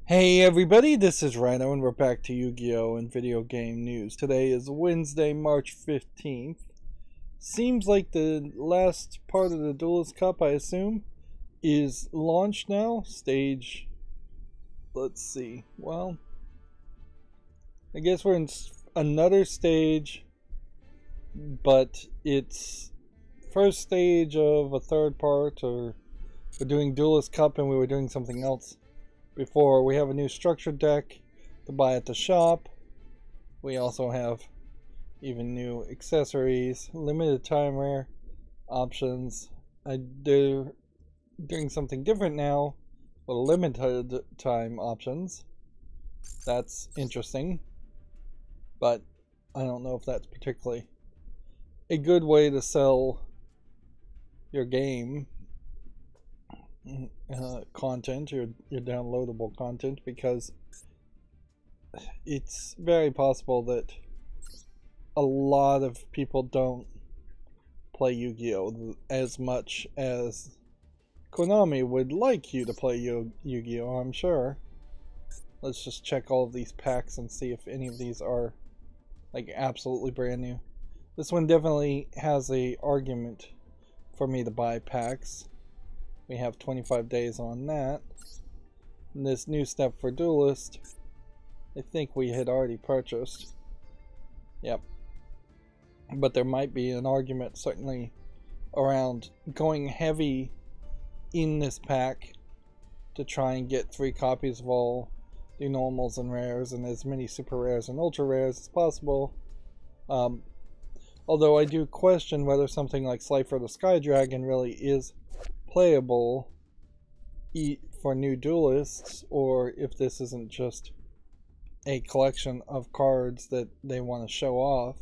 Hey everybody, this is Rydo and we're back to Yu-Gi-Oh! And video game news. Today is Wednesday, March 15th. Seems like the last part of the Duelist Cup, I assume, is launched now. Stage, let's see, well, I guess we're in another stage, but it's first stage of a third part, or we're doing Duelist Cup and we were doing something else before. We have a new structured deck to buy at the shop. We also have even new accessories, limited time rare options. They're doing something different now with limited time options. That's interesting, but I don't know if that's particularly a good way to sell your game content, your downloadable content, because it's very possible that a lot of people don't play Yu-Gi-Oh! As much as Konami would like you to play Yu-Gi-Oh! I'm sure. Let's just check all of these packs and see if any of these are like absolutely brand new. This one definitely has a argument for me to buy packs. We have 25 days on that. And this new step for Duelist, I think we had already purchased. Yep. But there might be an argument certainly around going heavy in this pack to try and get 3 copies of all the normals and rares and as many super rares and ultra rares as possible. Although I do question whether something like Slifer the Sky Dragon really is playable for new duelists, or if this isn't just a collection of cards that they want to show off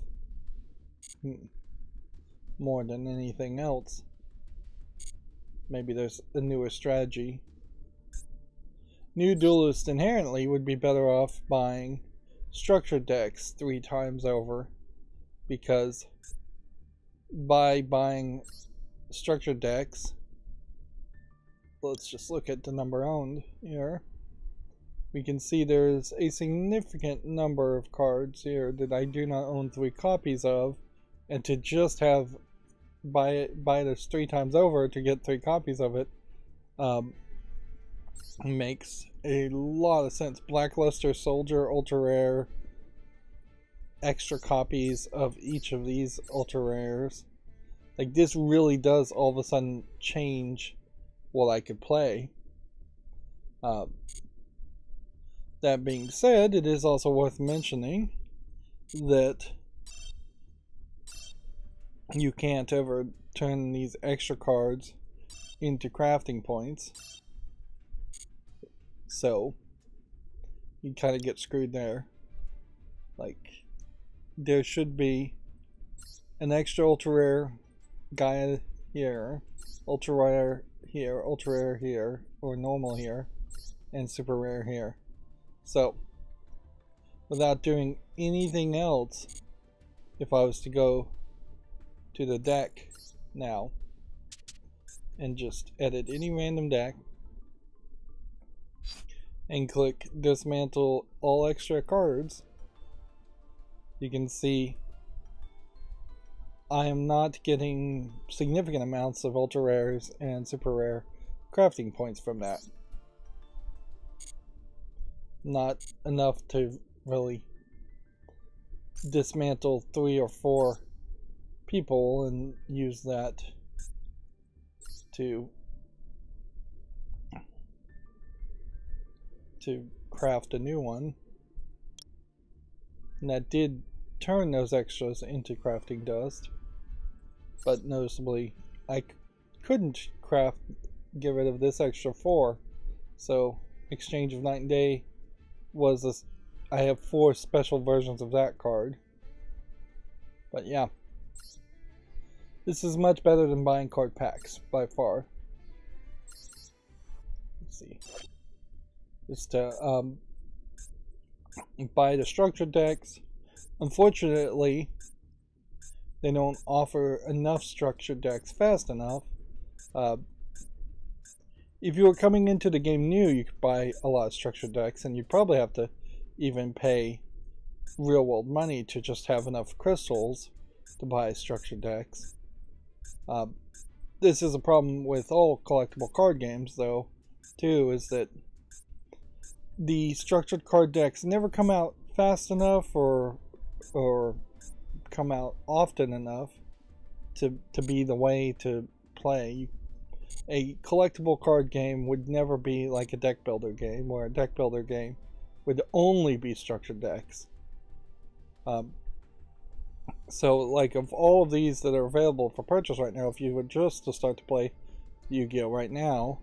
more than anything else. Maybe there's a newer strategy. New duelists inherently would be better off buying structured decks 3 times over, because by buying structured decks, let's just look at the number owned here. We can see there's a significant number of cards here that I do not own 3 copies of, and to just have buy this 3 times over to get 3 copies of it makes a lot of sense. Blackluster, Soldier, ultra rare, extra copies of each of these ultra rares. Like, this really does all of a sudden change what I could play. That being said, it is also worth mentioning that you can't ever turn these extra cards into crafting points, so you kind of get screwed there. Like, there should be an extra ultra rare guy here, ultra rare here, ultra rare here, or normal here, and super rare here. So, without doing anything else, if I was to go to the deck now and just edit any random deck and click dismantle all extra cards, you can see I am not getting significant amounts of ultra rares and super rare crafting points from that. Not enough to really dismantle 3 or 4 people and use that to craft a new one. And that did turn those extras into crafting dust, but noticeably I couldn't get rid of this extra 4, so Exchange of Night and Day was I have 4 special versions of that card. But yeah, this is much better than buying card packs by far. Let's see, just to buy the structured decks. Unfortunately, they don't offer enough structured decks fast enough. if you were coming into the game new, you could buy a lot of structured decks, and you'd probably have to even pay real world money to just have enough crystals to buy structured decks. This is a problem with all collectible card games, though, too, is that the structured card decks never come out fast enough or come out often enough to be the way to play. A collectible card game would never be like a deck builder game, where a deck builder game would only be structured decks. So, like, of all of these that are available for purchase right now, if you were just to start to play Yu-Gi-Oh! Right now,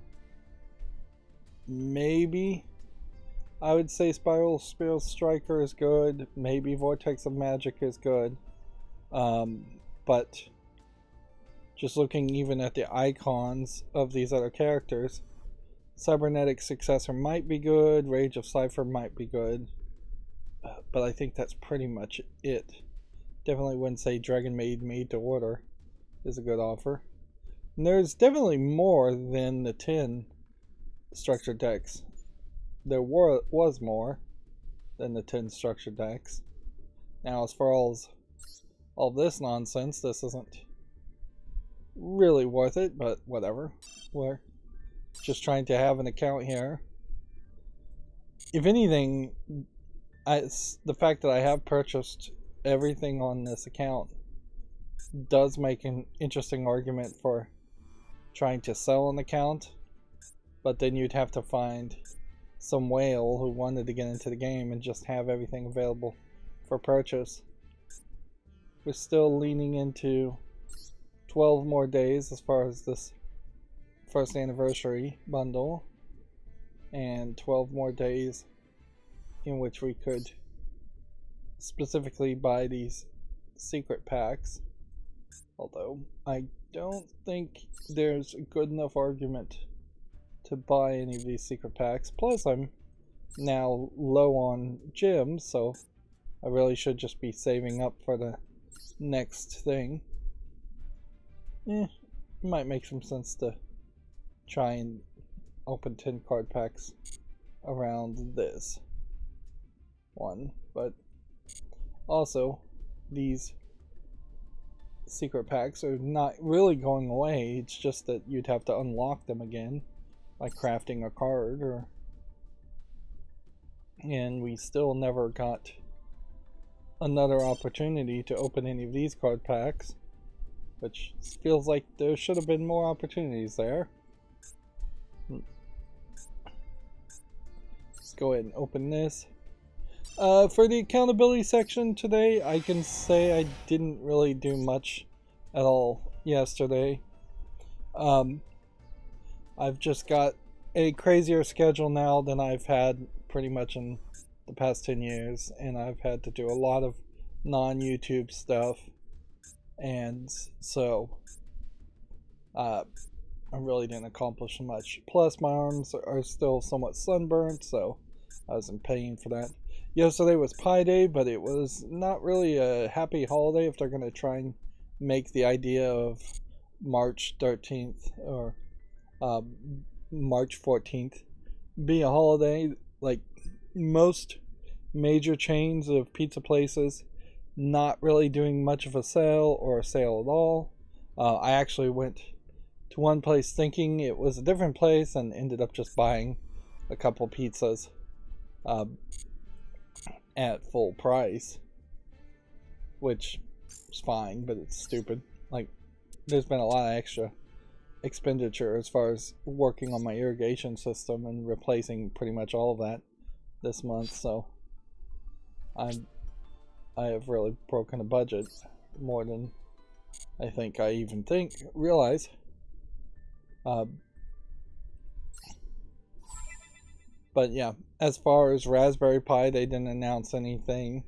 maybe I would say Spiral Striker is good, maybe Vortex of Magic is good, but just looking even at the icons of these other characters, Cybernetic Successor might be good, Rage of Cypher might be good, but I think that's pretty much it. Definitely wouldn't say Dragon Maid Made to Order is a good offer. And there's definitely more than the 10 structured decks. There was more than the 10 structured decks. Now, as far as all this nonsense, this isn't really worth it, but whatever. We're just trying to have an account here. If anything, the fact that I have purchased everything on this account does make an interesting argument for trying to sell an account, but then you'd have to find some whale who wanted to get into the game and just have everything available for purchase. We're still leaning into 12 more days as far as this first anniversary bundle, and 12 more days in which we could specifically buy these secret packs, although I don't think there's a good enough argument to buy any of these secret packs. Plus, I'm now low on gems, so I really should just be saving up for the next thing. It might make some sense to try and open 10 card packs around this one, but also these secret packs are not really going away. It's just that you'd have to unlock them again by crafting a card, and we still never got another opportunity to open any of these card packs, which feels like there should have been more opportunities there. Let's go ahead and open this. For the accountability section today, I can say I didn't really do much at all yesterday. I've just got a crazier schedule now than I've had pretty much in the past 10 years, and I've had to do a lot of non-YouTube stuff, and so I really didn't accomplish much. Plus, my arms are still somewhat sunburnt, so I was in pain for that. Yesterday was Pi Day, but it was not really a happy holiday if they're going to try and make the idea of March 13th or March 14th be a holiday. Like most major chains of pizza places, not really doing much of a sale or a sale at all. I actually went to one place thinking it was a different place and ended up just buying a couple pizzas at full price, which is fine, but it's stupid. Like, there's been a lot of extra expenditure as far as working on my irrigation system and replacing pretty much all of that this month, so I have really broken a budget more than I think I even realize. But yeah, as far as Raspberry Pi, they didn't announce anything.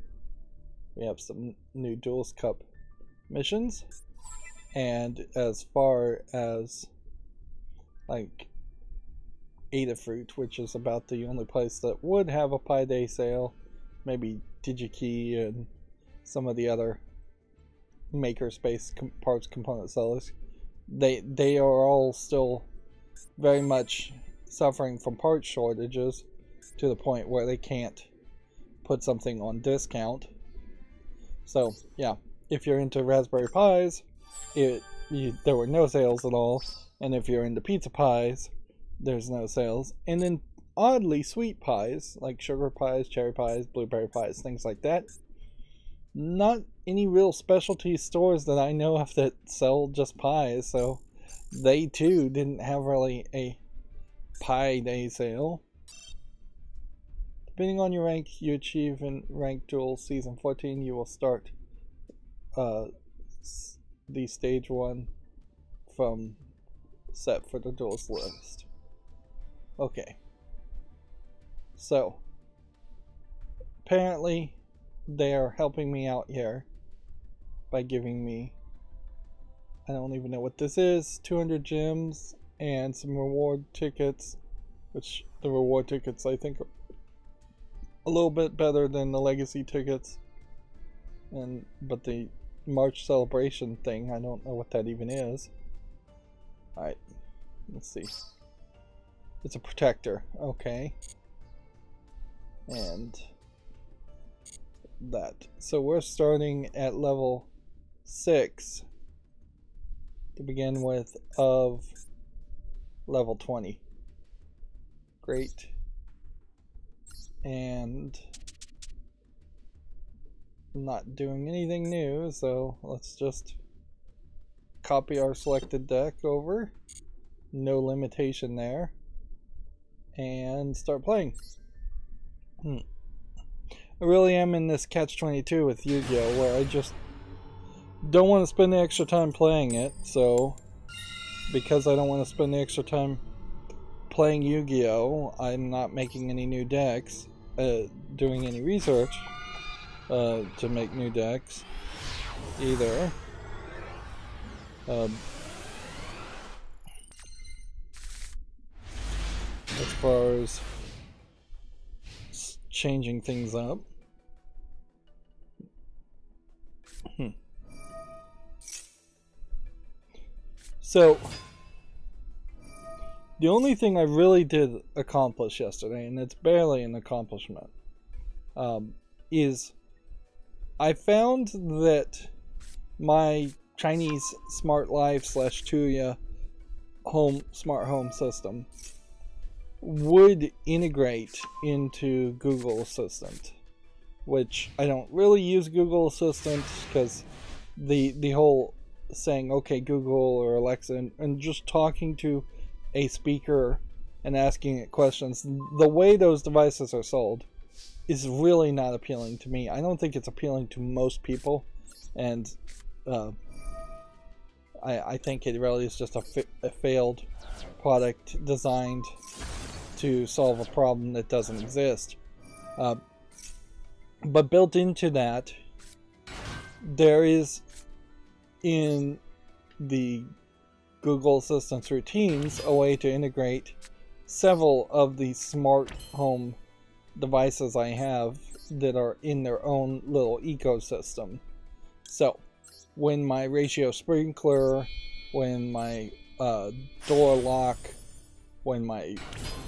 We have some new Duels Cup missions. And as far as like Adafruit, which is about the only place that would have a Pi Day sale, maybe DigiKey and some of the other makerspace parts component sellers, they are all still very much suffering from part shortages to the point where they can't put something on discount. So yeah, if you're into Raspberry Pis, there were no sales at all, and if you're into pizza pies, there's no sales. And then oddly, sweet pies like sugar pies, cherry pies, blueberry pies, things like that, not any real specialty stores that I know of that sell just pies, so they too didn't have really a pie day sale. Depending on your rank you achieve in Ranked Duel Season 14, you will start the Stage 1 from set for the Duels list. Okay. So, apparently they are helping me out here by giving me, I don't even know what this is, 200 gems and some reward tickets, which the reward tickets I think are a little bit better than the legacy tickets, but the March celebration thing, I don't know what that even is. Alright, let's see. It's a protector, okay. And that. So we're starting at level 6 to begin with of level 20. Great. And not doing anything new, so let's just copy our selected deck over. No limitation there. And start playing. I really am in this catch-22 with Yu-Gi-Oh! Where I just don't want to spend the extra time playing it, so because I don't want to spend the extra time playing Yu-Gi-Oh! I'm not making any new decks, doing any research to make new decks either. As far as changing things up. So, the only thing I really did accomplish yesterday, and it's barely an accomplishment, is I found that my Chinese Smart Life / Tuya smart home system would integrate into Google Assistant, which I don't really use Google Assistant because the whole saying okay Google or Alexa and just talking to a speaker and asking it questions, the way those devices are sold is really not appealing to me. I don't think it's appealing to most people, and I think it really is just a failed product designed to solve a problem that doesn't exist. But built into that, there is in the Google Assistant's routines a way to integrate several of the smart home devices I have that are in their own little ecosystem. So, when my ratio sprinkler, when my door lock, when my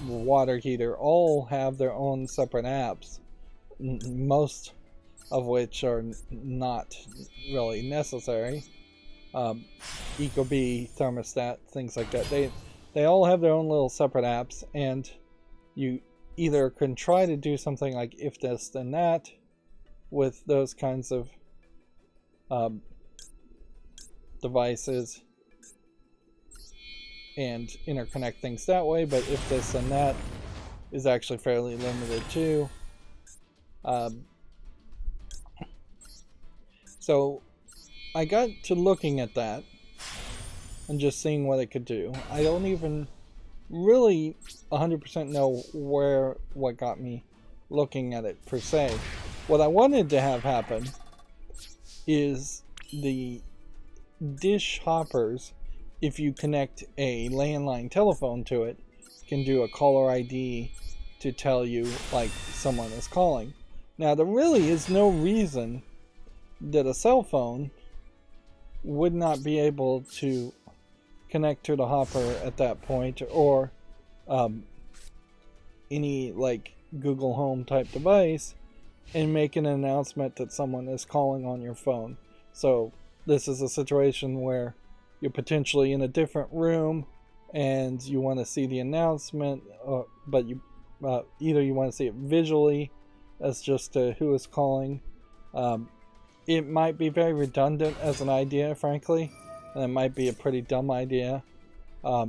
water heater all have their own separate apps, most of which are not really necessary. Ecobee, thermostat, things like that. They all have their own little separate apps, and you either can try to do something like if this then that with those kinds of devices and interconnect things that way, but if this and that is actually fairly limited too. So I got to looking at that and just seeing what it could do. I don't even really 100% know what got me looking at it per se. What I wanted to have happen is the dish hoppers, if you connect a landline telephone to it, can do a caller ID to tell you like someone is calling. Now there really is no reason that a cell phone would not be able to connect to the hopper at that point, or any like Google Home type device and make an announcement that someone is calling on your phone. So this is a situation where you're potentially in a different room and you want to see the announcement, but you either you want to see it visually as just who is calling. It might be very redundant as an idea, frankly, and it might be a pretty dumb idea to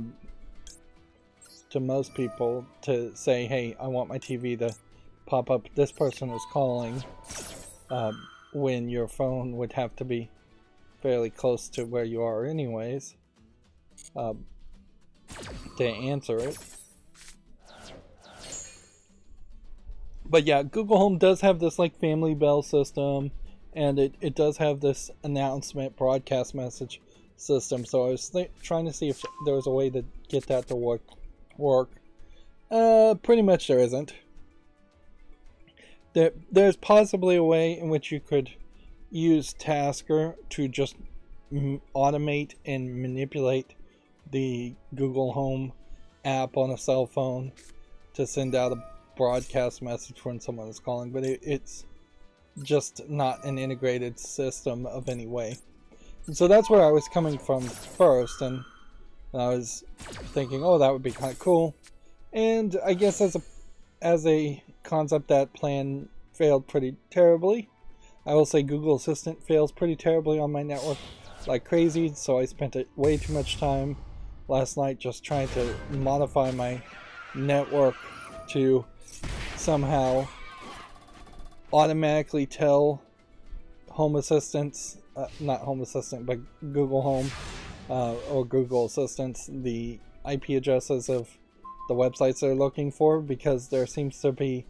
most people to say, hey, I want my TV to pop up this person is calling, when your phone would have to be fairly close to where you are anyways to answer it. But yeah, Google Home does have this like family bell system, and it does have this announcement broadcast message system. So I was trying to see if there was a way to get that to work. Pretty much there isn't. There's possibly a way in which you could use Tasker to just automate and manipulate the Google Home app on a cell phone to send out a broadcast message when someone is calling, but it's just not an integrated system of any way. And so that's where I was coming from first, and I was thinking, oh, that would be kind of cool. And I guess as a concept, that plan failed pretty terribly. I will say Google Assistant fails pretty terribly on my network like crazy, so I spent way too much time last night just trying to modify my network to somehow automatically tell Home Assistants, not Home Assistant, but Google Home or Google Assistants, the IP addresses of the websites they're looking for, because there seems to be,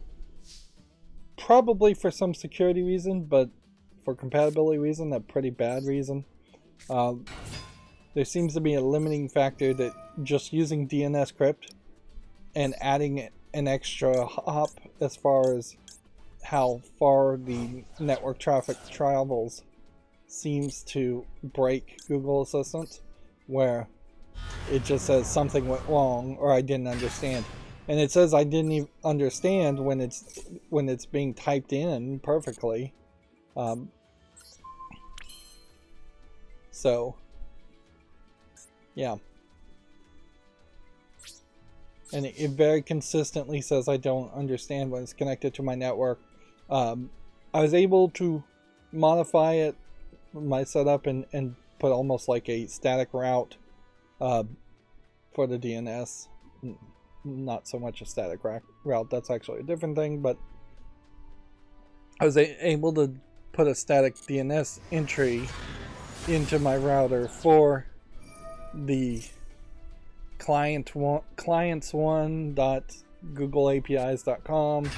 probably for some security reason, but for compatibility reason, a pretty bad reason, there seems to be a limiting factor that just using DNS crypt and adding an extra hop as far as how far the network traffic travels seems to break Google Assistant, where it just says something went wrong or I didn't understand, and it says I didn't even understand when it's being typed in perfectly. So yeah, and it very consistently says I don't understand when it's connected to my network. I was able to modify it, my setup, and put almost like a static route for the DNS. Not so much a static route, that's actually a different thing, but I was able to put a static DNS entry into my router for the clients1.googleapis.com,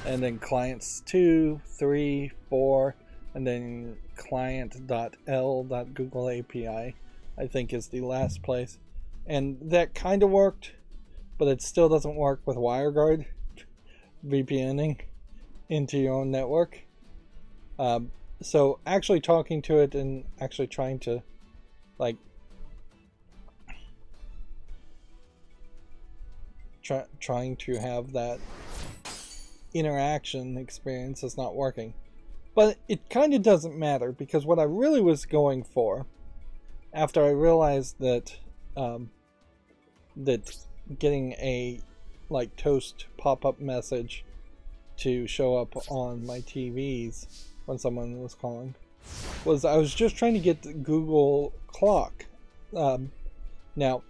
and then clients 2, 3, 4, and then client.l.googleapi, I think is the last place. And that kind of worked, but it still doesn't work with WireGuard VPNing into your own network. So actually talking to it and actually trying to like trying to have that interaction experience is not working. But it kind of doesn't matter, because what I really was going for, after I realized that that getting a like toast pop-up message to show up on my TVs when someone was calling, was I was just trying to get the Google clock. Now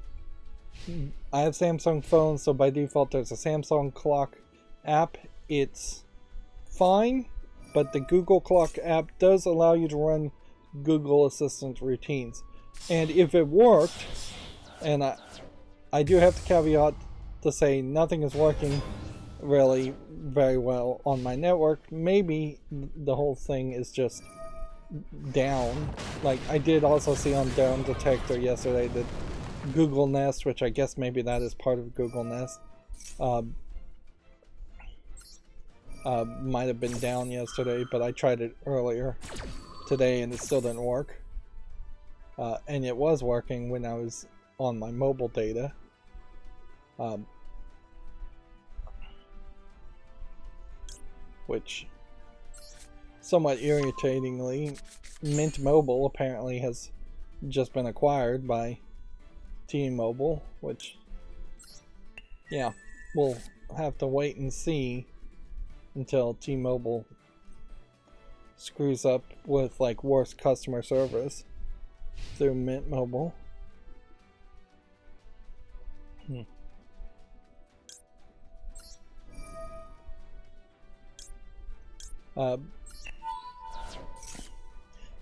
I have Samsung phones, so by default there's a Samsung clock app. It's fine, but the Google clock app does allow you to run Google Assistant routines. And if it worked, and I do have to caveat to say nothing is working really very well on my network. Maybe the whole thing is just down. Like I did also see on Down Detector yesterday that Google Nest, which I guess maybe that is part of Google Nest, might have been down yesterday, but I tried it earlier today and it still didn't work. And it was working when I was on my mobile data. which somewhat irritatingly, Mint Mobile apparently has just been acquired by T-Mobile, which, yeah, we'll have to wait and see until T-Mobile screws up with like worse customer service through Mint Mobile.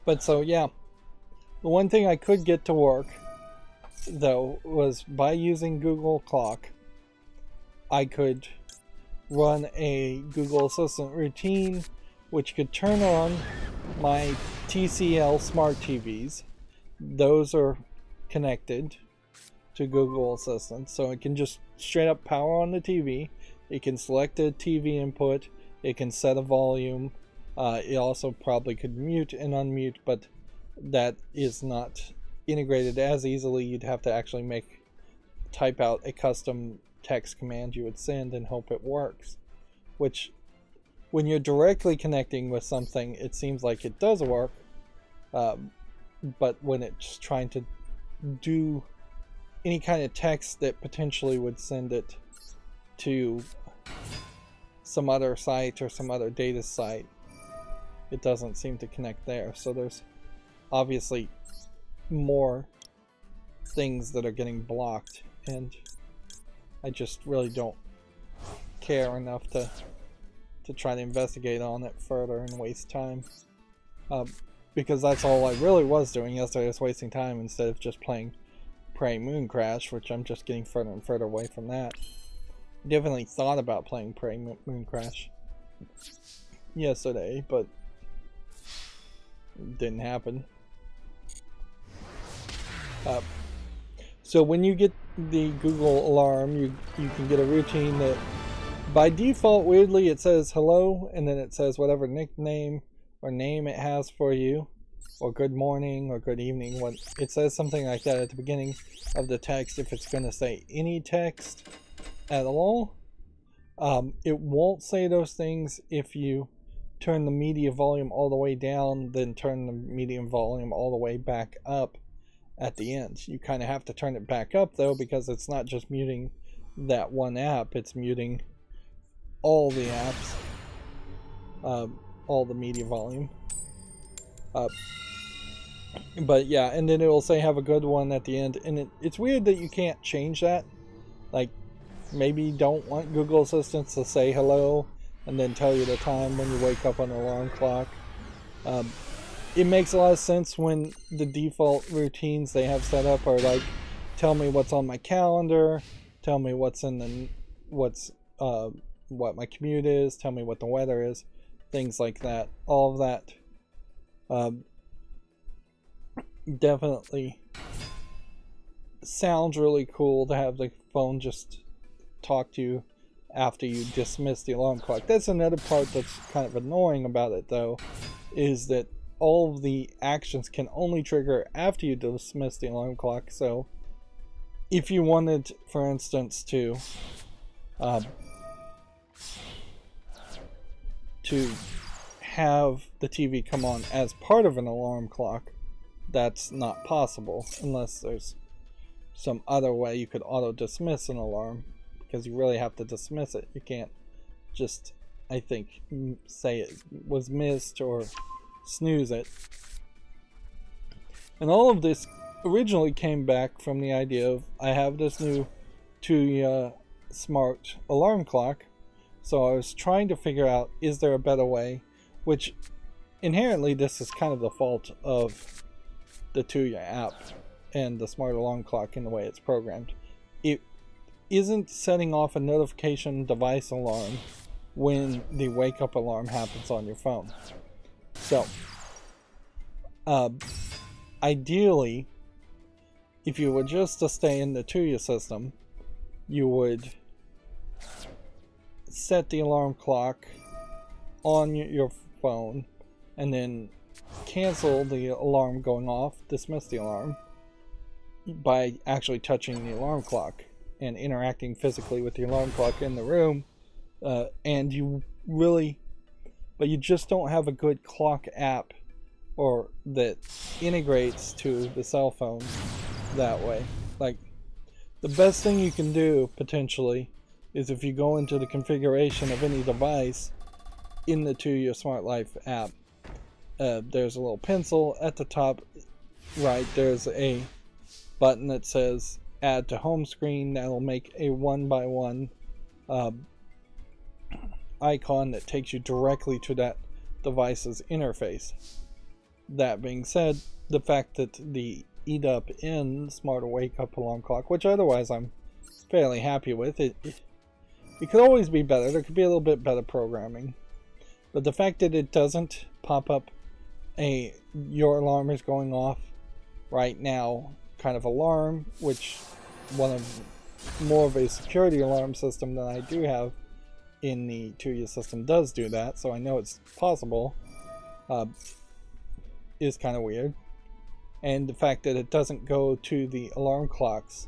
But so yeah, the one thing I could get to work though was by using Google Clock, I could run a Google Assistant routine which could turn on my TCL smart TVs. Those are connected to Google Assistant, so it can just straight up power on the TV. It can select a TV input, it can set a volume, it also probably could mute and unmute, but that is not integrated as easily. You'd have to actually type out a custom text command you would send and hope it works, which when you're directly connecting with something it seems like it does work, but when it's trying to do any kind of text that potentially would send it to some other site or some other data site, it doesn't seem to connect there. So there's obviously more things that are getting blocked, and I just really don't care enough to try to investigate on it further and waste time, because that's all I really was doing yesterday, was wasting time instead of just playing Prey Moon Crash, which I'm just getting further and further away from that. Definitely thought about playing Prey Moon Crash yesterday, but it didn't happen. So when you get the Google alarm, you can get a routine that by default, weirdly, it says hello, and then it says whatever nickname or name it has for you, or good morning or good evening. When it says something like that at the beginning of the text, if it's going to say any text at all, it won't say those things if you turn the media volume all the way down, then turn the medium volume all the way back up at the end. You kind of have to turn it back up though, because it's not just muting that one app, it's muting all the apps, all the media volume. But yeah, and then it will say have a good one at the end, and it's weird that you can't change that. Like, maybe you don't want Google Assistant to say hello and then tell you the time when you wake up on the alarm clock. It makes a lot of sense when the default routines they have set up are like, tell me what's on my calendar, tell me what's in the what my commute is, tell me what the weather is, things like that. All of that definitely sounds really cool to have the phone just talk to you after you dismiss the alarm clock. That's another part that's kind of annoying about it though, is that all of the actions can only trigger after you dismiss the alarm clock. So if you wanted, for instance, to have the TV come on as part of an alarm clock, that's not possible unless there's some other way you could auto dismiss an alarm, because you really have to dismiss it. You can't just, I think, say it was missed or snooze it. And all of this originally came back from the idea of, I have this new Tuya smart alarm clock, so I was trying to figure out, is there a better way, which inherently this is kind of the fault of the Tuya app and the smart alarm clock in the way it's programmed. It isn't setting off a notification device alarm when the wake up alarm happens on your phone. So ideally, if you were just to stay in the Tuya system, you would set the alarm clock on your phone and then cancel the alarm going off, dismiss the alarm, by actually touching the alarm clock and interacting physically with the alarm clock in the room. And you really but you just don't have a good clock app or that integrates to the cell phone that way. Like, the best thing you can do potentially is if you go into the configuration of any device in the Tuya Smart Life app, there's a little pencil at the top right. There's a button that says add to home screen. That'll make a 1x1 icon that takes you directly to that device's interface. That being said, the fact that the EDUP in Smart Wake Up Alarm Clock, which otherwise I'm fairly happy with, it could always be better. There could be a little bit better programming. But the fact that it doesn't pop up a your alarm is going off right now kind of alarm, which one of more of a security alarm system than I do have in the Tuya system does do that, so I know it's possible, is kind of weird. And the fact that it doesn't go to the alarm clocks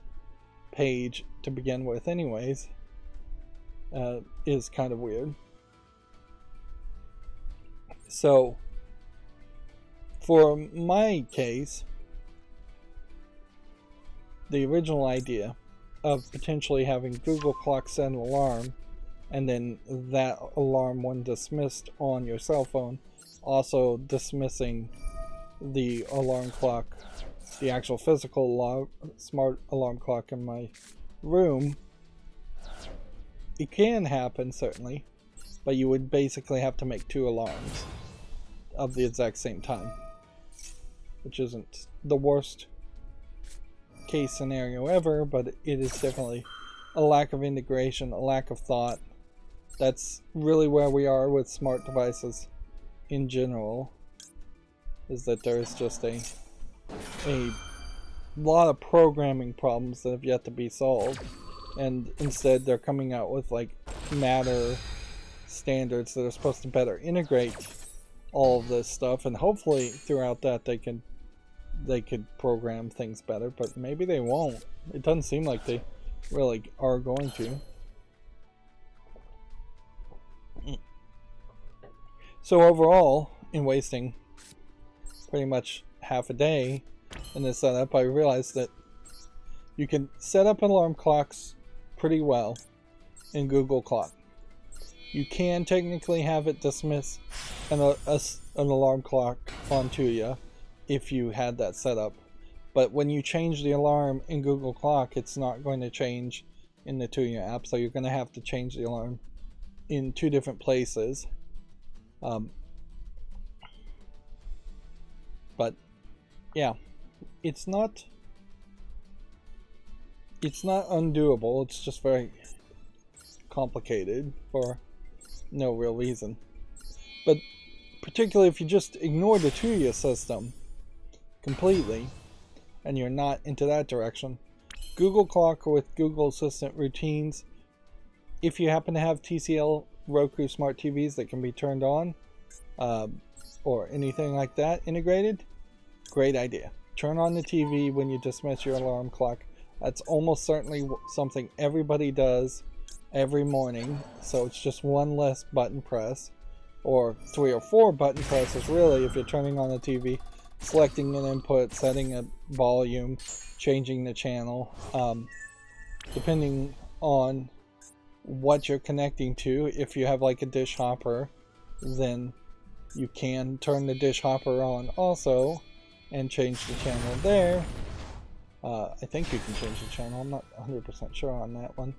page to begin with anyways is kind of weird. So for my case, the original idea of potentially having Google Clock set an alarm and then that alarm, when dismissed on your cell phone, also dismissing the alarm clock, the actual physical smart alarm clock in my room, it can happen certainly, but you would basically have to make 2 alarms of the exact same time, which isn't the worst case scenario ever, but it is definitely a lack of integration, a lack of thought. That's really where we are with smart devices in general, is that there's just a lot of programming problems that have yet to be solved, and instead they're coming out with like Matter standards that are supposed to better integrate all of this stuff, and hopefully throughout that they could program things better, but maybe they won't. It doesn't seem like they really are going to. So overall, in wasting pretty much half a day in this setup, I realized that you can set up alarm clocks pretty well in Google Clock. You can technically have it dismiss an alarm clock on Tuya if you had that set up, but when you change the alarm in Google Clock, it's not going to change in the Tuya app, so you're going to have to change the alarm in 2 different places. But yeah, it's not undoable. It's just very complicated for no real reason. But particularly if you just ignore the Tuya system completely and you're not into that direction, Google Clock with Google Assistant routines, if you happen to have TCL Roku smart TVs that can be turned on, or anything like that integrated, great idea. Turn on the TV when you dismiss your alarm clock. That's almost certainly something everybody does every morning, so it's just 1 less button press, or 3 or 4 button presses really if you're turning on the TV, selecting an input, setting a volume, changing the channel, depending on what you're connecting to. If you have like a dish hopper, then you can turn the dish hopper on also and change the channel there. I think you can change the channel. I'm not 100% sure on that one.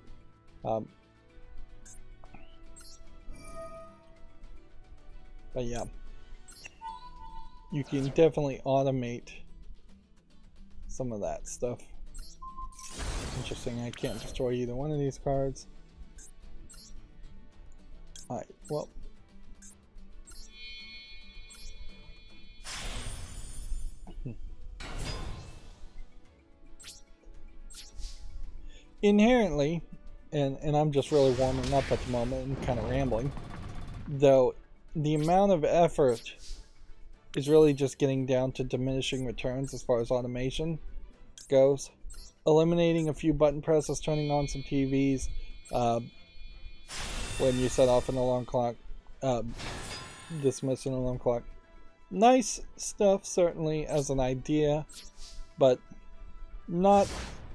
But yeah, you can definitely automate some of that stuff. Interesting, I can't destroy either one of these cards. Alright, well. Inherently, and I'm just really warming up at the moment and kind of rambling, though the amount of effort is really just getting down to diminishing returns as far as automation goes. Eliminating a few button presses, turning on some TVs when you set off an alarm clock, dismiss an alarm clock. Nice stuff, certainly, as an idea, but not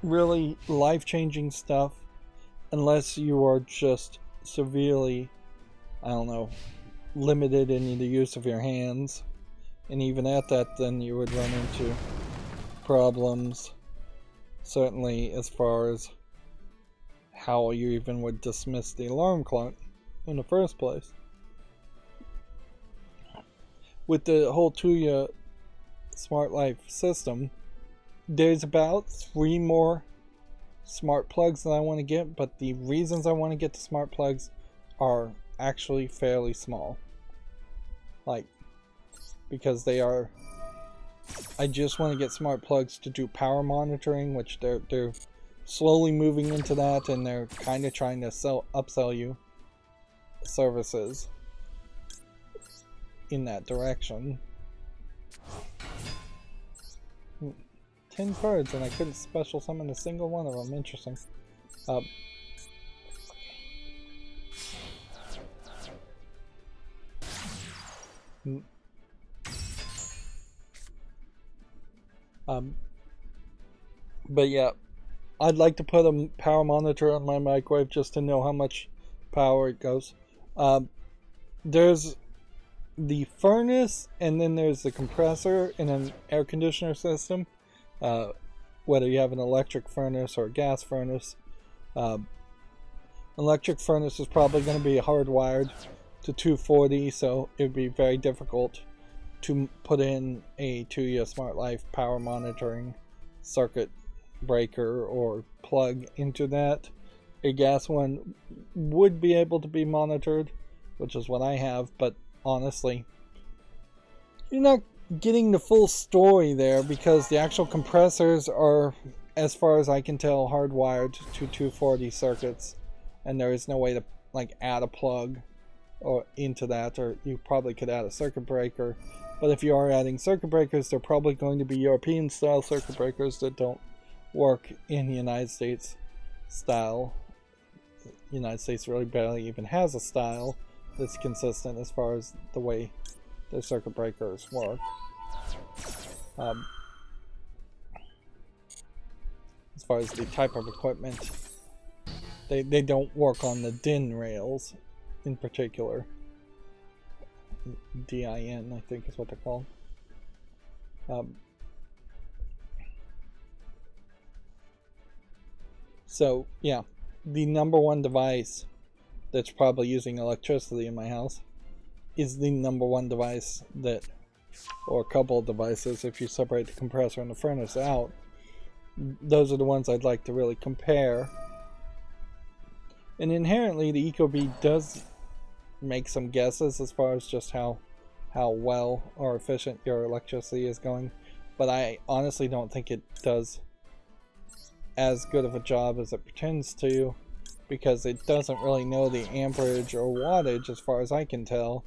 really life-changing stuff unless you are just severely, I don't know, limited in the use of your hands. And even at that, then you would run into problems, certainly as far as how you even would dismiss the alarm clock in the first place. With the whole Tuya Smart Life system, there's about 3 more smart plugs that I want to get, but the reasons I want to get the smart plugs are actually fairly small. Like, because they are, I just want to get smart plugs to do power monitoring, which they're slowly moving into that, and they're kind of trying to upsell you services in that direction. 10 cards, and I couldn't special summon a single one of them. Interesting. But yeah, I'd like to put a power monitor on my microwave just to know how much power it goes. There's the furnace, and then there's the compressor in an air conditioner system. Whether you have an electric furnace or a gas furnace. Electric furnace is probably going to be hardwired to 240, so it would be very difficult to put in a Tuya Smart Life power monitoring circuit breaker or plug into that. A gas one would be able to be monitored, which is what I have, but honestly, you're not getting the full story there because the actual compressors are, as far as I can tell, hardwired to 240 circuits, and there is no way to like add a plug or into that, or you probably could add a circuit breaker. But if you are adding circuit breakers, they're probably going to be European style circuit breakers that don't work in the United States style. The United States really barely even has a style that's consistent as far as the way their circuit breakers work. As far as the type of equipment, they don't work on the DIN rails in particular. DIN, I think is what they're called. So yeah, the number one device that's probably using electricity in my house is the number one device that, or a couple of devices if you separate the compressor and the furnace out. Those are the ones I'd like to really compare. And inherently the Ecobee does make some guesses as far as just how well or efficient your electricity is going, but I honestly don't think it does as good of a job as it pretends to, because it doesn't really know the amperage or wattage, as far as I can tell,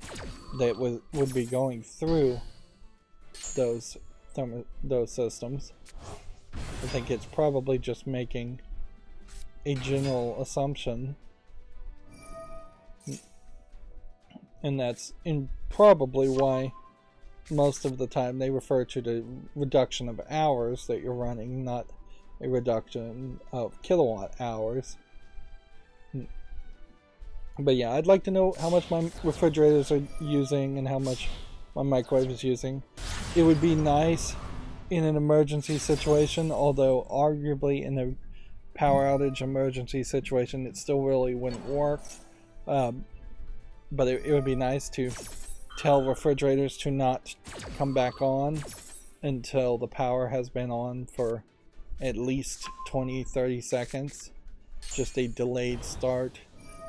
that would be going through those systems. I think it's probably just making a general assumption, and that's probably why most of the time they refer to the reduction of hours that you're running, not a reduction of kilowatt hours. But yeah, I'd like to know how much my refrigerators are using and how much my microwave is using. It would be nice in an emergency situation, although arguably in a power outage emergency situation it still really wouldn't work. But it would be nice to tell refrigerators to not come back on until the power has been on for at least 20-30 seconds. Just a delayed start,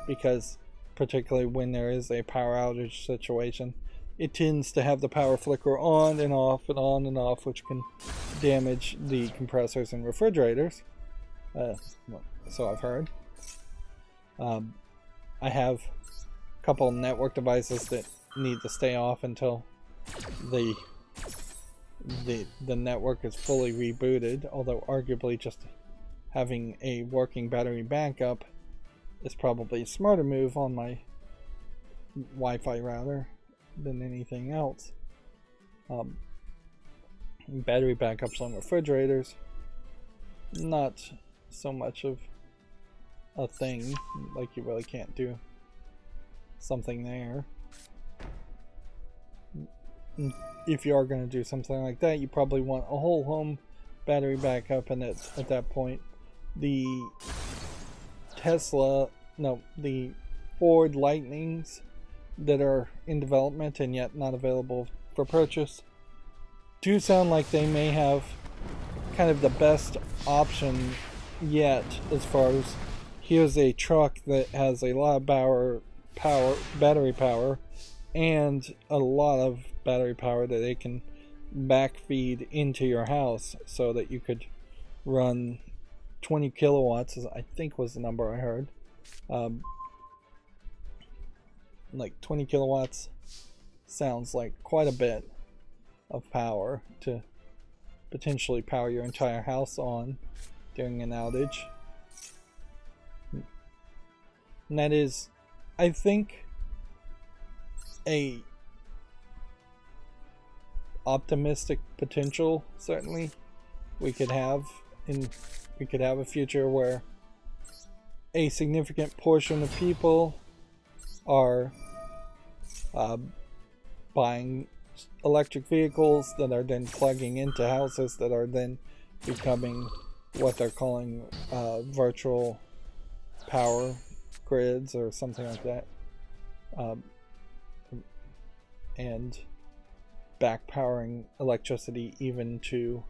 because particularly when there is a power outage situation, it tends to have the power flicker on and off and on and off, which can damage the compressors and refrigerators. So I've heard. I have a couple network devices that need to stay off until the network is fully rebooted, although arguably just having a working battery backup is probably a smarter move on my Wi-Fi router. than anything else. Battery backups on refrigerators, not so much of a thing. Like, you really can't do something there. If you are going to do something like that, you probably want a whole home battery backup, and at that point the the Ford Lightnings that are in development and yet not available for purchase do sound like they may have kind of the best option yet, as far as here's a truck that has a lot of battery power and a lot of battery power that they can backfeed into your house, so that you could run 20 kilowatts, I think was the number I heard. Like 20 kilowatts sounds like quite a bit of power to potentially power your entire house on during an outage. And that is, I think, a optimistic potential. Certainly we could have a future where a significant portion of people are buying electric vehicles that are then plugging into houses that are then becoming what they're calling virtual power grids or something like that, and back powering electricity even to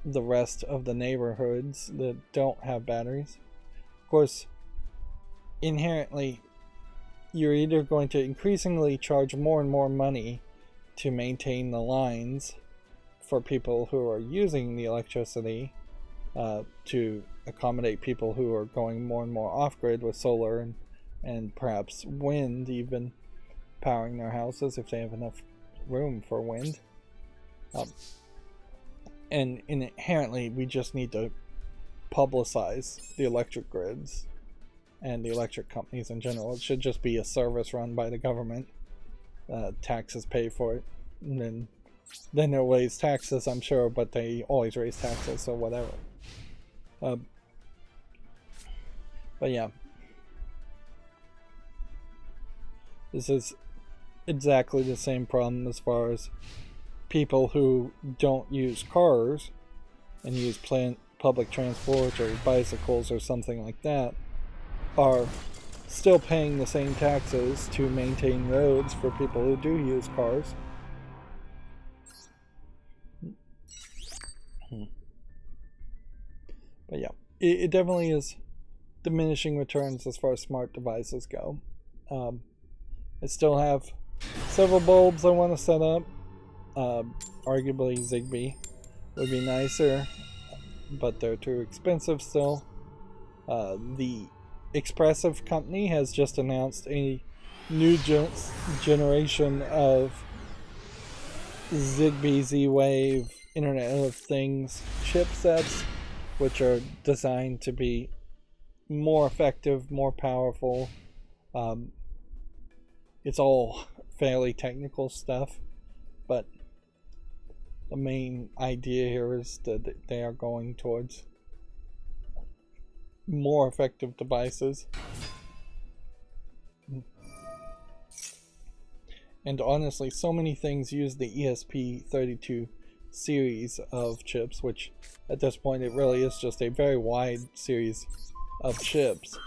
the rest of the neighborhoods that don't have batteries. Of course, inherently, you're either going to increasingly charge more and more money to maintain the lines for people who are using the electricity, to accommodate people who are going more and more off-grid with solar and perhaps wind even powering their houses if they have enough room for wind. And inherently, we just need to publicize the electric grids and the electric companies in general. It should just be a service run by the government. Taxes pay for it. And then they'll raise taxes, I'm sure, but they always raise taxes, so whatever. But yeah. This is exactly the same problem as far as people who don't use cars and use public transport or bicycles or something like that are still paying the same taxes to maintain roads for people who do use cars. But yeah, it definitely is diminishing returns as far as smart devices go. I still have several bulbs I want to set up. Arguably Zigbee would be nicer, but they're too expensive still. The Expressive company has just announced a new generation of Zigbee Z-Wave Internet of Things chipsets, which are designed to be more effective, more powerful. It's all fairly technical stuff, but the main idea here is that they are going towards more effective devices. And honestly, so many things use the ESP32 series of chips, which at this point it really is just a very wide series of chips,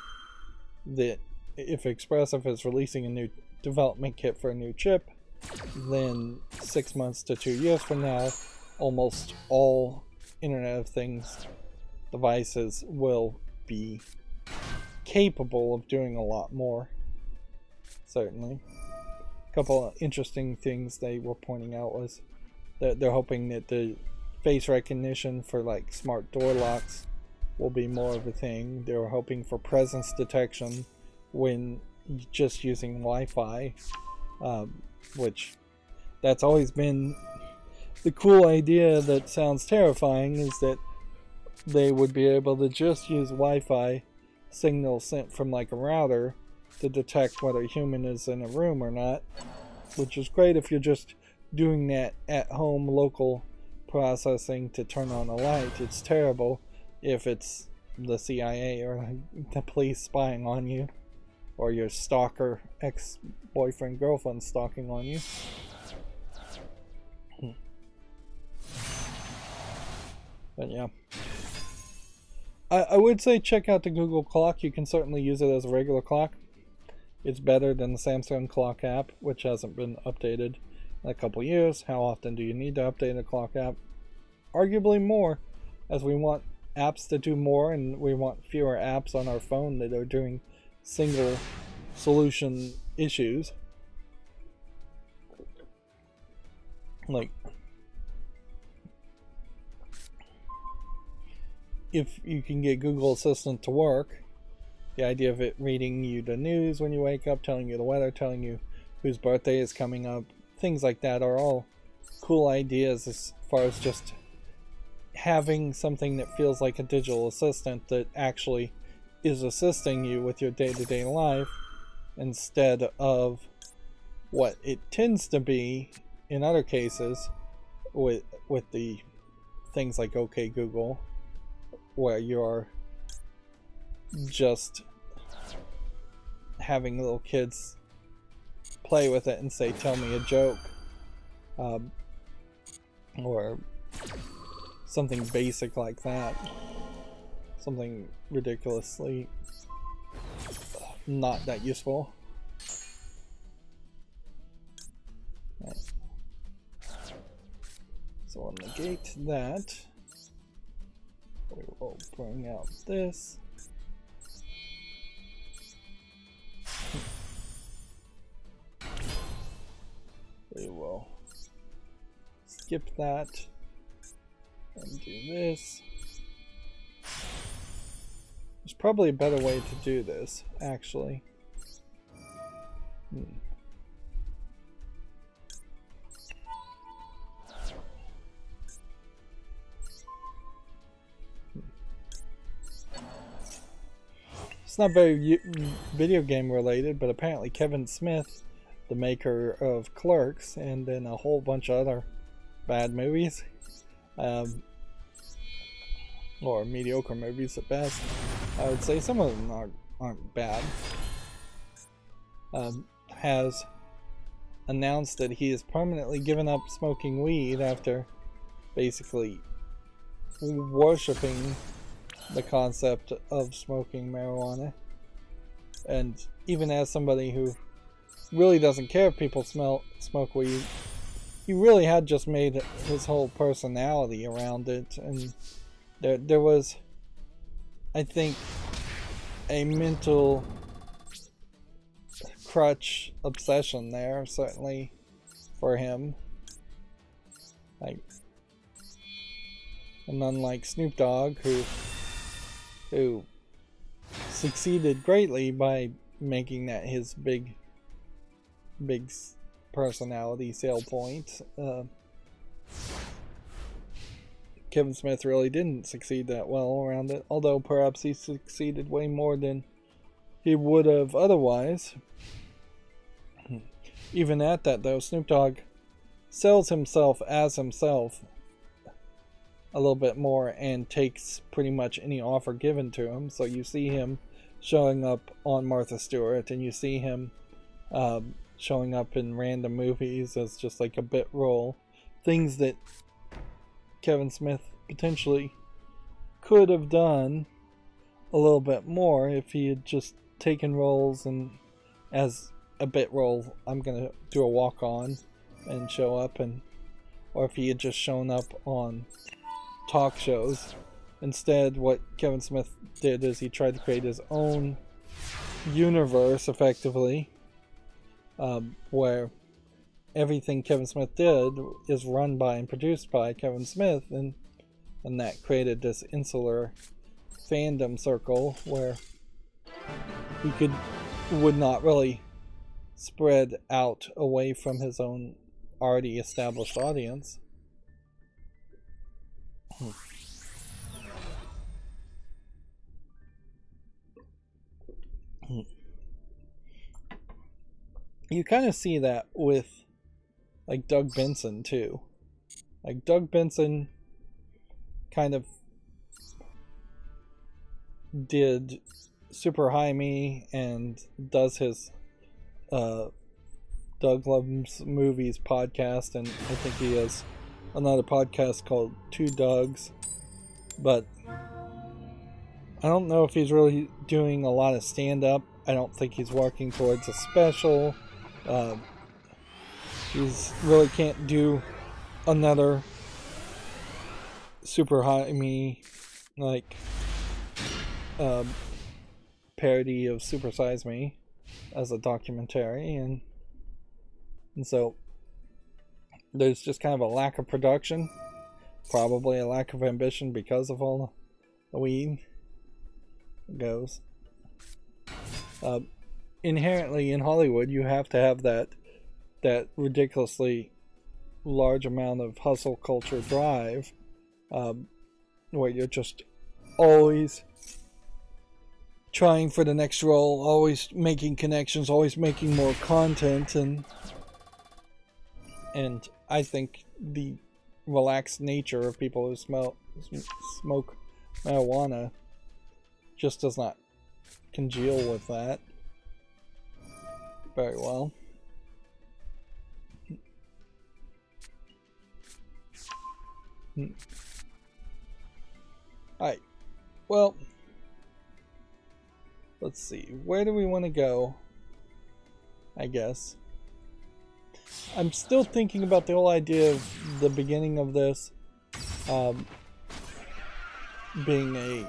that if Expressive is releasing a new development kit for a new chip, then 6 months to 2 years from now, almost all Internet of Things devices will be capable of doing a lot more. Certainly. A couple of interesting things they were pointing out was that they're hoping that the face recognition for like smart door locks will be more of a thing. They were hoping for presence detection when just using Wi-Fi, which that's always been the cool idea that sounds terrifying, is that they would be able to just use Wi-Fi signals sent from like a router to detect whether a human is in a room or not, which is great if you're just doing that at home local processing to turn on a light. It's terrible if it's the CIA or the police spying on you, or your stalker ex-boyfriend girlfriend stalking on you. But yeah, I would say check out the Google clock. You can certainly use it as a regular clock. It's better than the Samsung clock app, which hasn't been updated in a couple years. How often do you need to update a clock app? Arguably more, as we want apps to do more, and we want fewer apps on our phone that are doing single solution issues. Like, if you can get Google Assistant to work, the idea of it reading you the news when you wake up, telling you the weather, telling you whose birthday is coming up, things like that are all cool ideas as far as just having something that feels like a digital assistant that actually is assisting you with your day-to-day life, instead of what it tends to be in other cases with the things like OK Google, where you're just having little kids play with it and say, tell me a joke, or something basic like that, something ridiculously not that useful. Right. So I'll negate that. We will bring out this. We will skip that and do this. There's probably a better way to do this, actually. It's not very video game related, but apparently Kevin Smith, the maker of Clerks and then a whole bunch of other bad movies, or mediocre movies at best, I would say, some of them aren't bad, has announced that he has permanently given up smoking weed after basically worshipping the concept of smoking marijuana. And even as somebody who really doesn't care if people smoke weed, he really had just made his whole personality around it, and there was, I think, a mental crutch obsession there, certainly, for him. Like, and unlike Snoop Dogg, who succeeded greatly by making that his big personality sale point, Kevin Smith really didn't succeed that well around it, although perhaps he succeeded way more than he would have otherwise. Even at that, though, Snoop Dogg sells himself as himself a little bit more and takes pretty much any offer given to him. So you see him showing up on Martha Stewart, and you see him showing up in random movies as just like a bit role. Things that Kevin Smith potentially could have done a little bit more if he had just taken roles, and as a bit role, I'm gonna do a walk-on and show up, and or if he had just shown up on talk shows. Instead, what Kevin Smith did is he tried to create his own universe, effectively, where everything Kevin Smith did is run by and produced by Kevin Smith, and that created this insular fandom circle where he would not really spread out away from his own already established audience. you kind of see that with like Doug Benson too. Like Doug Benson kind of did Super High Me and does his Doug Loves Movies podcast, and I think he has another podcast called Two Dougs, but I don't know if he's really doing a lot of stand-up. I don't think he's working towards a special. He's really can't do another Super High Me like parody of Super Size Me as a documentary, and so there's just kind of a lack of production, probably a lack of ambition because of all the weed goes. Inherently in Hollywood, you have to have that ridiculously large amount of hustle culture drive, where you're just always trying for the next role, always making connections, always making more content, and I think the relaxed nature of people who smoke marijuana just does not congeal with that very well. Alright, well, let's see, where do we want to go? I guess I'm still thinking about the whole idea of the beginning of this being a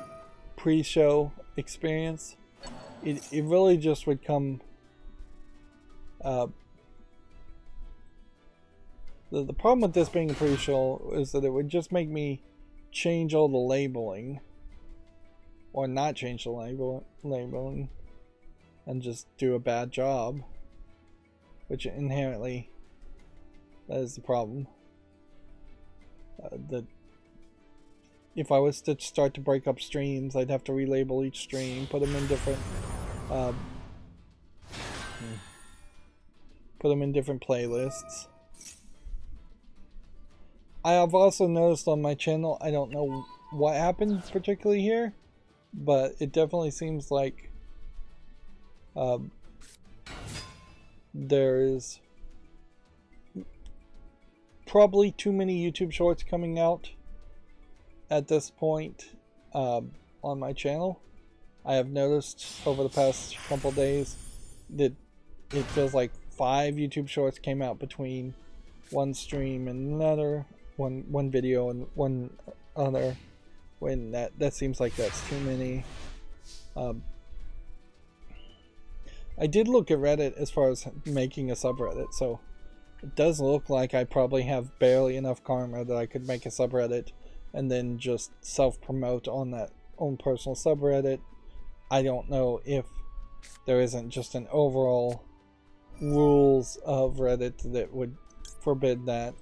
pre-show experience. It really just would come the problem with this being a pre-show is that it would just make me change all the labeling, or not change the labeling and just do a bad job, which inherently that is the problem. If I was to start to break up streams, I'd have to relabel each stream, put them in different playlists. I have also noticed on my channel, I don't know what happened particularly here, but it definitely seems like there's probably too many YouTube shorts coming out at this point on my channel. I have noticed over the past couple days that it feels like 5 YouTube shorts came out between one stream and another, one video and one other, when that seems like that's too many. I did look at Reddit as far as making a subreddit, so it does look like I probably have barely enough karma that I could make a subreddit and then just self-promote on that own personal subreddit. I don't know if there isn't just an overall rules of Reddit that would forbid that.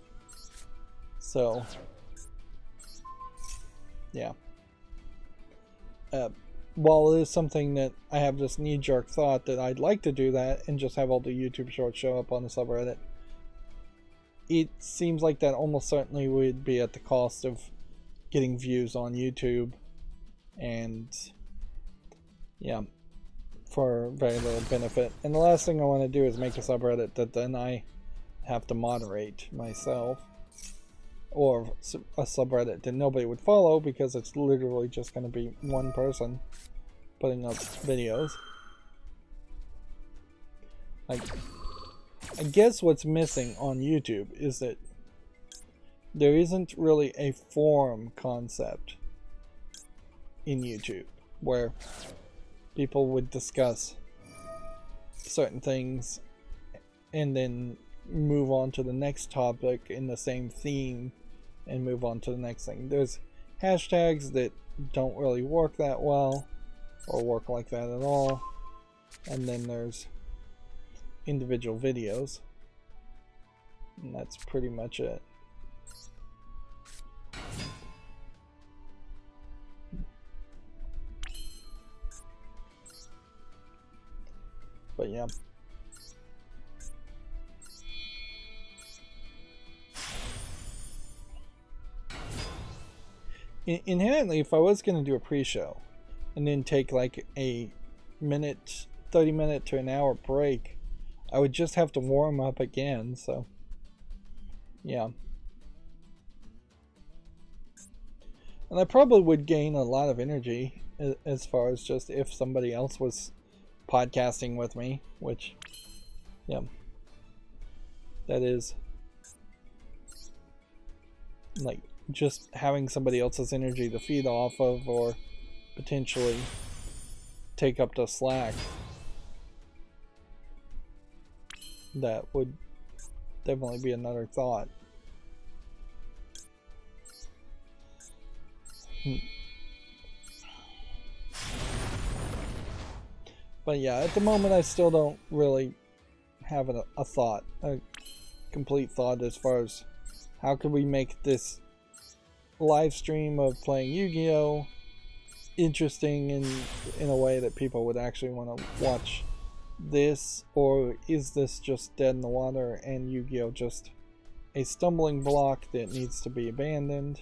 So, yeah. While it is something that I have this knee-jerk thought that I'd like to do that and just have all the YouTube shorts show up on the subreddit, it seems like that almost certainly would be at the cost of getting views on YouTube, and yeah, for very little benefit. And the last thing I want to do is make a subreddit that then I have to moderate myself, or a subreddit that nobody would follow because it's literally just going to be one person putting up videos. Like, I guess what's missing on YouTube is that there isn't really a forum concept in YouTube where people would discuss certain things and then move on to the next topic in the same theme and move on to the next thing. There's hashtags that don't really work that well or work like that at all, and then there's individual videos, and that's pretty much it. But yeah, inherently, if I was going to do a pre-show and then take like a 30-minute to an hour break, I would just have to warm up again. So yeah, and I probably would gain a lot of energy as far as just if somebody else was podcasting with me, which, yeah, that is like just having somebody else's energy to feed off of, or potentially take up the slack. That would definitely be another thought. But yeah, at the moment I still don't really have a thought, a complete thought as far as how could we make this live stream of playing Yu-Gi-Oh! Interesting in a way that people would actually want to watch this, or is this just dead in the water and Yu-Gi-Oh! Just a stumbling block that needs to be abandoned?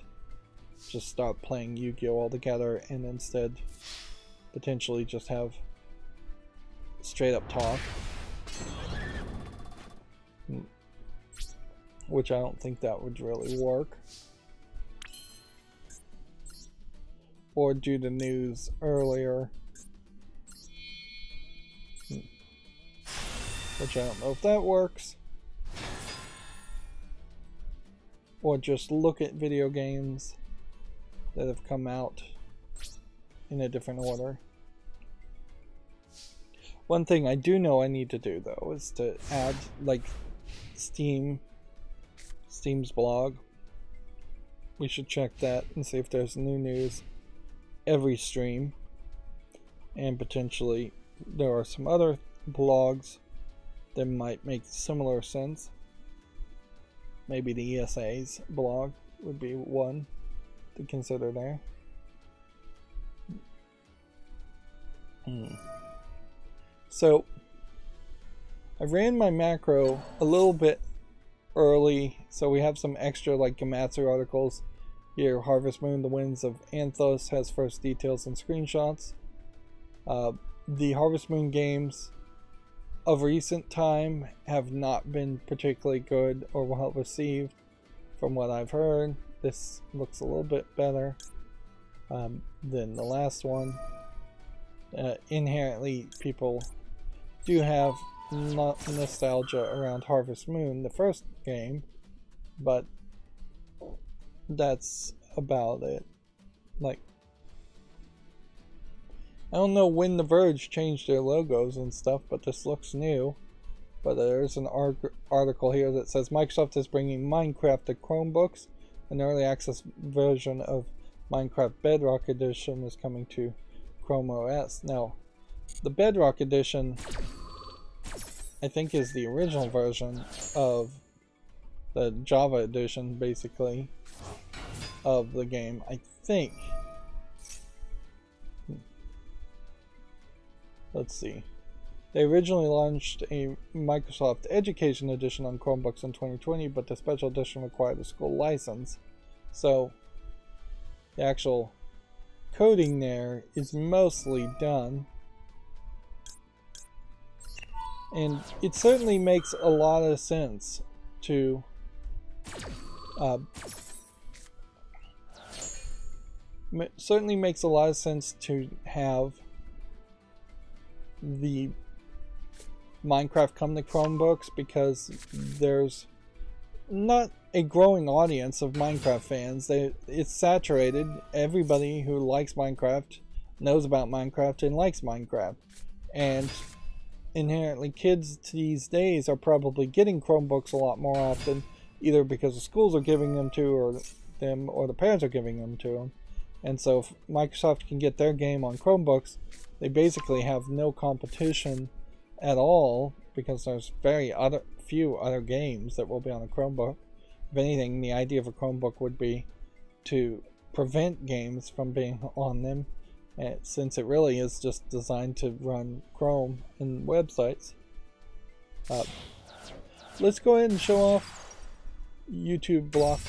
Just stop playing Yu-Gi-Oh! Altogether and instead potentially just have straight up talk, which I don't think that would really work. Or do the news earlier, which I don't know if that works. Or just look at video games that have come out in a different order. One thing I do know I need to do though is to add like Steam's blog. We should check that and see if there's new news every stream, and potentially there are some other blogs that might make similar sense. Maybe the ESA's blog would be one to consider there. So I ran my macro a little bit early, so we have some extra like Gamatsu articles here. Harvest Moon, the Winds of Anthos has first details and screenshots. The Harvest Moon games of recent time have not been particularly good or well received from what I've heard. This looks a little bit better than the last one. Inherently, people do have nostalgia around Harvest Moon, the first game, but that's about it. Like, I don't know when The Verge changed their logos and stuff, but this looks new. But there's an article here that says Microsoft is bringing Minecraft to Chromebooks. An early access version of Minecraft Bedrock Edition is coming to Chrome OS. Now, the Bedrock Edition, I think, is the original version of the Java edition, basically, of the game, I think. Let's see. They originally launched a Microsoft Education Edition on Chromebooks in 2020, but the special edition required a school license. So, the actual coding there is mostly done. And it certainly makes a lot of sense to have the Minecraft come to Chromebooks, because there's not a growing audience of Minecraft fans. It's saturated. Everybody who likes Minecraft knows about Minecraft and likes Minecraft. And inherently, kids these days are probably getting Chromebooks a lot more often, either because the schools are giving them to or the parents are giving them to them. And so if Microsoft can get their game on Chromebooks, they basically have no competition at all, because there's few other games that will be on a Chromebook. If anything, the idea of a Chromebook would be to prevent games from being on them, since it really is just designed to run Chrome and websites. Let's go ahead and show off uBlock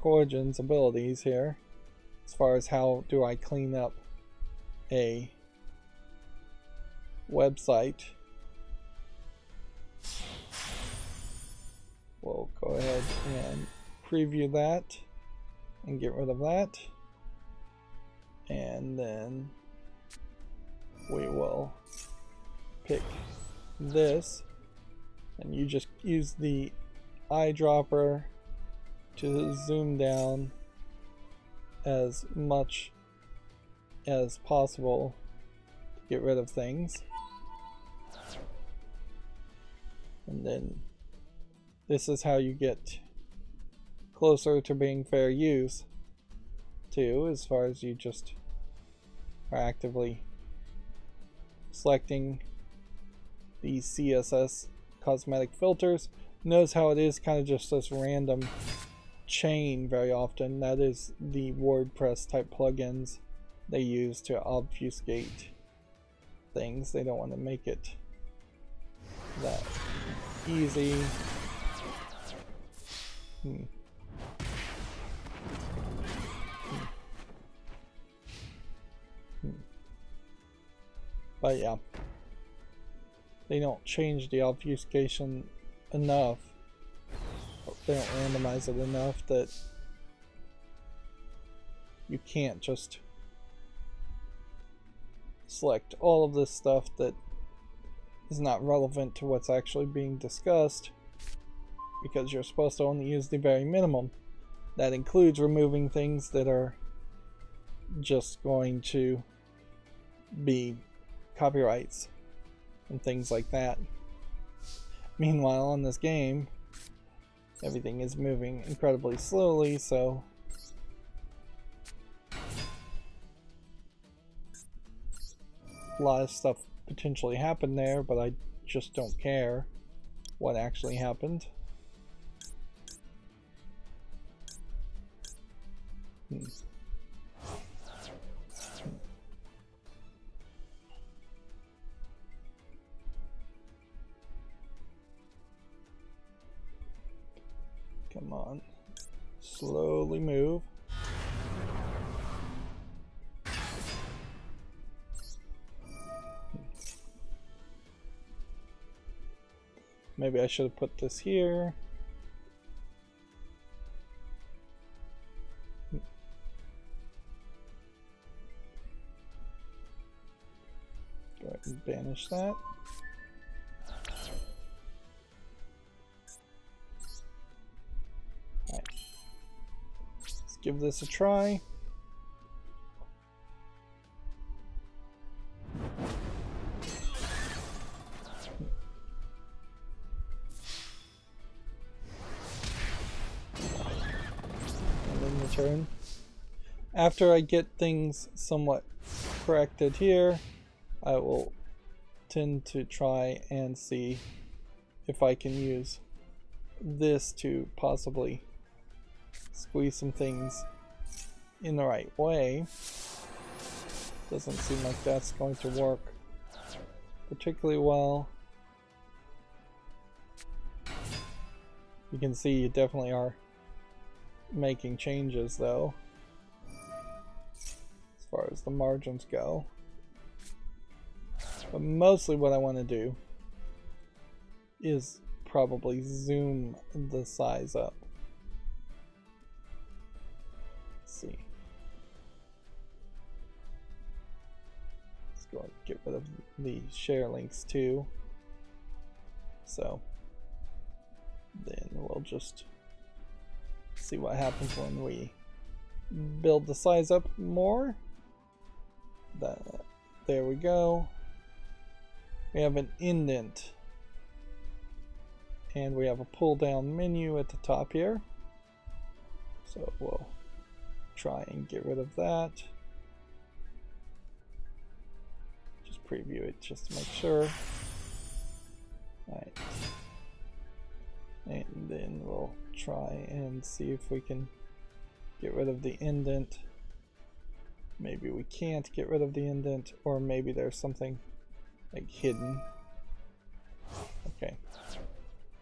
Origin's abilities here. as far as how do I clean up a website. We'll go ahead and preview that and get rid of that. And then we will pick this, and you just use the eyedropper to zoom down as much as possible to get rid of things. And then this is how you get closer to being fair use too, as far as you just are actively selecting these CSS cosmetic filters. Notice how it is kind of just this random chain very often. That is the WordPress type plugins they use to obfuscate things. They don't want to make it that easy. But yeah, they don't change the obfuscation enough. They don't randomize it enough that you can't just select all of this stuff that is not relevant to what's actually being discussed, because you're supposed to only use the very minimum. That includes removing things that are just going to be copyrights and things like that. Meanwhile, on this game, everything is moving incredibly slowly, so a lot of stuff potentially happened there, but I just don't care what actually happened. Come on, slowly move. Maybe I should have put this here. Go ahead and banish that. Alright. Let's give this a try. Turn. After I get things somewhat corrected here, I will tend to try and see if I can use this to possibly squeeze some things in the right way. Doesn't seem like that's going to work particularly well. You can see you definitely are making changes though, as far as the margins go. But mostly what I want to do is probably zoom the size up. Let's see. Let's go and get rid of the share links too. So then we'll just see what happens when we build the size up more. There we go. We have an indent, and we have a pull down menu at the top here, so we'll try and get rid of that. Just preview it just to make sure. Alright. And then we'll try and see if we can get rid of the indent. Maybe we can't get rid of the indent, or maybe there's something like hidden. Okay,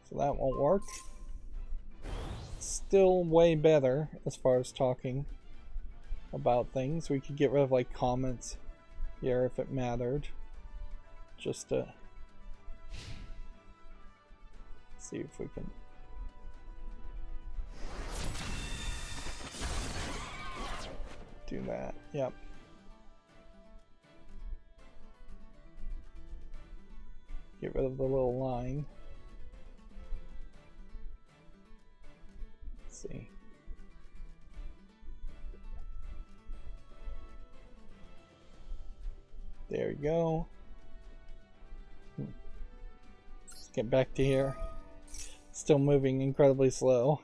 so that won't work. Still way better as far as talking about things. We could get rid of like comments here if it mattered. Just to see if we can. Do that. Yep. Get rid of the little line. Let's see. There we go. Get back to here. Still moving incredibly slow.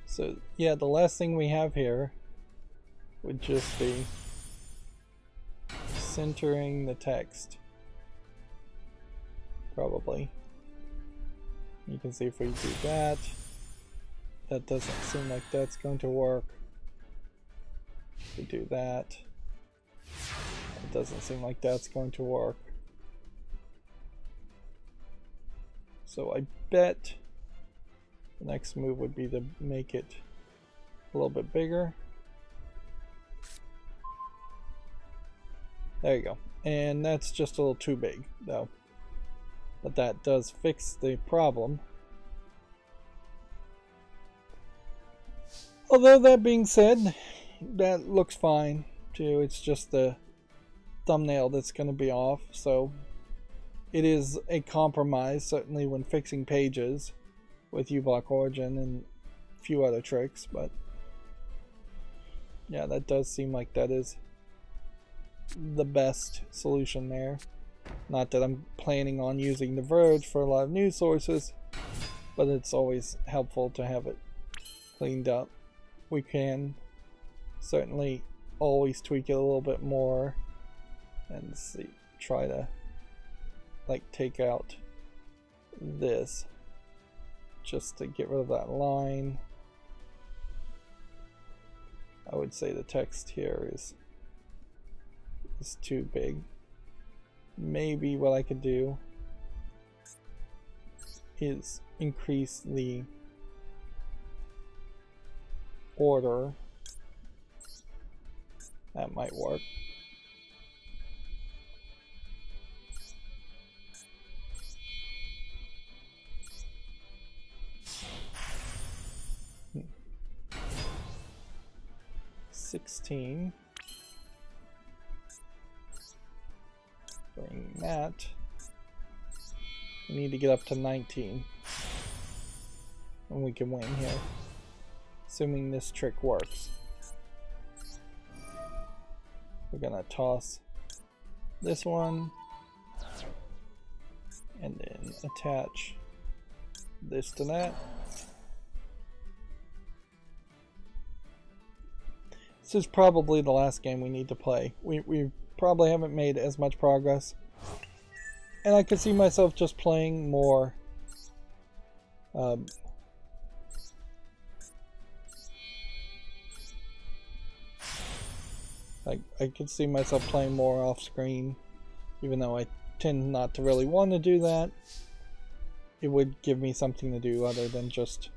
So yeah, the last thing we have here would just be centering the text. Probably. You can see if we do that. That doesn't seem like that's going to work. If we do that. It doesn't seem like that's going to work. So I bet the next move would be to make it a little bit bigger. There you go. And that's just a little too big, though. But that does fix the problem. Although that being said, that looks fine too. It's just the thumbnail that's going to be off. So it is a compromise, certainly when fixing pages with uBlock Origin and a few other tricks. But yeah, that does seem like that is the best solution there. Not that I'm planning on using The Verge for a lot of news sources, but it's always helpful to have it cleaned up. We can certainly always tweak it a little bit more and see, try to like take out this just to get rid of that line. I would say the text here is too big. Maybe what I could do is increase the order. That might work. Hmm. 16. Bring that. We need to get up to 19. And we can win here. Assuming this trick works. We're gonna toss this one. And then attach this to that. This is probably the last game we need to play. We probably haven't made as much progress. And I could see myself just playing more I could see myself playing more off screen, even though I tend not to really want to do that. It would give me something to do other than just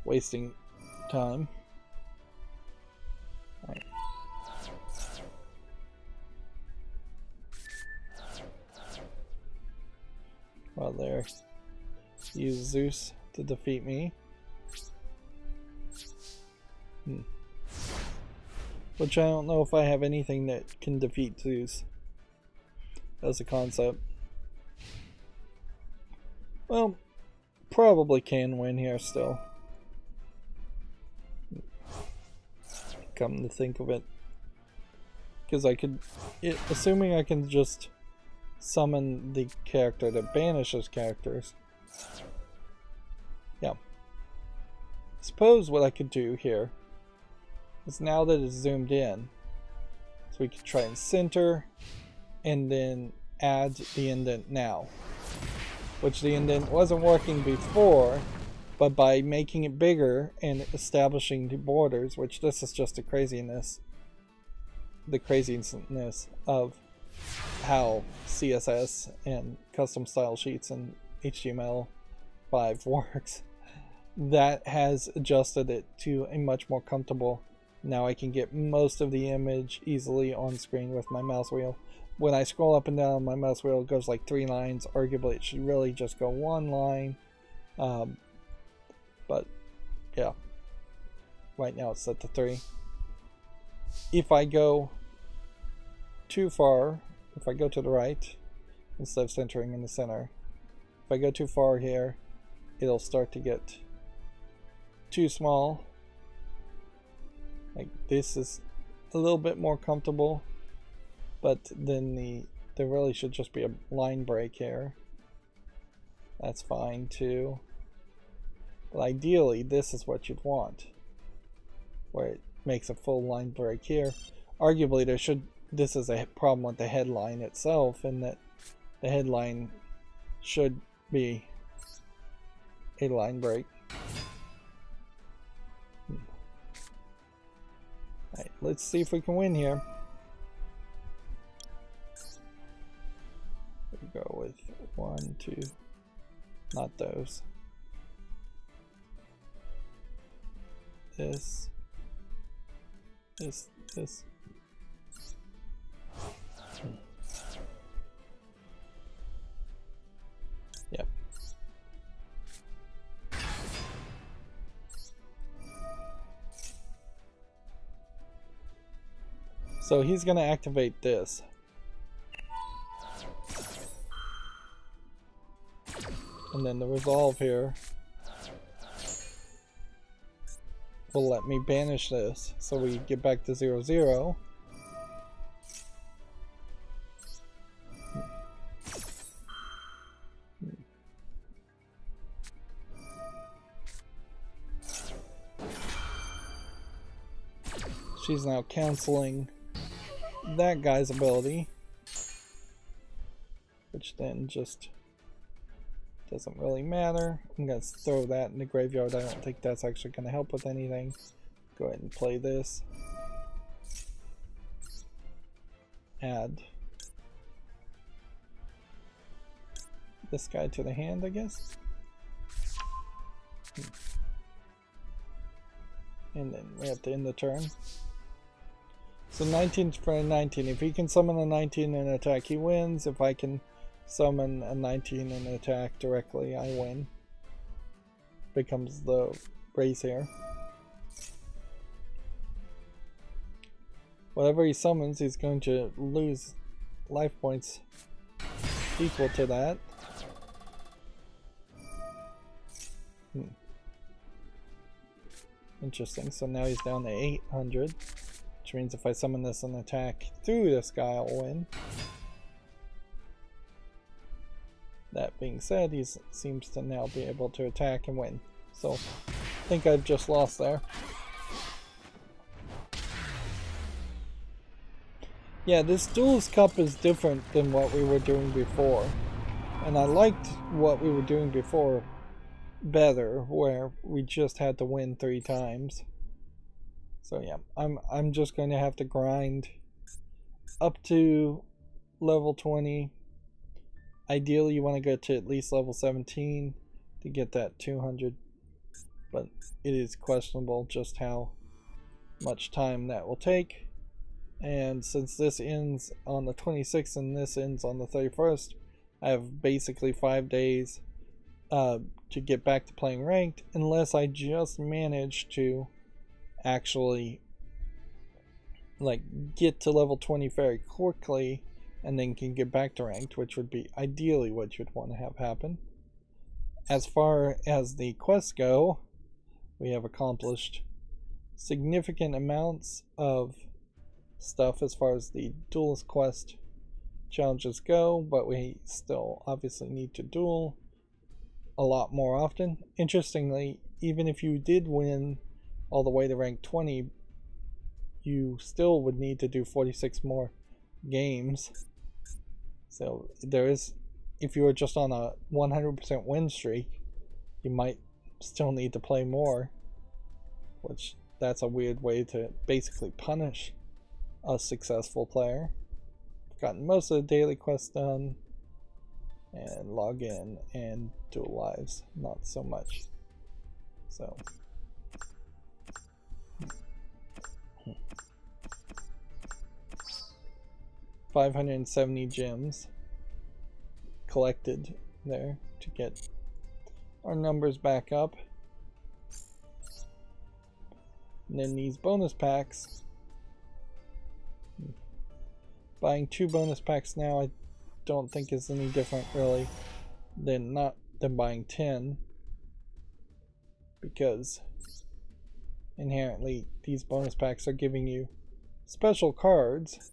wasting time. Right. Well, there. Use Zeus to defeat me. Which I don't know if I have anything that can defeat Zeus as a concept. Well, probably can win here still. Come to think of it. Because I could, assuming I can just summon the character that banishes characters. Yeah. Suppose what I could do here is, now that it's zoomed in, so we could try and center and then add the indent now, which the indent wasn't working before but by making it bigger and establishing the borders, which this is just the craziness of how CSS and custom style sheets and HTML5 works, that has adjusted it to a much more comfortable. Now I can get most of the image easily on screen with my mouse wheel. When I scroll up and down my mouse wheel, it goes like 3 lines. Arguably it should really just go 1 line, but yeah, right now it's set to 3. If I go too far, if I go to the right instead of centering in the center, if I go too far here, it'll start to get too small. Like this is a little bit more comfortable, but then there really should just be a line break here. That's fine too. But ideally, this is what you'd want, where it makes a full line break here. Arguably, this is a problem with the headline itself, in that the headline should be a line break. Alright, let's see if we can win here. We'll go with 1, 2, not those. This. Yep. So he's going to activate this. And then the resolve here will let me banish this, so we get back to 0, 0. She's now canceling that guy's ability, which then just doesn't really matter. I'm going to throw that in the graveyard. I don't think that's actually going to help with anything. Go ahead and play this. Add this guy to the hand, I guess. And then we have to end the turn. So 19 for a 19. If he can summon a 19 and attack, he wins. If I can summon a 19 and attack directly, I win. Becomes the race here. Whatever he summons, he's going to lose life points equal to that. Interesting. So now he's down to 800, which means if I summon this and attack through this guy, I'll win. That being said, he seems to now be able to attack and win. So I think I've just lost there. Yeah, this Duelist Cup is different than what we were doing before. And I liked what we were doing before better, where we just had to win 3 times. So yeah, I'm just going to have to grind up to level 20. Ideally, you want to go to at least level 17 to get that 200, but it is questionable just how much time that will take. And since this ends on the 26th and this ends on the 31st, I have basically 5 days to get back to playing ranked, unless I just manage to actually like get to level 20 very quickly and then can get back to ranked, which would be ideally what you'd want to have happen. As far as the quests go, we have accomplished significant amounts of stuff as far as the Duelist quest challenges go, but we still obviously need to duel a lot more often. Interestingly, even if you did win all the way to rank 20, you still would need to do 46 more games. So there is, if you were just on a 100% win streak, you might still need to play more, which that's a weird way to basically punish a successful player. I've gotten most of the daily quests done, and log in and dual lives, not so much. So 570 gems collected there to get our numbers back up. And then these bonus packs. Buying 2 bonus packs now I don't think is any different really than buying 10, because inherently these bonus packs are giving you special cards,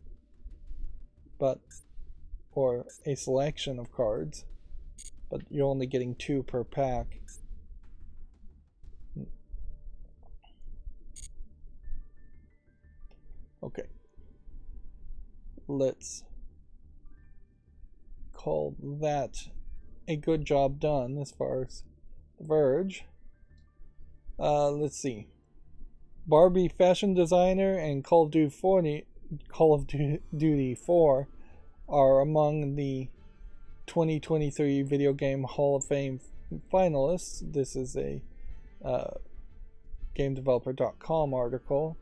or a selection of cards, but you're only getting 2 per pack. Okay, let's call that a good job done as far as the Verge. Let's see. Barbie fashion designer and Call of Duty 4 are among the 2023 Video Game Hall of Fame finalists. This is a GameDeveloper.com article.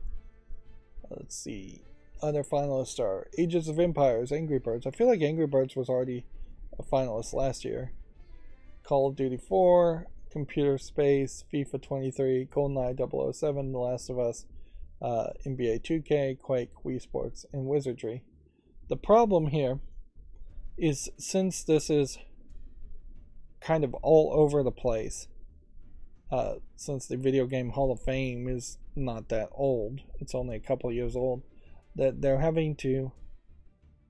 Let's see. Other finalists are Ages of Empires, Angry Birds. I feel like Angry Birds was already a finalist last year. Call of Duty 4, Computer Space, FIFA 23, GoldenEye 007, The Last of Us, NBA 2K, Quake, Wii Sports, and Wizardry. The problem here is, since this is kind of all over the place, since the Video Game Hall of Fame is not that old, it's only a couple years old, that they're having to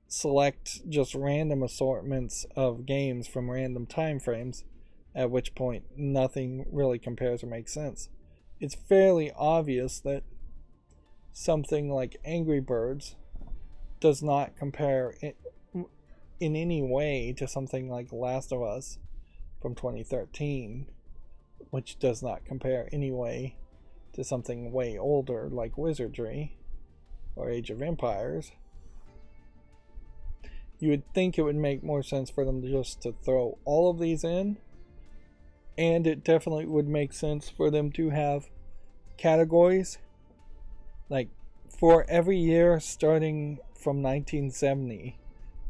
select just random assortments of games from random time frames, at which point nothing really compares or makes sense. It's fairly obvious that something like Angry Birds does not compare in any way to something like Last of Us from 2013, which does not compare anyway to something way older like Wizardry or Age of Empires. You would think it would make more sense for them just to throw all of these in, and it definitely would make sense for them to have categories. Like, for every year starting from 1970,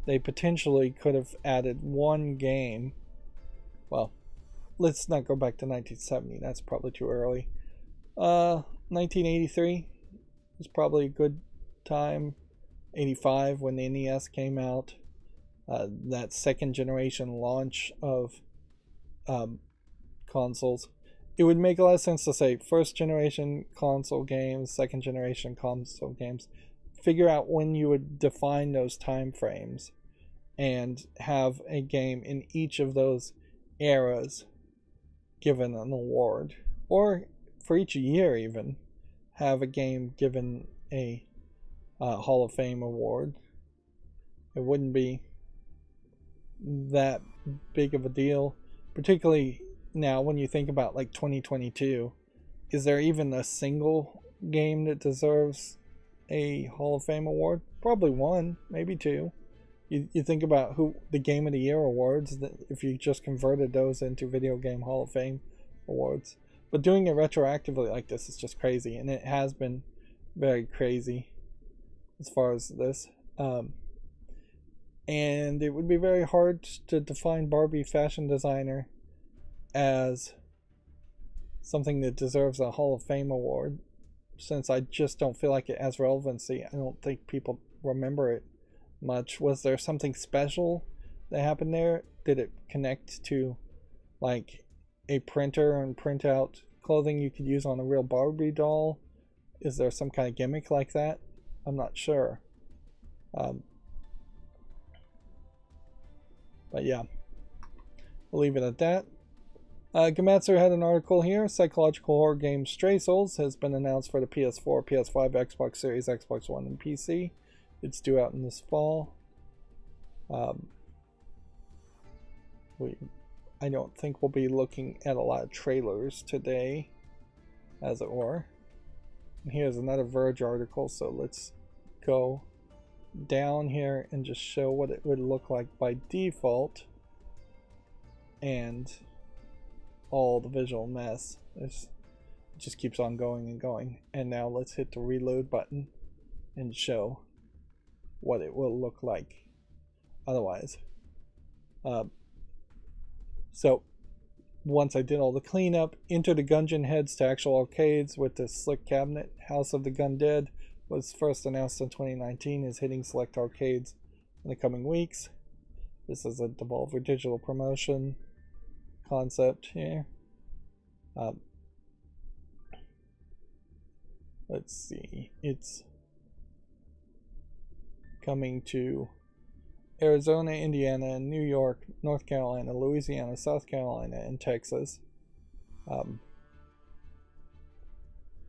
they potentially could have added one game. Well, let's not go back to 1970, that's probably too early. 1983 was probably a good time. 85 when the NES came out. That second generation launch of consoles. It would make a lot of sense to say first generation console games, second generation console games. Figure out when you would define those time frames and have a game in each of those eras given an award, or for each year even have a game given a Hall of Fame award. It wouldn't be that big of a deal, particularly now when you think about like 2022. Is there even a single game that deserves a Hall of Fame award? Probably one, maybe two. You think about who the Game of the Year awards, that if you just converted those into Video Game Hall of Fame awards. But doing it retroactively like this is just crazy, and it has been very crazy as far as this. And it would be very hard to define Barbie fashion designer as something that deserves a Hall of Fame award, since I just don't feel like it has relevancy. I don't think people remember it much. Was there something special that happened there? Did it connect to like a printer and print out clothing you could use on a real Barbie doll? Is there some kind of gimmick like that? I'm not sure. But yeah, we'll leave it at that. Gamatsu had an article here. Psychological horror game Stray Souls has been announced for the PS4, PS5, Xbox Series, Xbox One, and PC. It's due out in this fall. I don't think we'll be looking at a lot of trailers today, as it were. And here's another Verge article, so let's go down here and just show what it would look like by default, and all the visual mess. It just keeps on going and going. And now let's hit the reload button and show what it will look like otherwise. So once I did all the cleanup, Enter the Gungeon heads to actual arcades with the slick cabinet. House of the Gun Dead was first announced in 2019, is hitting select arcades in the coming weeks. This is a Devolver Digital promotion concept here. Let's see, it's coming to Arizona, Indiana, New York, North Carolina, Louisiana, South Carolina, and Texas.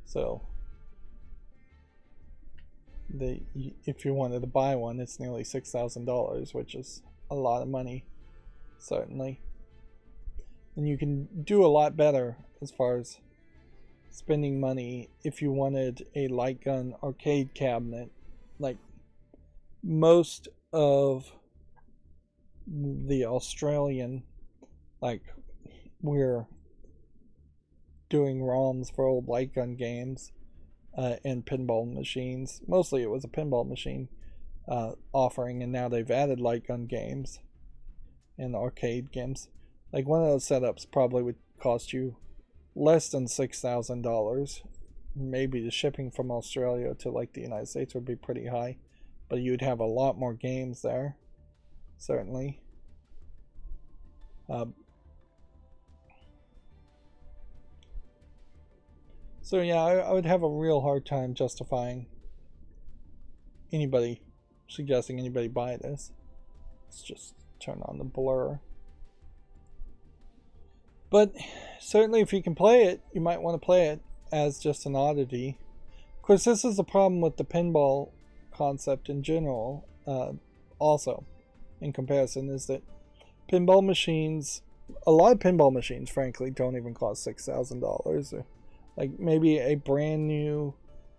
So if you wanted to buy one, it's nearly $6,000, which is a lot of money, certainly. And you can do a lot better as far as spending money if you wanted a light gun arcade cabinet. Like most of the Australian, like, we're doing ROMs for old light gun games and pinball machines. Mostly it was a pinball machine offering, and now they've added light gun games and arcade games. Like one of those setups probably would cost you less than $6,000. Maybe the shipping from Australia to like the United States would be pretty high, but you'd have a lot more games there, certainly. So yeah, I would have a real hard time justifying suggesting anybody buy this. Let's just turn on the blur. But certainly if you can play it, you might want to play it as just an oddity. Of course, this is the problem with the pinball concept in general, also, in comparison, is that pinball machines, a lot of pinball machines, frankly, don't even cost $6,000. Like maybe a brand new,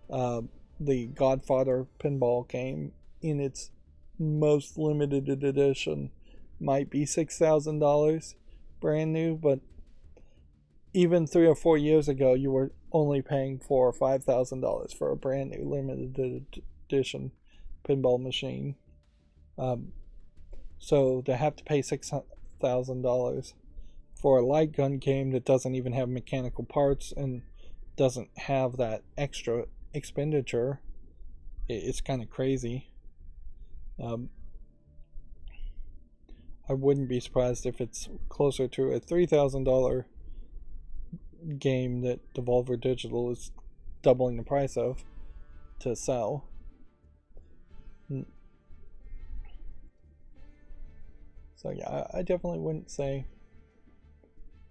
the Godfather pinball game in its most limited edition might be $6,000 brand new, but even 3 or 4 years ago, you were only paying $4,000 or $5,000 for a brand new limited edition pinball machine. So to have to pay $6,000 for a light gun game that doesn't even have mechanical parts and doesn't have that extra expenditure, it's kind of crazy. I wouldn't be surprised if it's closer to a $3,000 game that Devolver Digital is doubling the price of to sell. So yeah, I definitely wouldn't say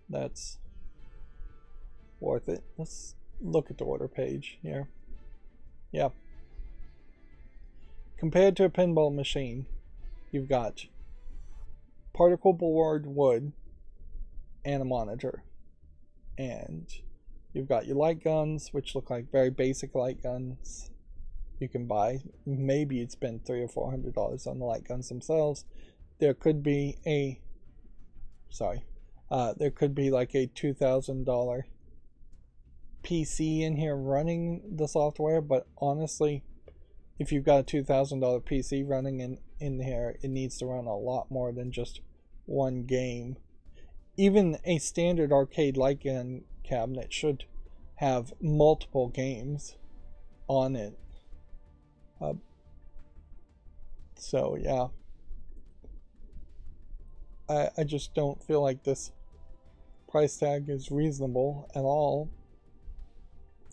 that's worth it. Let's look at the order page here. Yeah. Compared to a pinball machine, you've got particle board wood and a monitor. And you've got your light guns, which look like very basic light guns you can buy. Maybe you'd spend $300 or $400 on the light guns themselves. There could be a there could be like a $2,000 PC in here running the software, but honestly, if you've got a $2,000 PC running in here, it needs to run a lot more than just one game. Even a standard arcade light gun cabinet should have multiple games on it. So yeah, I just don't feel like this price tag is reasonable at all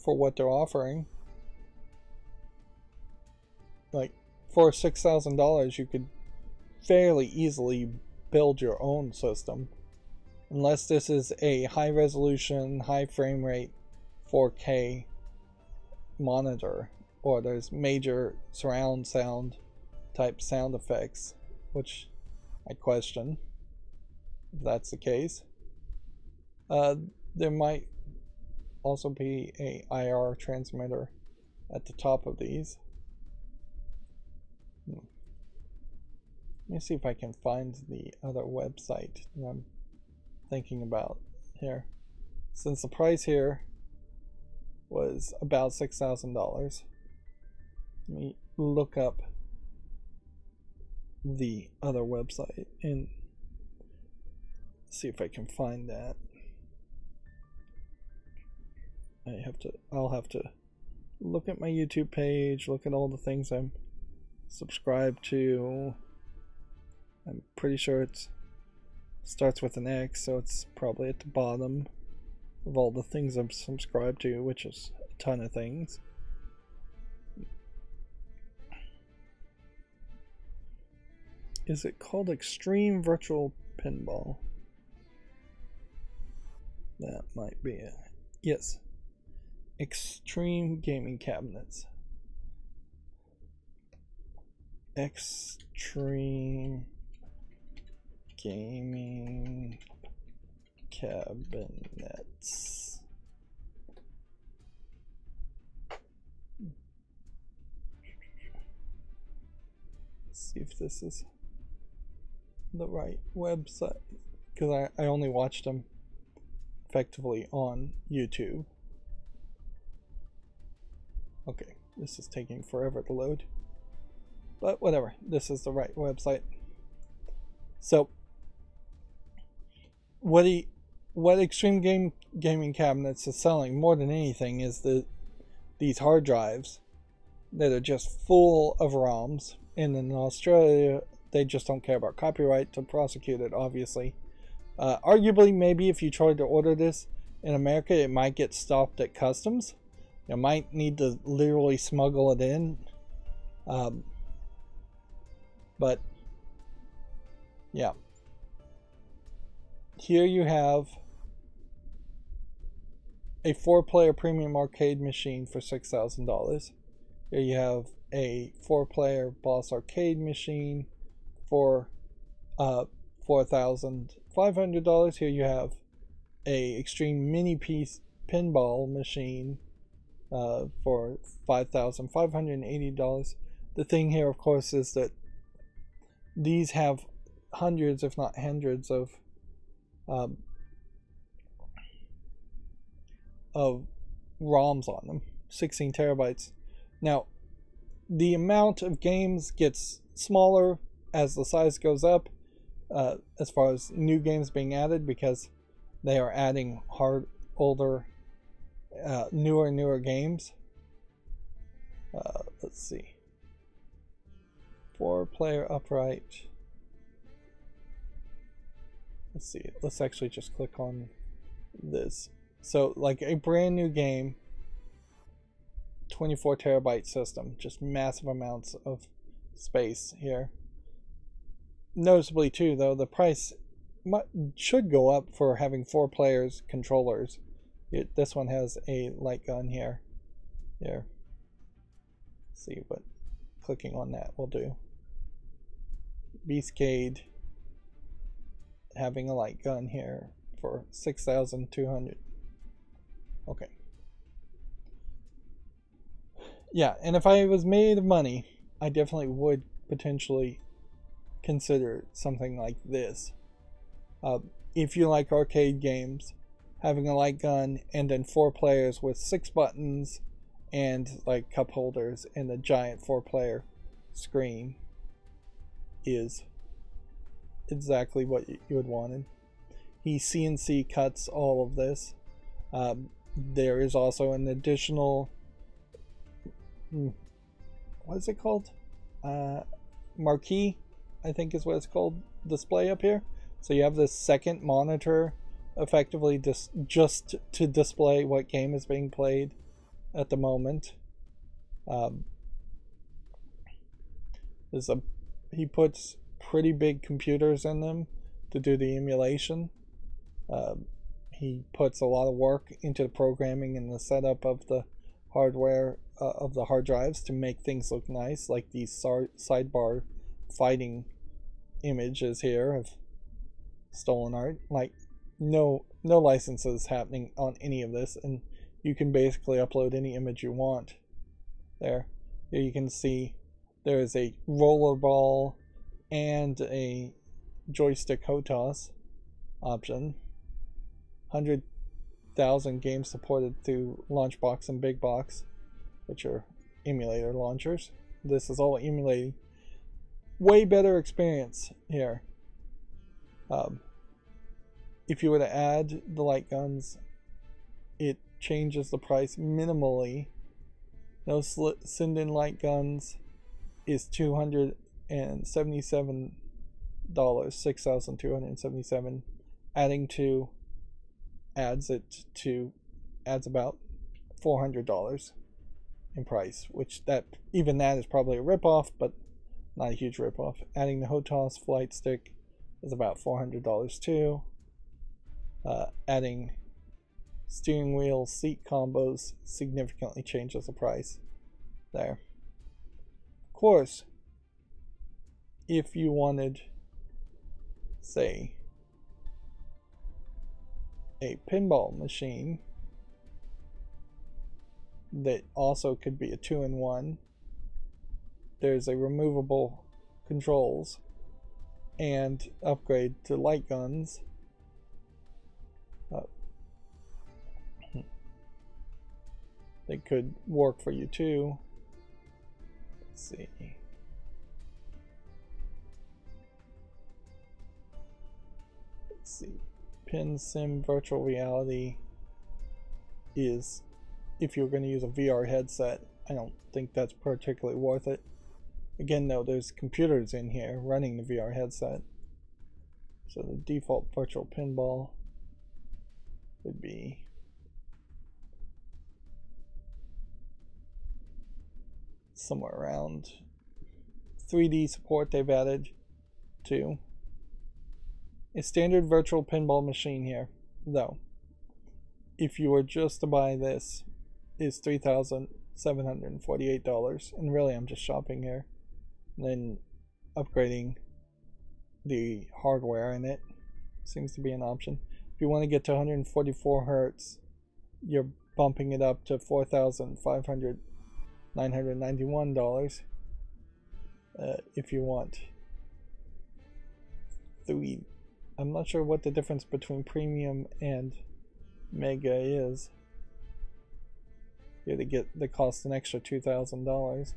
for what they're offering. Like, for $6,000 you could fairly easily build your own system, unless this is a high resolution, high frame rate 4K monitor, or there's major surround sound type sound effects, which I question. if that's the case. There might also be a IR transmitter at the top of these. Let me see if I can find the other website that I'm thinking about here. Since the price here was about $6,000, let me look up the other website and see if I can find that. I'll have to look at my YouTube page, look at all the things I'm subscribed to. I'm pretty sure it starts with an X, so it's probably at the bottom of all the things I'm subscribed to, which is a ton of things. Is it called Extreme Virtual Pinball? That might be it. Yes. Extreme Gaming Cabinets. Extreme Gaming Cabinets. Let's see if this is the right website, because I only watched them effectively on YouTube. Okay, this is taking forever to load, but whatever, this is the right website. So what Extreme Gaming Cabinets is selling more than anything is these hard drives that are just full of ROMs. And in Australia, they just don't care about copyright to prosecute it, obviously. Arguably, maybe if you tried to order this in America, it might get stopped at customs. You might need to literally smuggle it in. But yeah. Here you have a 4-player premium arcade machine for $6,000. Here you have a 4-player boss arcade machine for $4,500. Here you have a extreme mini piece pinball machine for $5,580. The thing here, of course, is that these have hundreds, if not hundreds, of ROMs on them, 16 terabytes. Now, the amount of games gets smaller as the size goes up, as far as new games being added, because they are adding newer games. Let's see. 4-player upright. Let's see. Let's actually just click on this. So, like a brand new game, 24 terabyte system, just massive amounts of space here. Noticeably too, though, the price should go up for having 4 players controllers. This one has a light gun here. Let's see what clicking on that will do. Beastcade having a light gun here for 6,200. Okay. Yeah, and if I was made of money, I definitely would potentially consider something like this. If you like arcade games, having a light gun and then 4 players with 6 buttons and like cup holders and a giant 4-player screen is exactly what you would wanted. He CNC cuts all of this. There is also an additional, what is it called? Marquee, I think is what it's called, display up here. So you have this second monitor, effectively just to display what game is being played at the moment. He puts pretty big computers in them to do the emulation. He puts a lot of work into the programming and the setup of the hardware of the hard drives to make things look nice, like these sidebar fighting images here of stolen art. Like, no licenses happening on any of this, and you can basically upload any image you want. There you can see there is a rollerball and a joystick HOTAS option. 100,000 games supported through Launchbox and Big Box, which are emulator launchers. This is all emulating. Way better experience here. If you were to add the light guns, it changes the price minimally. No send-in light guns is $277, $6,277. Adding to adds about $400 in price, which even that is probably a ripoff, but not a huge ripoff. Adding the HOTAS flight stick is about $400 too. Adding steering wheel seat combos significantly changes the price there. Of course, if you wanted, say, a pinball machine that also could be a 2-in-1, there's a removable controls and upgrade to light guns. They could work for you too. Let's see. Pin Sim Virtual Reality is, if you're going to use a VR headset, I don't think that's particularly worth it. Again, though, there's computers in here running the VR headset. So the default virtual pinball would be somewhere around 3D support they've added to. A standard virtual pinball machine here, though, if you were just to buy this, is $3,748, and really I'm just shopping here. And then upgrading the hardware in it seems to be an option. If you want to get to 144 hertz, you're bumping it up to $4,991. If you want I'm not sure what the difference between premium and mega is. You have to get the cost an extra $2,000.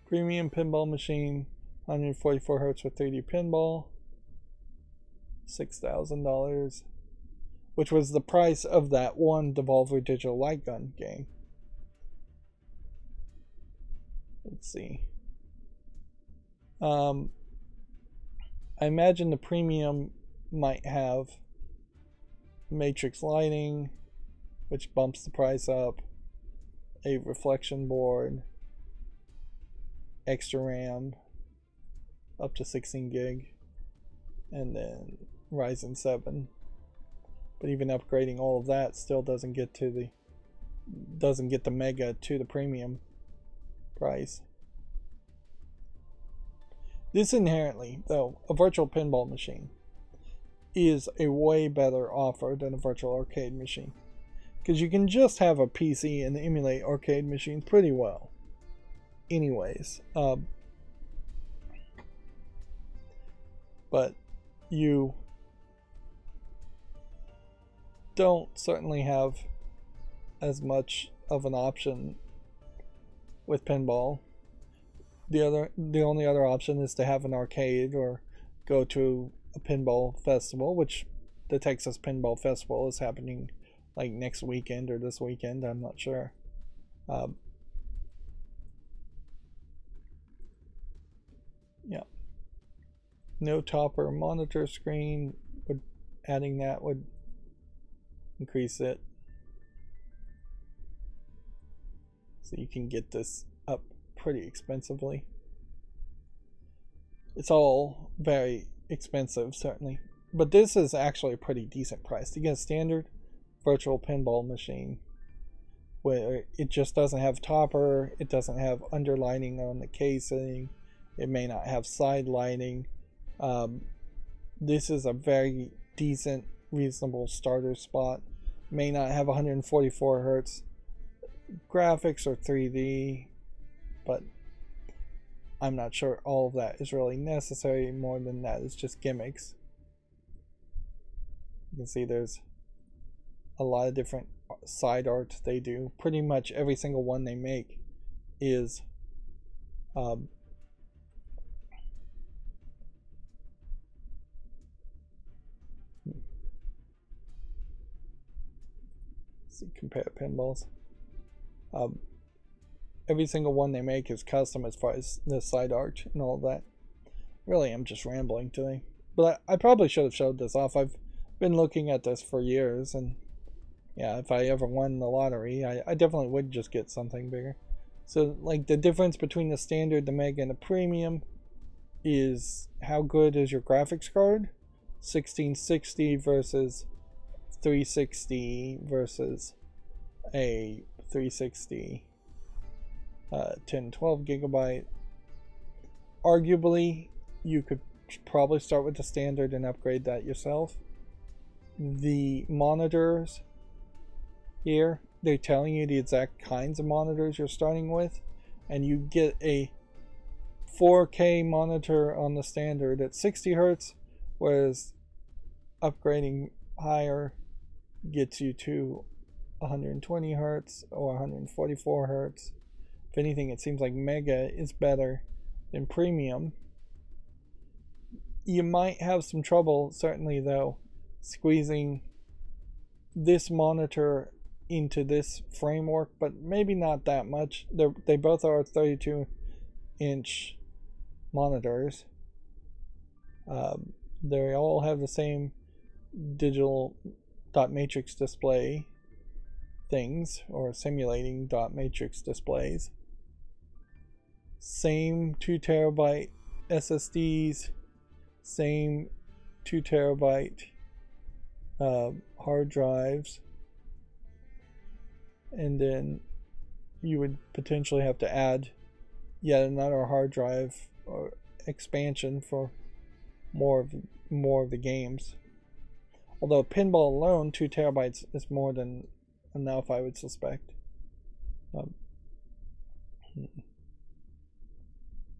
Premium pinball machine, 144 hertz with 3D pinball, $6,000, which was the price of that one Devolver Digital Light Gun game. Let's see. I imagine the premium might have matrix lighting, which bumps the price up, a reflection board, extra RAM up to 16 gig, and then Ryzen 7. But even upgrading all of that still doesn't get the mega to the premium price. This inherently, though, a virtual pinball machine is a way better offer than a virtual arcade machine, because you can just have a PC and emulate arcade machines pretty well anyways. But you don't certainly have as much of an option with pinball. The only other option is to have an arcade or go to a pinball festival, which the Texas Pinball Festival is happening like next weekend or this weekend, I'm not sure. Yeah. No topper monitor screen, adding that would increase it. So you can get this up pretty expensively. It's all very expensive, certainly, but this is actually a pretty decent price to get a standard virtual pinball machine where it just doesn't have topper, it doesn't have underlining on the casing, It may not have side lighting. This is a very decent, reasonable starter spot. May not have 144 hertz graphics or 3D, but I'm not sure all of that is really necessary. More than that, it's just gimmicks. You can see there's a lot of different side art they do. Pretty much every single one they make is see, compare pinballs. Every single one they make is custom as far as the side art and all that. Really, I'm just rambling today, but I probably should have showed this off. I've been looking at this for years, and yeah, if I ever won the lottery, I definitely would just get something bigger. So, like, the difference between the standard, the Mega, and the Premium is how good is your graphics card. 1660 versus 360 versus a 360 1012 gigabyte. Arguably, you could probably start with the standard and upgrade that yourself. The monitors here, they're telling you the exact kinds of monitors you're starting with, and you get a 4K monitor on the standard at 60 hertz, whereas upgrading higher gets you to 120 hertz or 144 hertz. If anything, it seems like Mega is better than Premium. You might have some trouble, certainly though, squeezing this monitor into this framework, but maybe not that much. They both are 32-inch monitors. They all have the same digital dot matrix display things, or simulating dot matrix displays. Same 2 terabyte SSDs, same 2 terabyte hard drives, and then you would potentially have to add yet another hard drive or expansion for more of the games. Although pinball alone, 2 terabytes is more than enough, I would suspect. Let's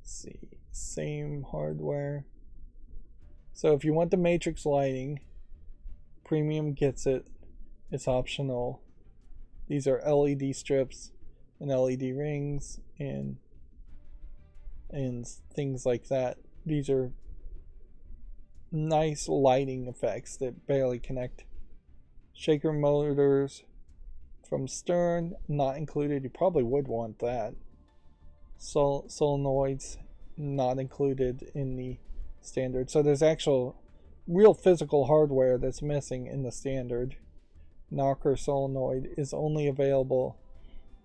see, same hardware. So if you want the matrix lighting, Premium gets it. It's optional. These are LED strips and LED rings and things like that. These are nice lighting effects that barely connect. Shaker motors from Stern, not included. You probably would want that. Solenoids, not included in the standard. So there's actual real physical hardware that's missing in the standard. Knocker solenoid is only available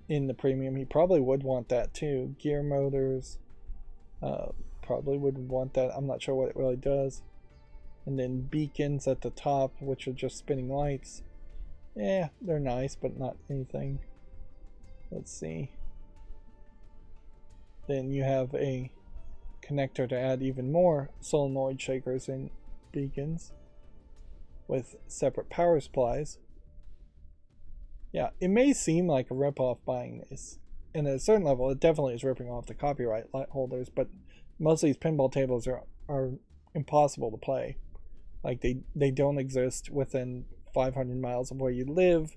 in the Premium. He probably would want that too. Gear motors, probably would want that. I'm not sure what it really does. And then beacons at the top, which are just spinning lights. Yeah, they're nice, but not anything. Let's see. Then you have a connector to add even more solenoid shakers and beacons with separate power supplies. Yeah, it may seem like a ripoff buying this, and at a certain level it definitely is ripping off the copyright holders, but most of these pinball tables are impossible to play. Like, they don't exist within 500 miles of where you live,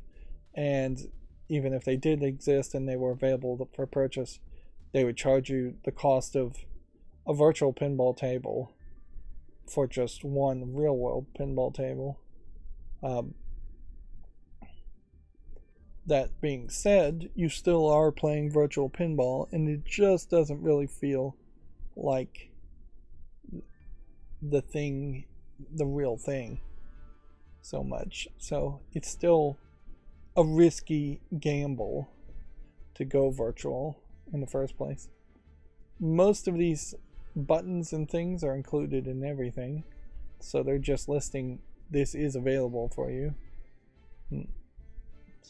and even if they did exist and they were available for purchase, they would charge you the cost of a virtual pinball table for just one real world pinball table. That being said, you still are playing virtual pinball, and it just doesn't really feel like the real thing so much. So it's still a risky gamble to go virtual in the first place. Most of these buttons and things are included in everything, so they're just listing this is available for you.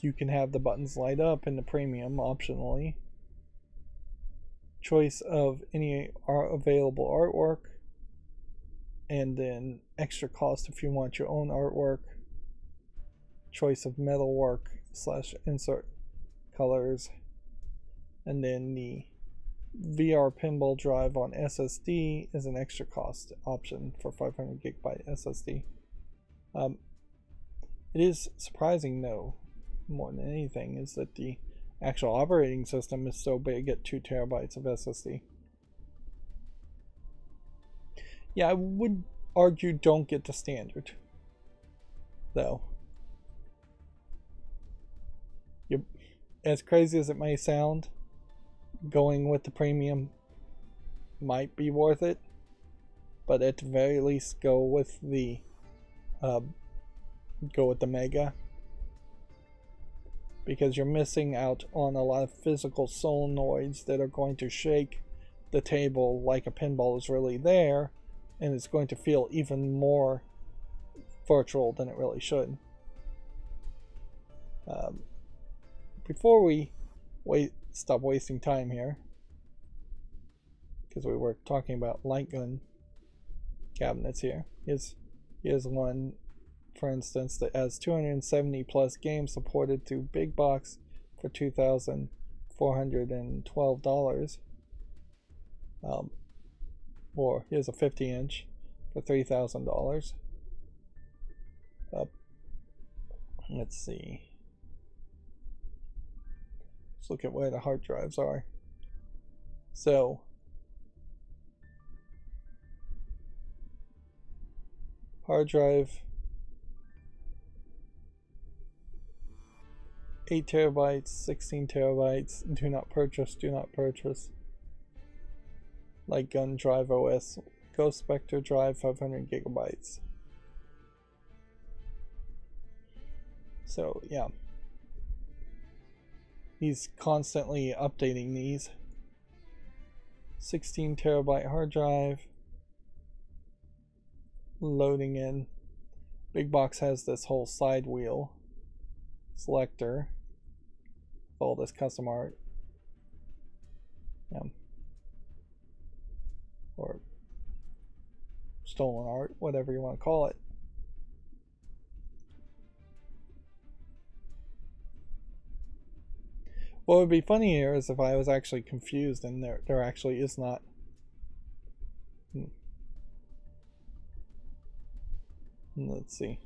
You can have the buttons light up in the Premium optionally. choice of any available artwork, and then extra cost if you want your own artwork, choice of metalwork / insert colors, and then the VR pinball drive on SSD is an extra cost option for 500 gigabyte SSD. It is surprising though, more than anything, is that the actual operating system is so big at 2 terabytes of SSD. Yeah, I would argue don't get the standard, though. As crazy as it may sound, going with the premium might be worth it, but at the very least go with the Mega, because you're missing out on a lot of physical solenoids that are going to shake the table like a pinball is really there, and it's going to feel even more virtual than it really should. Before we stop wasting time here, because we were talking about light gun cabinets here, here's one, for instance, that has 270 plus games supported through big box for $2,412. Or here's a 50-inch for $3,000. Let's see. Let's look at where the hard drives are. So, hard drive, 8 terabytes, 16 terabytes, do not purchase, do not purchase. Light gun drive OS, Ghost Spectre drive, 500 gigabytes. So, yeah. He's constantly updating these. 16 terabyte hard drive. Loading in. Big Box has this whole side wheel selector. All this custom art. Yeah. Or stolen art, whatever you want to call it. What would be funny here is if I was actually confused and there actually is not. Let's see.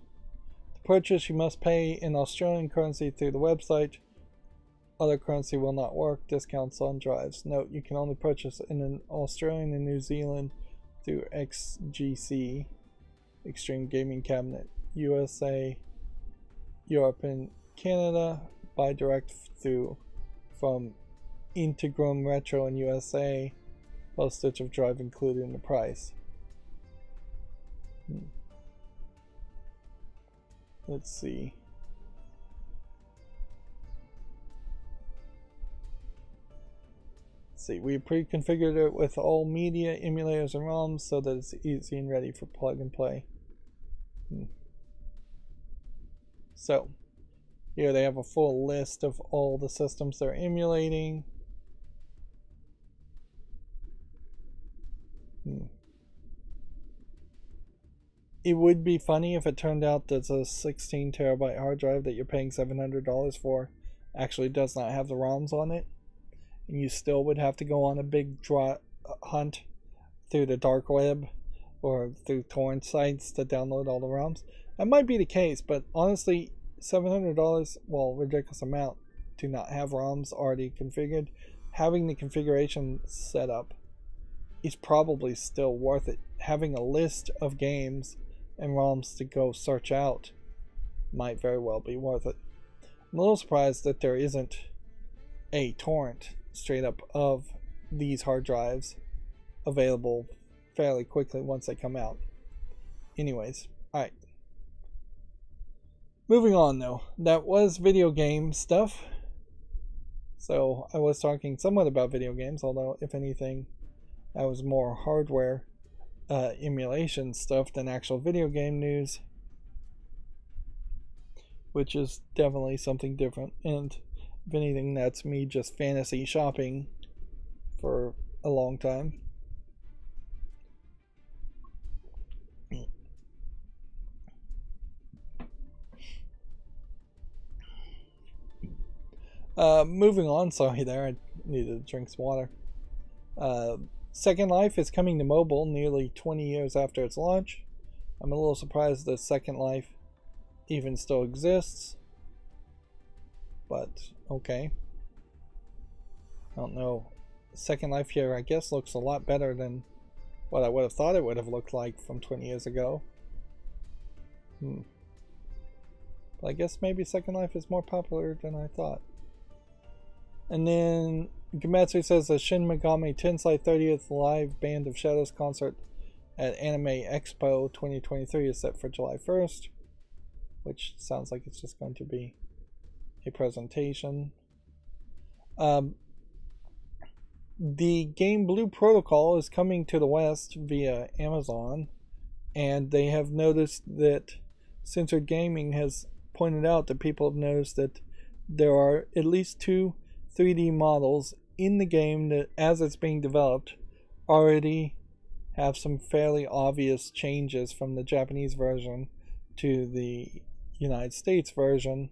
To purchase, you must pay in Australian currency through the website. Other currency will not work. Discounts on drives. Note, you can only purchase in an Australian and New Zealand through XGC, Extreme Gaming Cabinet, USA, Europe, and Canada. Buy direct through from Integrum Retro in USA. Postage of drive included in the price. Let's see. We pre-configured it with all media, emulators, and ROMs so that it's easy and ready for plug and play. So, here they have a full list of all the systems they're emulating. It would be funny if it turned out that a 16 terabyte hard drive that you're paying $700 for actually does not have the ROMs on it. And you still would have to go on a big hunt through the dark web or through torrent sites to download all the ROMs. That might be the case, but honestly, $700, well, ridiculous amount to not have ROMs already configured. Having the configuration set up is probably still worth it. Having a list of games and ROMs to go search out might very well be worth it. I'm a little surprised that there isn't a torrent straight up of these hard drives available fairly quickly once they come out. Anyways, alright. Moving on though, that was video game stuff. So I was talking somewhat about video games, although if anything, that was more hardware emulation stuff than actual video game news, which is definitely something different. And if anything, that's me just fantasy shopping for a long time. Moving on, sorry there, I needed to drink some water. Second Life is coming to mobile nearly 20 years after its launch. I'm a little surprised that Second Life even still exists, but okay. I don't know. Second Life here, I guess, looks a lot better than what I would have thought it would have looked like from 20 years ago. But I guess maybe Second Life is more popular than I thought. And then Gametsu says the Shin Megami Tensei 30th Live Band of Shadows concert at Anime Expo 2023 is set for July 1st, which sounds like it's just going to be a presentation. The game Blue Protocol is coming to the West via Amazon, and they have noticed that Censored Gaming has pointed out that people have noticed that there are at least 2 3D models in the game that, as it's being developed, already have some fairly obvious changes from the Japanese version to the United States version,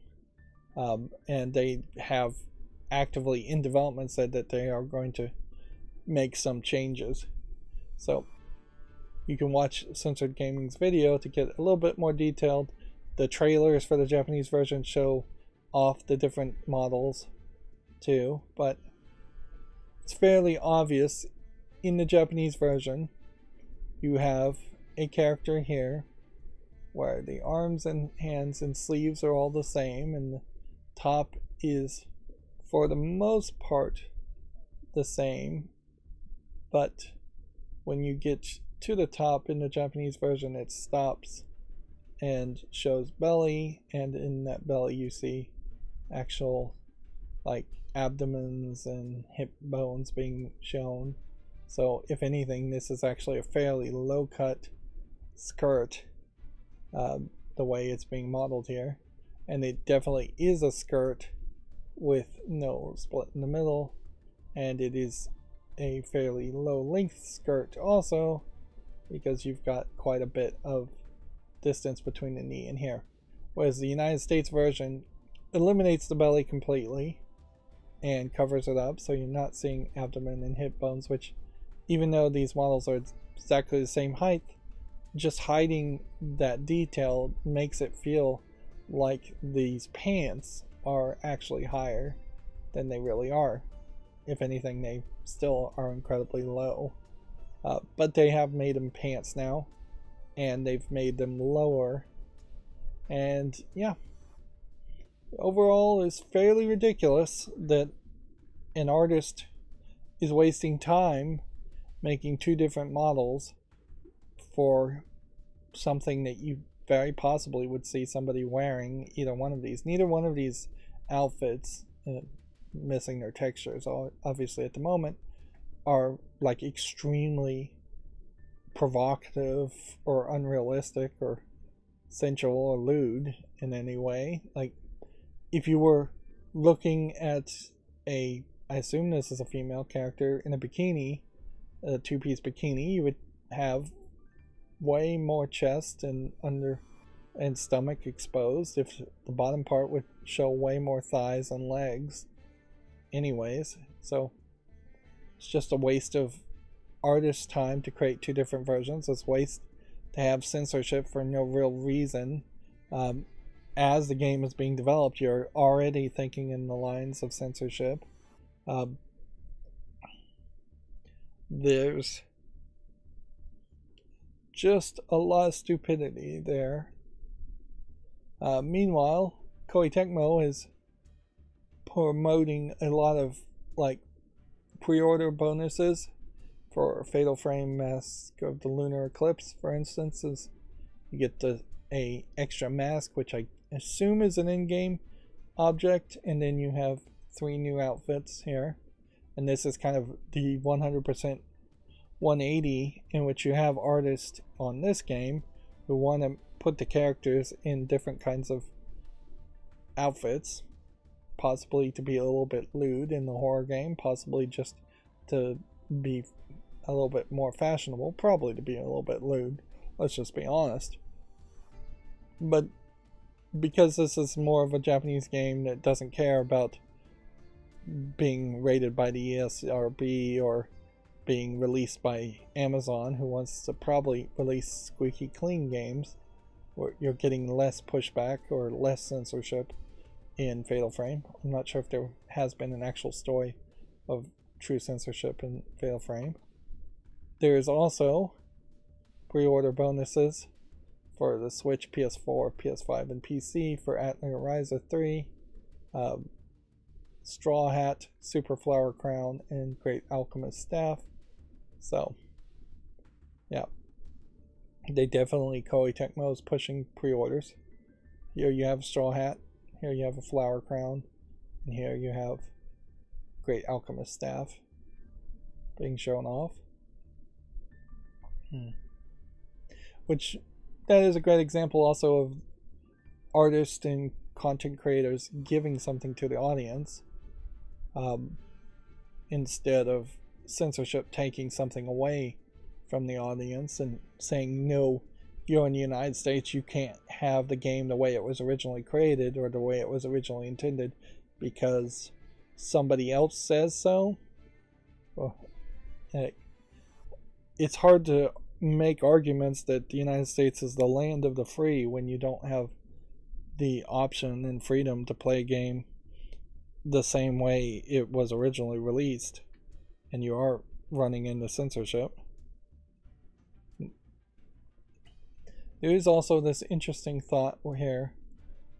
and they have actively in development said that they are going to make some changes. So you can watch Censored Gaming's video to get a little bit more detailed. The trailers for the Japanese version show off the different models too, but it's fairly obvious in the Japanese version. You have a character here where the arms and hands and sleeves are all the same, and the top is for the most part the same, but when you get to the top in the Japanese version, it stops and shows belly, and in that belly you see actual like abdomens and hip bones being shown. So if anything, this is actually a fairly low cut skirt, the way it's being modeled here, and it definitely is a skirt with no split in the middle, and it is a fairly low length skirt also, because you've got quite a bit of distance between the knee and here, whereas the United States version eliminates the belly completely and covers it up, so you're not seeing abdomen and hip bones, which, even though these models are exactly the same height, just hiding that detail makes it feel like these pants are actually higher than they really are. If anything, they still are incredibly low. But they have made them pants now, and they've made them lower. And yeah, overall, it's fairly ridiculous that an artist is wasting time making 2 different models for something that you very possibly would see somebody wearing either one of these. Neither one of these outfits, missing their textures obviously at the moment, are like extremely provocative or unrealistic or sensual or lewd in any way. Like, if you were looking at I assume this is a female character in a bikini, a 2-piece bikini, you would have way more chest and under and stomach exposed. If the bottom part would show way more thighs and legs anyways. So it's just a waste of artist time to create 2 different versions. It's waste to have censorship for no real reason. As the game is being developed, you're already thinking in the lines of censorship. There's just a lot of stupidity there. Meanwhile, Koei Tecmo is promoting a lot of like pre-order bonuses for Fatal Frame Mask of the Lunar Eclipse, for instance. Is you get a extra mask, which I assume is an in-game object, and then you have 3 new outfits here, and this is kind of the 100% 180, in which you have artists on this game who want to put the characters in different kinds of outfits, possibly to be a little bit lewd in the horror game, possibly just to be a little bit more fashionable, probably to be a little bit lewd, let's just be honest. But because this is more of a Japanese game that doesn't care about being rated by the ESRB or being released by Amazon, who wants to probably release squeaky clean games, where you're getting less pushback or less censorship in Fatal Frame. I'm not sure if there has been an actual story of true censorship in Fatal Frame. There is also pre-order bonuses for the Switch, PS4, PS5, and PC for Atelier Ryza 3, Straw Hat, Super Flower Crown, and Great Alchemist Staff. So, yeah. They definitely, Koei Tecmo is pushing pre-orders. Here you have a Straw Hat, here you have a Flower Crown, and here you have Great Alchemist Staff being shown off. Which, that is a great example also of artists and content creators giving something to the audience, instead of censorship taking something away from the audience and saying, no, you're in the United States, you can't have the game the way it was originally created or the way it was originally intended because somebody else says so. Well, it's hard to make arguments that the United States is the land of the free when you don't have the option and freedom to play a game the same way it was originally released, and you are running into censorship. There is also this interesting thought here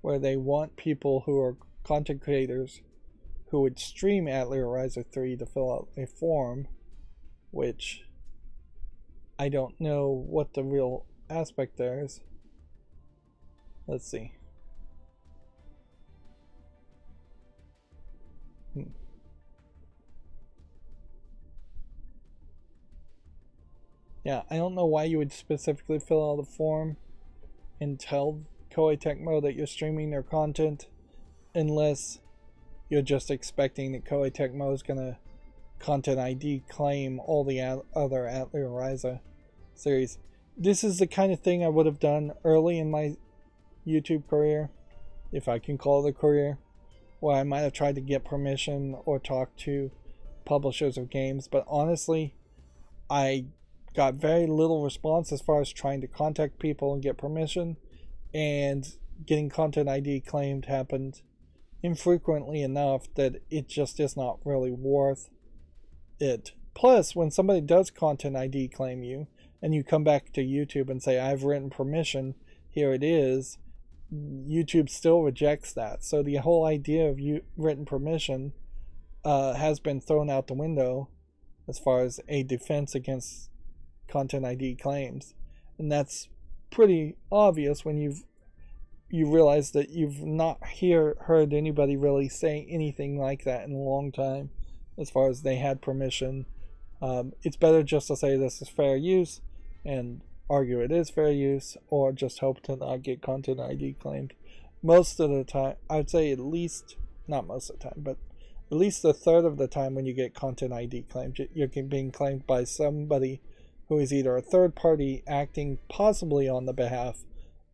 where they want people who are content creators who would stream Atelier Ryza 3 to fill out a form, which I don't know what the real aspect there is. Let's see. Yeah, I don't know why you would specifically fill out a form and tell Koei Tecmo that you're streaming their content, unless you're just expecting that Koei Tecmo is going to content ID claim all the other Atelier Ryza series. This is the kind of thing I would have done early in my YouTube career, if I can call it a career, where I might have tried to get permission or talk to publishers of games, but honestly, I got very little response as far as trying to contact people and get permission, and getting content ID claimed happened infrequently enough that it just is not really worth it. Plus, when somebody does content ID claim you, and you come back to YouTube and say, I've written permission, here it is, YouTube still rejects that. So the whole idea of written permission has been thrown out the window as far as a defense against content ID claims. And that's pretty obvious when you realize that you've not heard anybody really say anything like that in a long time as far as they had permission. It's better just to say this is fair use and argue it is fair use, or just hope to not get content ID claimed. Most of the time, I'd say at least, not most of the time, but at least a third of the time when you get content ID claimed, you're being claimed by somebody who is either a third party acting possibly on the behalf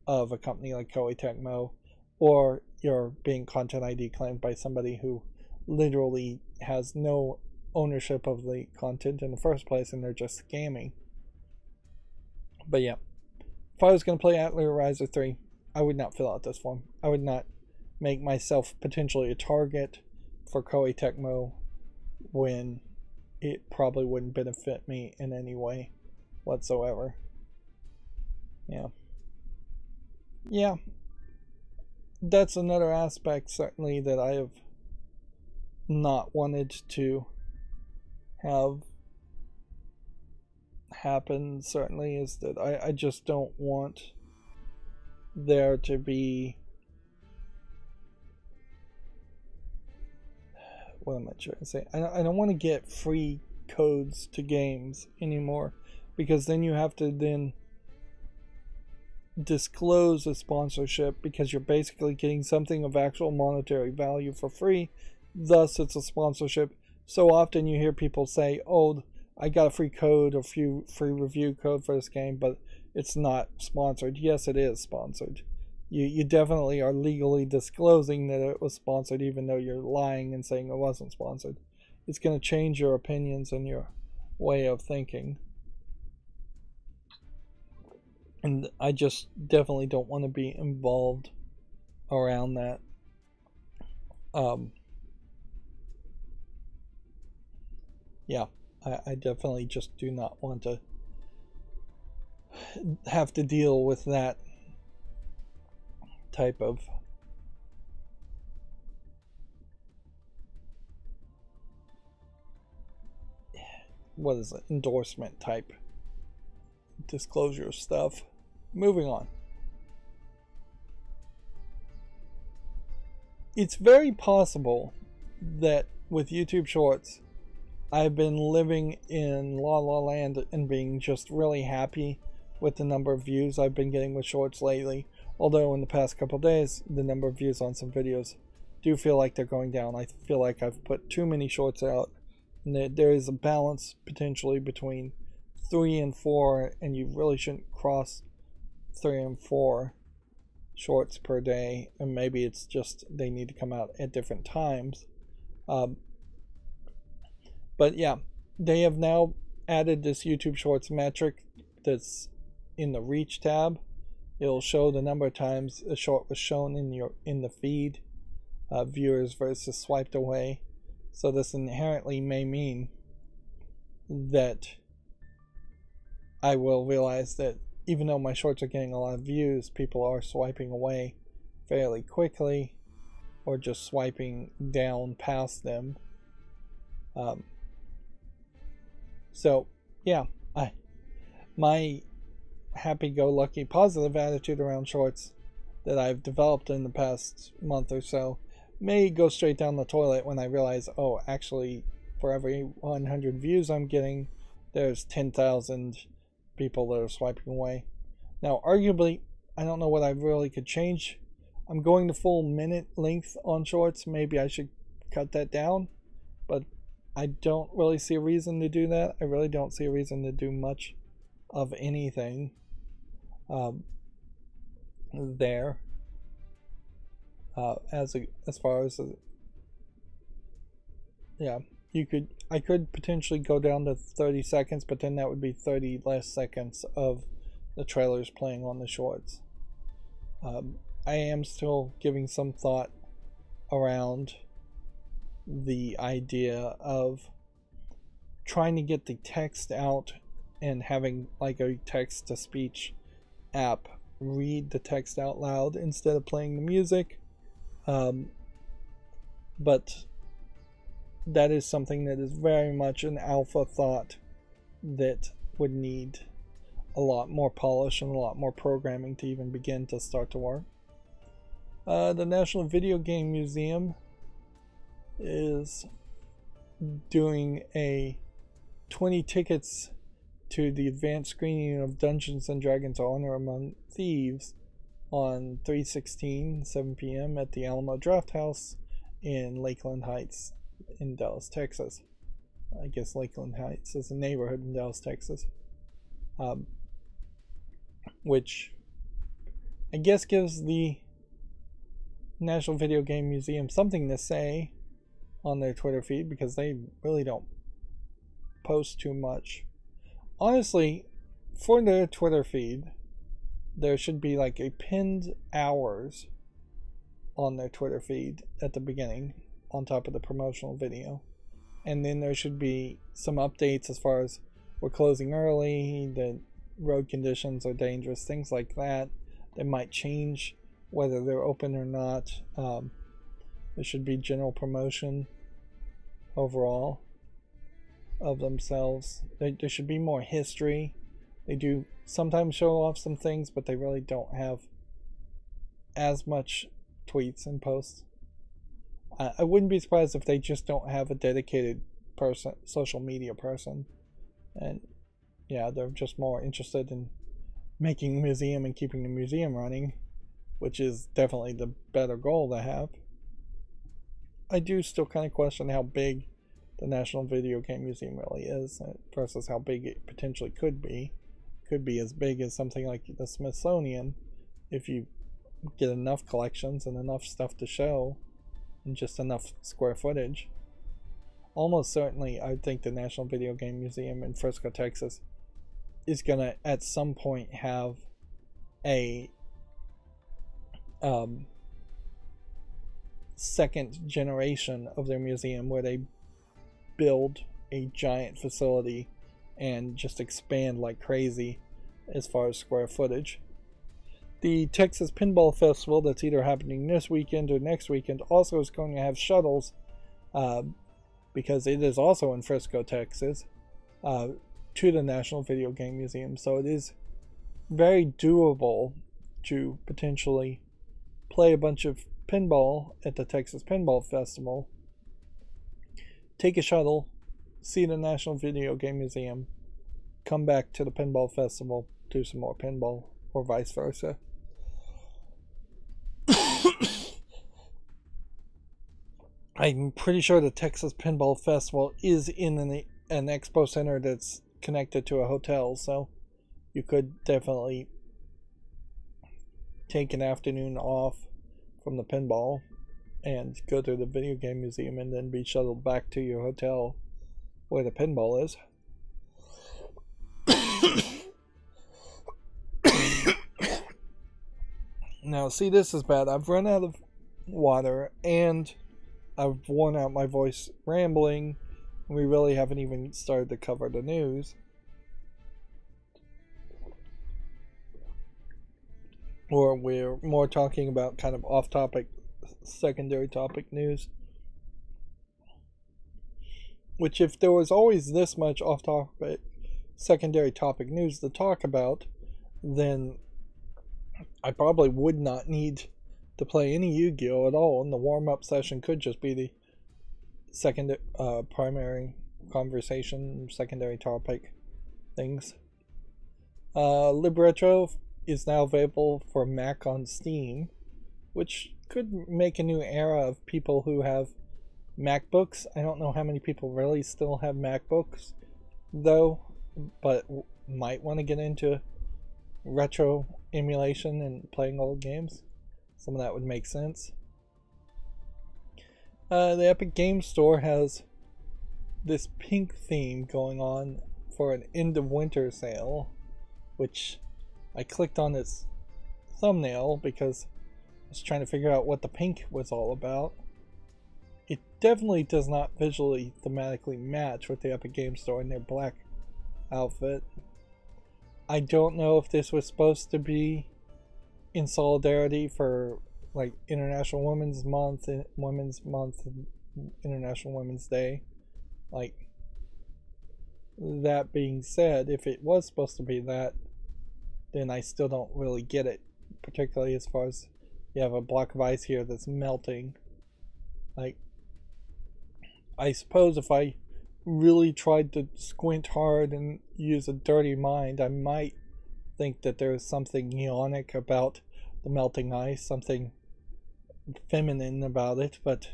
of a company like Koei Tecmo, or you're being content ID claimed by somebody who literally has no ownership of the content in the first place and they're just scamming. But yeah, if I was going to play Atelier Ryza 3, I would not fill out this form. I would not make myself potentially a target for Koei Tecmo when it probably wouldn't benefit me in any way whatsoever. Yeah, that's another aspect certainly that I have not wanted to have happen, certainly, is that I just don't want there to be, what am I trying to say? I don't want to get free codes to games anymore, because then you have to then disclose a sponsorship, because you're basically getting something of actual monetary value for free, thus it's a sponsorship. So often you hear people say, oh, I got a free code, a few free review code for this game, but it's not sponsored. Yes, it is sponsored. You definitely are legally disclosing that it was sponsored, even though you're lying and saying it wasn't sponsored. It's going to change your opinions and your way of thinking. And I just definitely don't want to be involved around that. Yeah, I definitely just do not want to have to deal with that type of endorsement type disclosure stuff. Moving on. It's very possible that with YouTube Shorts, I've been living in La La Land and being just really happy with the number of views I've been getting with Shorts lately. Although in the past couple of days, the number of views on some videos do feel like they're going down. I feel like I've put too many Shorts out. And there is a balance potentially between 3 and 4, and you really shouldn't cross 3 and 4 Shorts per day. And maybe it's just they need to come out at different times. But yeah, they have now added this YouTube Shorts metric that's in the Reach tab. It'll show the number of times a short was shown in the feed, viewers versus swiped away. So this inherently may mean that I will realize that even though my shorts are getting a lot of views, people are swiping away fairly quickly or just swiping down past them. So yeah, my happy-go-lucky positive attitude around shorts that I've developed in the past month or so may go straight down the toilet when I realize, oh, actually, for every 100 views I'm getting, there's 10,000 people that are swiping away. Now, arguably, I don't know what I really could change. I'm going to full minute length on shorts. Maybe I should cut that down, but I don't really see a reason to do that. I really don't see a reason to do much of anything there. As far as yeah, I could potentially go down to 30 seconds, but then that would be 30 less seconds of the trailers playing on the shorts. I am still giving some thought around the idea of trying to get the text out and having like a text to speech app read the text out loud instead of playing the music. But that is something that is very much an alpha thought that would need a lot more polish and a lot more programming to even begin to start to work. The National Video Game Museum is doing a 20 tickets to the advanced screening of Dungeons & Dragons Honor Among Thieves on 3/16, 7 p.m. at the Alamo Draft House in Lakeland Heights in Dallas, Texas. I guess Lakeland Heights is a neighborhood in Dallas, Texas. Which I guess gives the National Video Game Museum something to say on their Twitter feed, because they really don't post too much. Honestly, for their Twitter feed, there should be like a pinned hours on their Twitter feed at the beginning on top of the promotional video. And then there should be some updates as far as we're closing early, the road conditions are dangerous, things like that. They might change whether they're open or not. There should be general promotion overall of themselves. There should be more history. They do sometimes show off some things, but they really don't have as much tweets and posts. I wouldn't be surprised if they just don't have a dedicated person, social media person, and yeah, they're just more interested in making a museum and keeping the museum running, which is definitely the better goal to have. I do still kind of question how big the National Video Game Museum really is versus how big it potentially could be. Could be as big as something like the Smithsonian if you get enough collections and enough stuff to show and just enough square footage. Almost certainly, I think the National Video Game Museum in Frisco, Texas is gonna at some point have a second generation of their museum where they build a giant facility and just expand like crazy as far as square footage. The Texas Pinball Festival, that's either happening this weekend or next weekend, also is going to have shuttles because it is also in Frisco, Texas, to the National Video Game Museum. So it is very doable to potentially play a bunch of pinball at the Texas Pinball Festival, take a shuttle, see the National Video Game Museum, come back to the Pinball Festival, do some more pinball, or vice versa. I'm pretty sure the Texas Pinball Festival is in an expo center that's connected to a hotel, so you could definitely take an afternoon off from the pinball and go to the video game museum and then be shuttled back to your hotel where the pinball is. Now, see, this is bad. I've run out of water and I've worn out my voice rambling. We really haven't even started to cover the news. Or we're more talking about kind of off-topic, secondary topic news. Which, if there was always this much off-topic, secondary topic news to talk about, then I probably would not need to play any Yu-Gi-Oh! At all, and the warm-up session could just be the second primary conversation, secondary topic things. Libretto is now available for Mac on Steam, which could make a new era of people who have MacBooks. I don't know how many people really still have MacBooks, though, but might want to get into retro emulation and playing old games. Some of that would make sense. The Epic Games Store has this pink theme going on for an end of winter sale, which I clicked on its thumbnail because I was trying to figure out what the pink was all about. It definitely does not visually thematically match with the Epic Games Store in their black outfit. I don't know if this was supposed to be in solidarity for like International Women's Month and International Women's Day. Like, that being said, if it was supposed to be that, then I still don't really get it, particularly as far as you have a block of ice here that's melting. Like, I suppose if I really tried to squint hard and use a dirty mind, I might think that there is something neonic about the melting ice, something feminine about it, but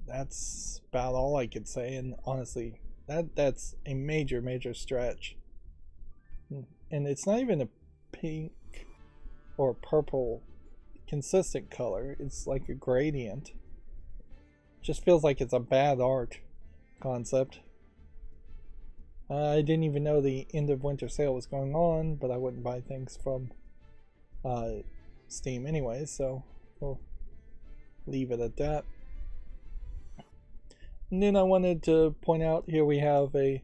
that's about all I could say. And honestly, that's a major stretch. And it's not even a pink or purple consistent color, it's like a gradient. Just feels like it's a bad art concept. I didn't even know the end of winter sale was going on, but I wouldn't buy things from Steam anyway, so we'll leave it at that. And then I wanted to point out, here we have a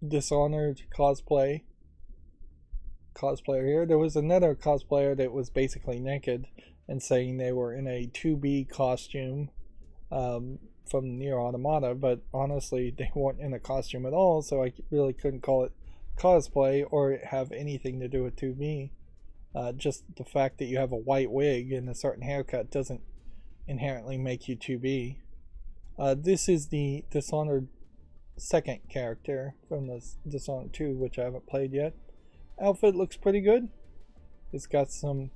Dishonored cosplayer here. There was another cosplayer that was basically naked and saying they were in a 2B costume from Nier Automata, but honestly they weren't in a costume at all, so I really couldn't call it cosplay or have anything to do with 2B. Just the fact that you have a white wig and a certain haircut doesn't inherently make you 2B. This is the Dishonored second character from the Dishonored 2, which I haven't played yet. Outfit looks pretty good. It's got some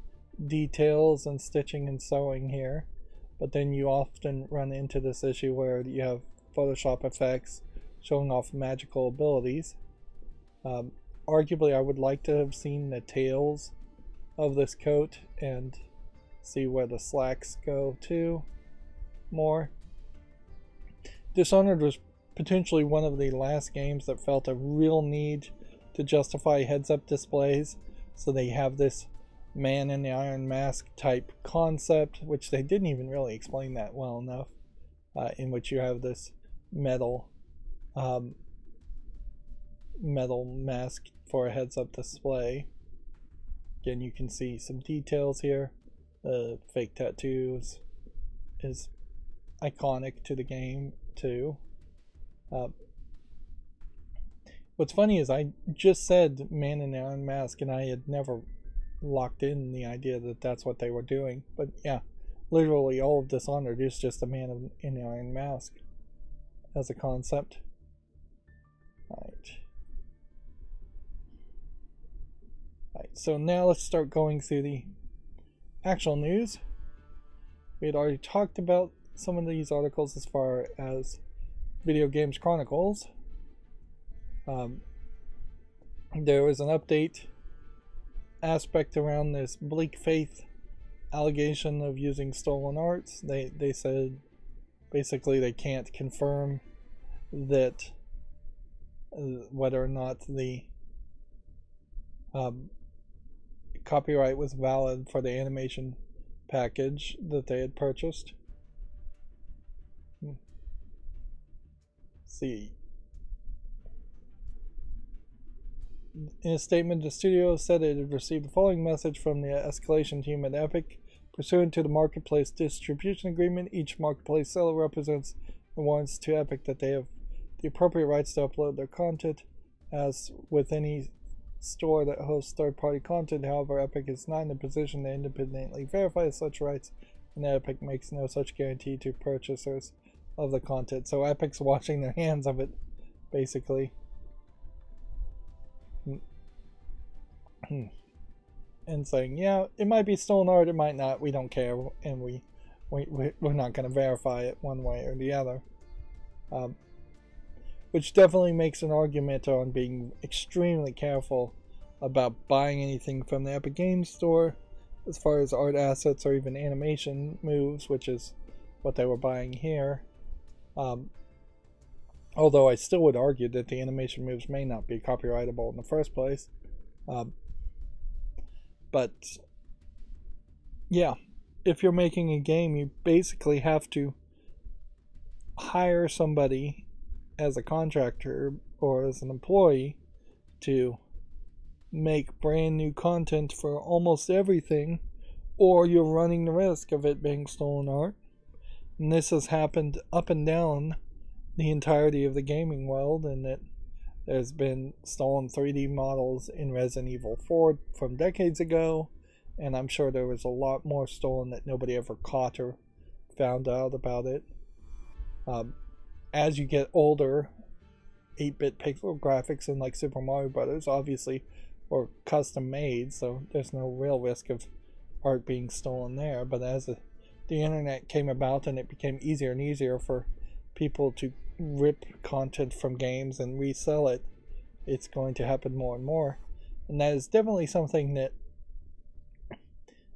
details and stitching and sewing here. but then you often run into this issue where you have Photoshop effects showing off magical abilities. Arguably, I would like to have seen the tails of this coat and see where the slacks go to more. Dishonored was potentially one of the last games that felt a real need to justify heads-up displays, so they have this man in the iron mask type concept, which they didn't even really explain that well enough, in which you have this metal mask for a heads-up display. Again, you can see some details here. Fake tattoos is iconic to the game too. What's funny is I just said man in the iron mask, and I had never locked in the idea that that's what they were doing. But yeah, literally all of Dishonored is just a man in the iron mask as a concept. Alright, so now let's start going through the actual news. We had already talked about some of these articles as far as Video Games Chronicles. There was an update aspect around this Bleak Faith allegation of using stolen arts. They said basically they can't confirm that whether or not the copyright was valid for the animation package that they had purchased. Let's see. In a statement, the studio said it had received the following message from the escalation team at Epic. Pursuant to the marketplace distribution agreement, each marketplace seller represents and warrants to Epic that they have the appropriate rights to upload their content. As with any store that hosts third-party content, however, Epic is not in a position to independently verify such rights, and Epic makes no such guarantee to purchasers of the content. So Epic's washing their hands of it, basically. And saying, yeah, it might be stolen art, it might not, we don't care, and we're not going to verify it one way or the other. Which definitely makes an argument on being extremely careful about buying anything from the Epic Games Store as far as art assets or even animation moves, which is what they were buying here. Although I still would argue that the animation moves may not be copyrightable in the first place. But yeah, if you're making a game, you basically have to hire somebody as a contractor or as an employee to make brand new content for almost everything, or you're running the risk of it being stolen art. And this has happened up and down the entirety of the gaming world, and that there's been stolen 3D models in Resident Evil 4 from decades ago, and I'm sure there was a lot more stolen that nobody ever caught or found out about it. As you get older, 8-bit pixel graphics in like Super Mario Brothers obviously were custom made, so there's no real risk of art being stolen there. But as the internet came about and it became easier and easier for people to rip content from games and resell it, it's going to happen more and more. And that is definitely something that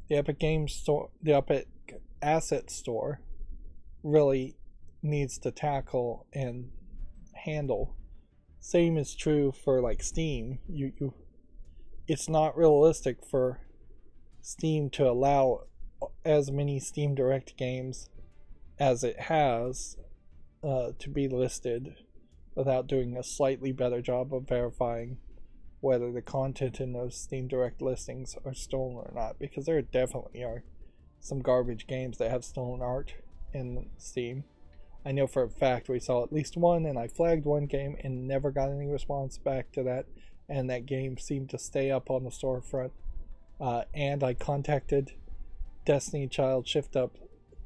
the Epic Games Store, the Epic Asset Store, really needs to tackle and handle. Same is true for like Steam. It's not realistic for Steam to allow as many Steam Direct games as it has to be listed without doing a slightly better job of verifying whether the content in those Steam Direct listings are stolen or not, because there definitely are some garbage games that have stolen art in Steam. I know for a fact we saw at least one, and I flagged one game and never got any response back to that, and that game seemed to stay up on the storefront. And I contacted Destiny Child Shift Up,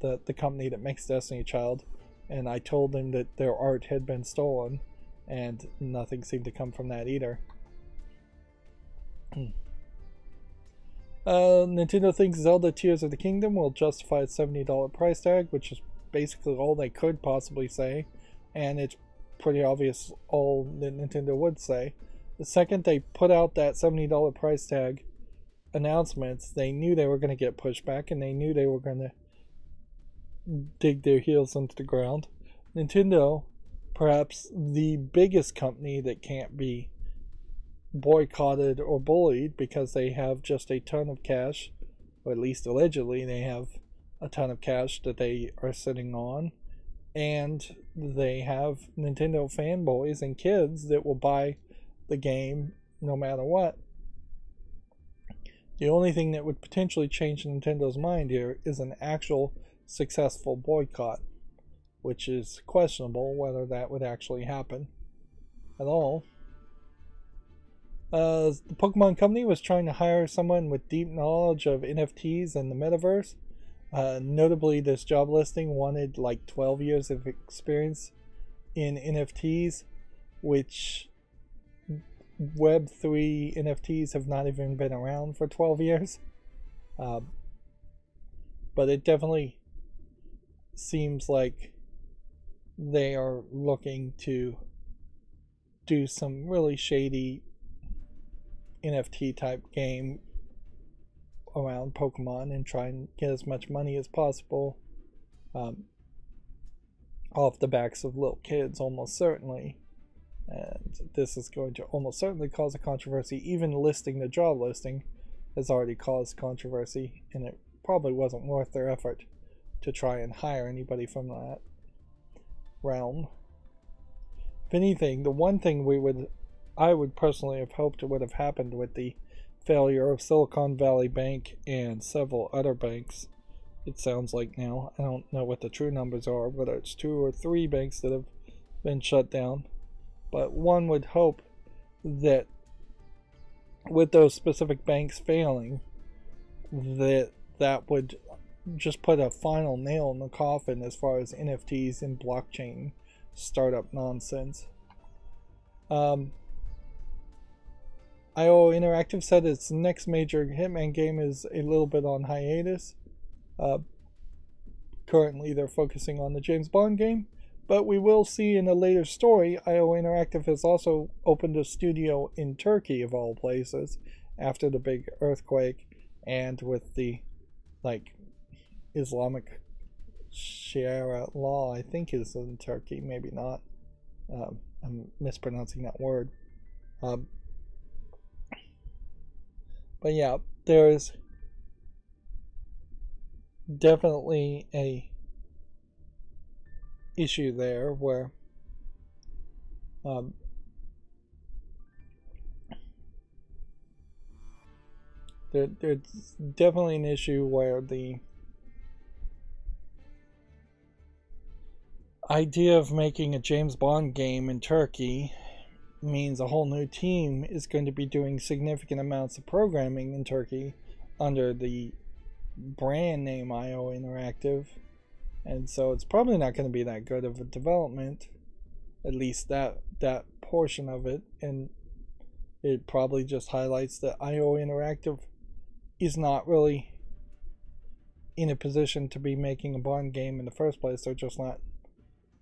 the company that makes Destiny Child, and I told them that their art had been stolen, and nothing seemed to come from that either. Nintendo thinks Zelda Tears of the Kingdom will justify a $70 price tag, which is basically all they could possibly say, and it's pretty obvious all that Nintendo would say. The second they put out that $70 price tag announcements, they knew they were going to get pushback, and they knew they were going to dig their heels into the ground. Nintendo, perhaps the biggest company that can't be boycotted or bullied because they have just a ton of cash, or at least allegedly they have a ton of cash that they are sitting on, and they have Nintendo fanboys and kids that will buy the game no matter what. The only thing that would potentially change Nintendo's mind here is an actual successful boycott, which is questionable whether that would actually happen at all. The Pokemon Company was trying to hire someone with deep knowledge of NFTs and the metaverse. Notably, this job listing wanted like 12 years of experience in NFTs, which Web3 NFTs have not even been around for 12 years. But it definitely seems like they are looking to do some really shady NFT type game around Pokemon and try and get as much money as possible off the backs of little kids, almost certainly. And this is going to almost certainly cause a controversy. Even listing the job listing has already caused controversy, and it probably wasn't worth their effort to try and hire anybody from that realm. If anything, the one thing I would personally have hoped it would have happened with the failure of Silicon Valley Bank and several other banks, it sounds like now. I don't know what the true numbers are, whether it's 2 or 3 banks that have been shut down. But one would hope that with those specific banks failing, that would just put a final nail in the coffin as far as NFTs and blockchain startup nonsense. IO Interactive said its next major Hitman game is a little bit on hiatus. Currently they're focusing on the James Bond game, but we will see in a later story, IO Interactive has also opened a studio in Turkey, of all places, after the big earthquake, and with the Islamic Sharia law, I think is in Turkey, maybe not. I'm mispronouncing that word. But yeah, there's definitely a issue there where there's definitely an issue where the idea of making a James Bond game in Turkey means a whole new team is going to be doing significant amounts of programming in Turkey under the brand name IO Interactive, and so it's probably not going to be that good of a development, at least that portion of it. And it probably just highlights that IO Interactive is not really in a position to be making a Bond game in the first place. They're just not.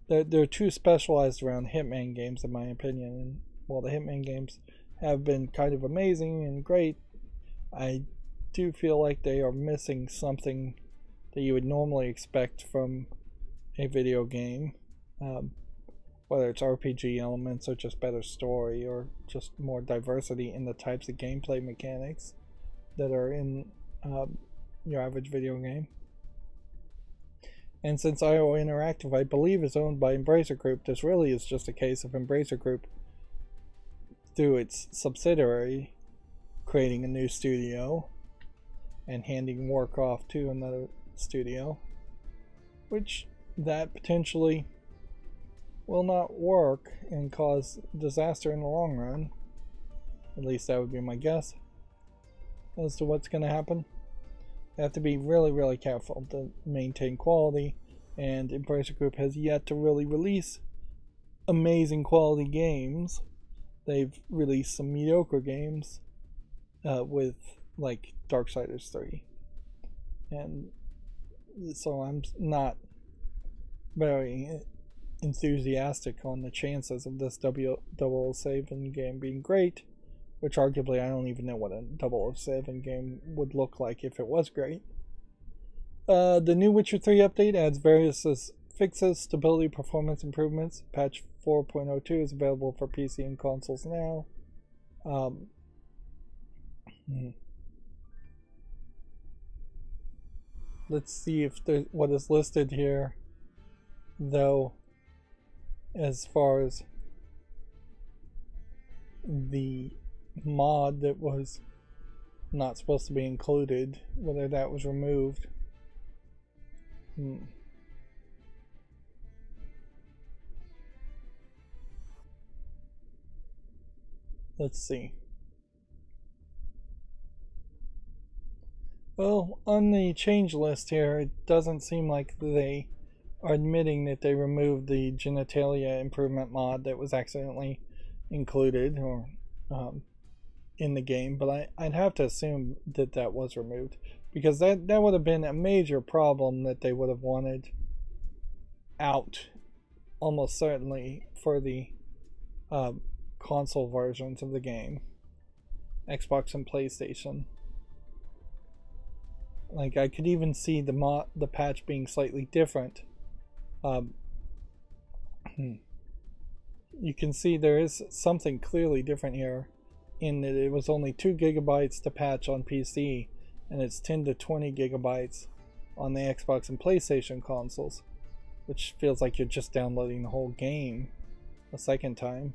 They're too specialized around Hitman games, in my opinion. And while the Hitman games have been kind of amazing and great, I do feel like they are missing something that you would normally expect from a video game, whether it's RPG elements or just better story or just more diversity in the types of gameplay mechanics that are in your average video game. And since IO Interactive, I believe, is owned by Embracer Group, this really is just a case of Embracer Group, through its subsidiary, creating a new studio and handing work off to another studio, which that potentially will not work and cause disaster in the long run. At least that would be my guess as to what's going to happen. They have to be really, really careful to maintain quality, and Embracer Group has yet to really release amazing quality games. They've released some mediocre games with like Darksiders 3. And so I'm not very enthusiastic on the chances of this double save in game being great, which arguably I don't even know what a 007 game would look like if it was great. The new Witcher 3 update adds various fixes, stability, performance improvements. Patch 4.02 is available for PC and consoles now. Let's see if what is listed here, though, as far as the mod that was not supposed to be included, whether that was removed. Let's see. Well, on the change list here, it doesn't seem like they are admitting that they removed the genitalia improvement mod that was accidentally included or in the game, but I'd have to assume that that was removed, because that would have been a major problem that they would have wanted out almost certainly for the console versions of the game, Xbox and PlayStation. Like, I could even see the patch being slightly different. You can see there is something clearly different here, in that it was only 2 gigabytes to patch on PC, and it's 10 to 20 gigabytes on the Xbox and PlayStation consoles, which feels like you're just downloading the whole game a second time.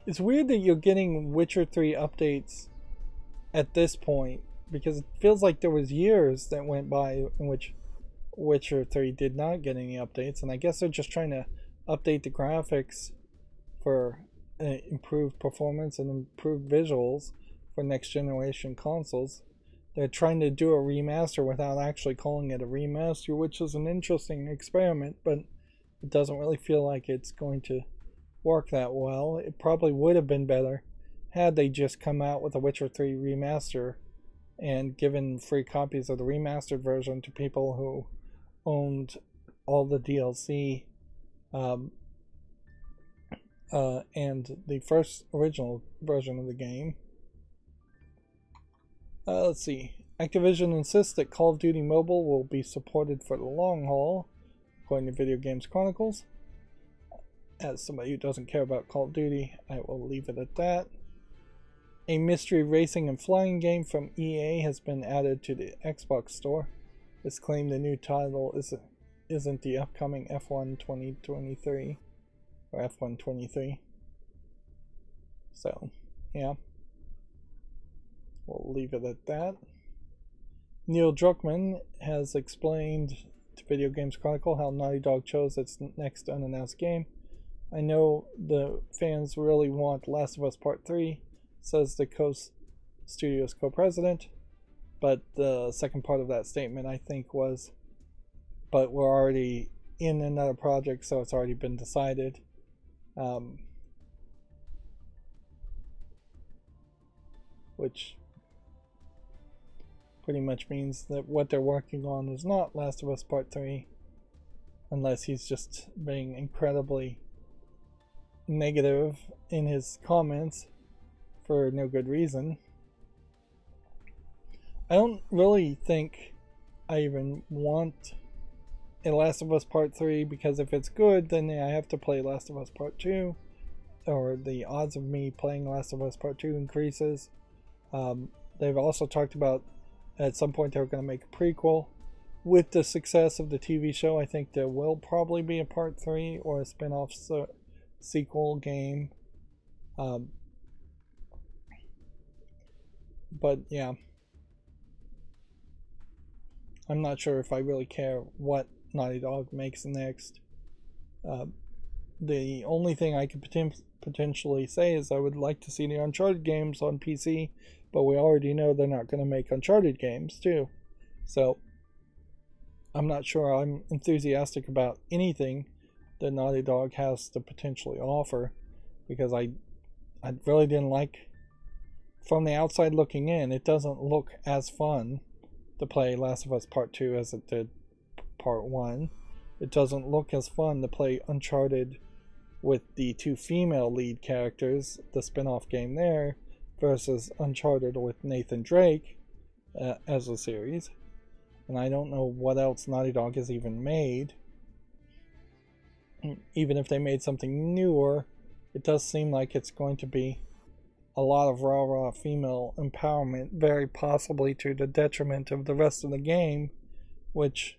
It's weird that you're getting Witcher 3 updates at this point, because it feels like there was years that went by in which Witcher 3 did not get any updates, and I guess they're just trying to update the graphics for improved performance and improved visuals for next generation consoles. They're trying to do a remaster without actually calling it a remaster, which is an interesting experiment, but it doesn't really feel like it's going to work that well. It probably would have been better had they just come out with a Witcher 3 remaster and given free copies of the remastered version to people who owned all the DLC and the first original version of the game. Let's see. Activision insists that Call of Duty Mobile will be supported for the long haul, according to Video Games Chronicles. As somebody who doesn't care about Call of Duty, I will leave it at that. A mystery racing and flying game from EA has been added to the Xbox store. It's claimed the new title isn't the upcoming F1 2023 or F1 23. So, yeah. We'll leave it at that. Neil Druckmann has explained to Video Games Chronicle how Naughty Dog chose its next unannounced game. I know the fans really want Last of Us Part 3, says the studio's co-president, but the second part of that statement, I think, was, but we're already in another project, so it's already been decided. Which pretty much means that what they're working on is not Last of Us Part 3, unless he's just being incredibly negative in his comments for no good reason. I don't really think I even want a Last of Us Part 3, because if it's good, then I have to play Last of Us Part 2, or the odds of me playing Last of Us Part 2 increases. They've also talked about at some point they're going to make a prequel. With the success of the TV show, I think there will probably be a Part 3 or a spin-off sequel game. But yeah, I'm not sure if I really care what Naughty Dog makes next. The only thing I could potentially say is I would like to see the Uncharted games on PC, but we already know they're not going to make Uncharted games too. So I'm not sure I'm enthusiastic about anything that Naughty Dog has to potentially offer. because I really didn't like, from the outside looking in, it doesn't look as fun to play Last of Us Part 2 as it did Part 1. It doesn't look as fun to play Uncharted with the 2 female lead characters, the spin-off game there, versus Uncharted with Nathan Drake as a series. And I don't know what else Naughty Dog has even made. Even if they made something newer, it does seem like it's going to be a lot of raw female empowerment, very possibly to the detriment of the rest of the game, which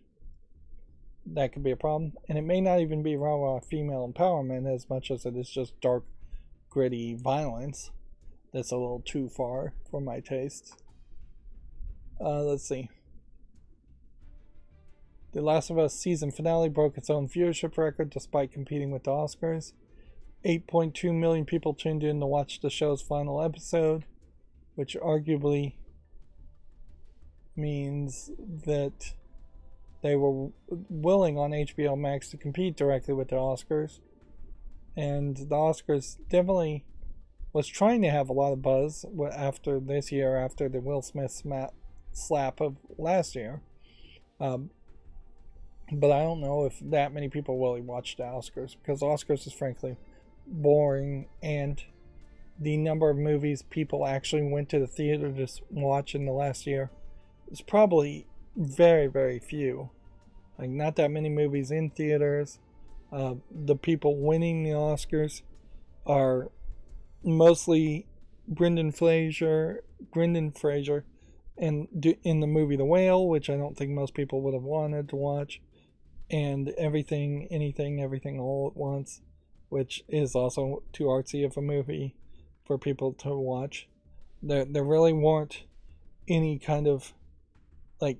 that could be a problem. And it may not even be raw female empowerment as much as it is just dark, gritty violence. That's a little too far for my tastes. Let's see. The Last of Us season finale broke its own viewership record despite competing with the Oscars. 8.2 million people tuned in to watch the show's final episode, which arguably means that they were willing on HBO Max to compete directly with the Oscars. And the Oscars definitely was trying to have a lot of buzz after this year, after the Will Smith slap of last year. But I don't know if that many people really watched the Oscars, because the Oscars is frankly boring, and the number of movies people actually went to the theater to watch in the last year is probably very, very few. Like, not that many movies in theaters. The people winning the Oscars are mostly Brendan Fraser, and in the movie The Whale, which I don't think most people would have wanted to watch, and Everything, Anything, Everything All at Once, which is also too artsy of a movie for people to watch. There really weren't any kind of like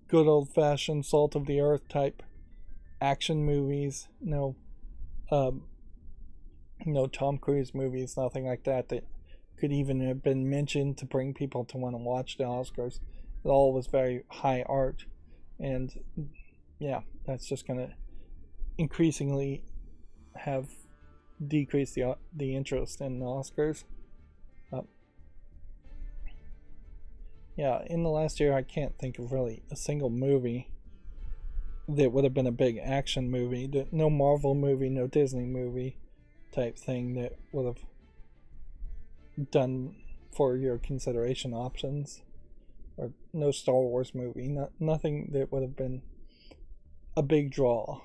good old-fashioned salt of the earth type action movies. No Tom Cruise movies, nothing like that could even have been mentioned to bring people to want to watch the Oscars. It all was very high art, and yeah, that's just going to increasingly have decreased the interest in the Oscars. Yeah, in the last year I can't think of really a single movie that would have been a big action movie. No Marvel movie, no Disney movie type thing that would have done for your consideration options. Or no Star Wars movie. Nothing that would have been a big draw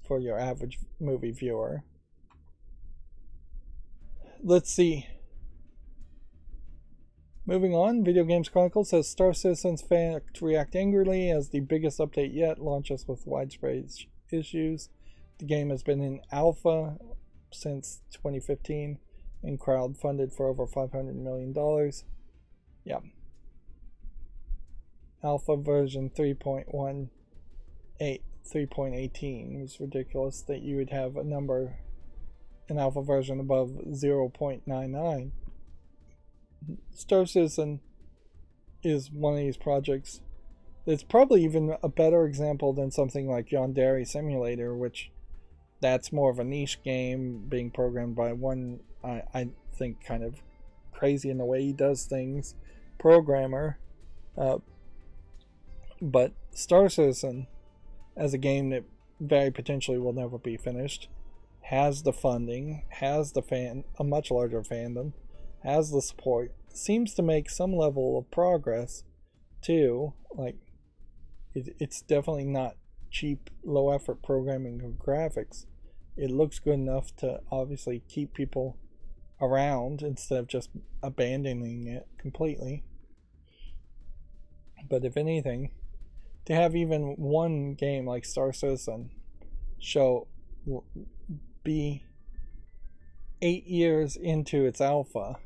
for your average movie viewer. Let's see. Moving on, Video Games Chronicle says Star Citizen's fans react angrily as the biggest update yet launches with widespread issues. The game has been in alpha since 2015 and crowdfunded for over $500 million. Yeah. Alpha version 3.18 was ridiculous that you would have an alpha version above 0.99. Star Citizen is one of these projects that's probably even a better example than something like Yandere Simulator, which that's more of a niche game being programmed by one, I think, kind of crazy in the way he does things, programmer. But Star Citizen, as a game that very potentially will never be finished, has the funding, has a much larger fandom, has the support, seems to make some level of progress too. Like, it's definitely not cheap, low effort programming of graphics. It looks good enough to obviously keep people around instead of just abandoning it completely. But if anything, to have even one game like Star Citizen be 8 years into its alpha,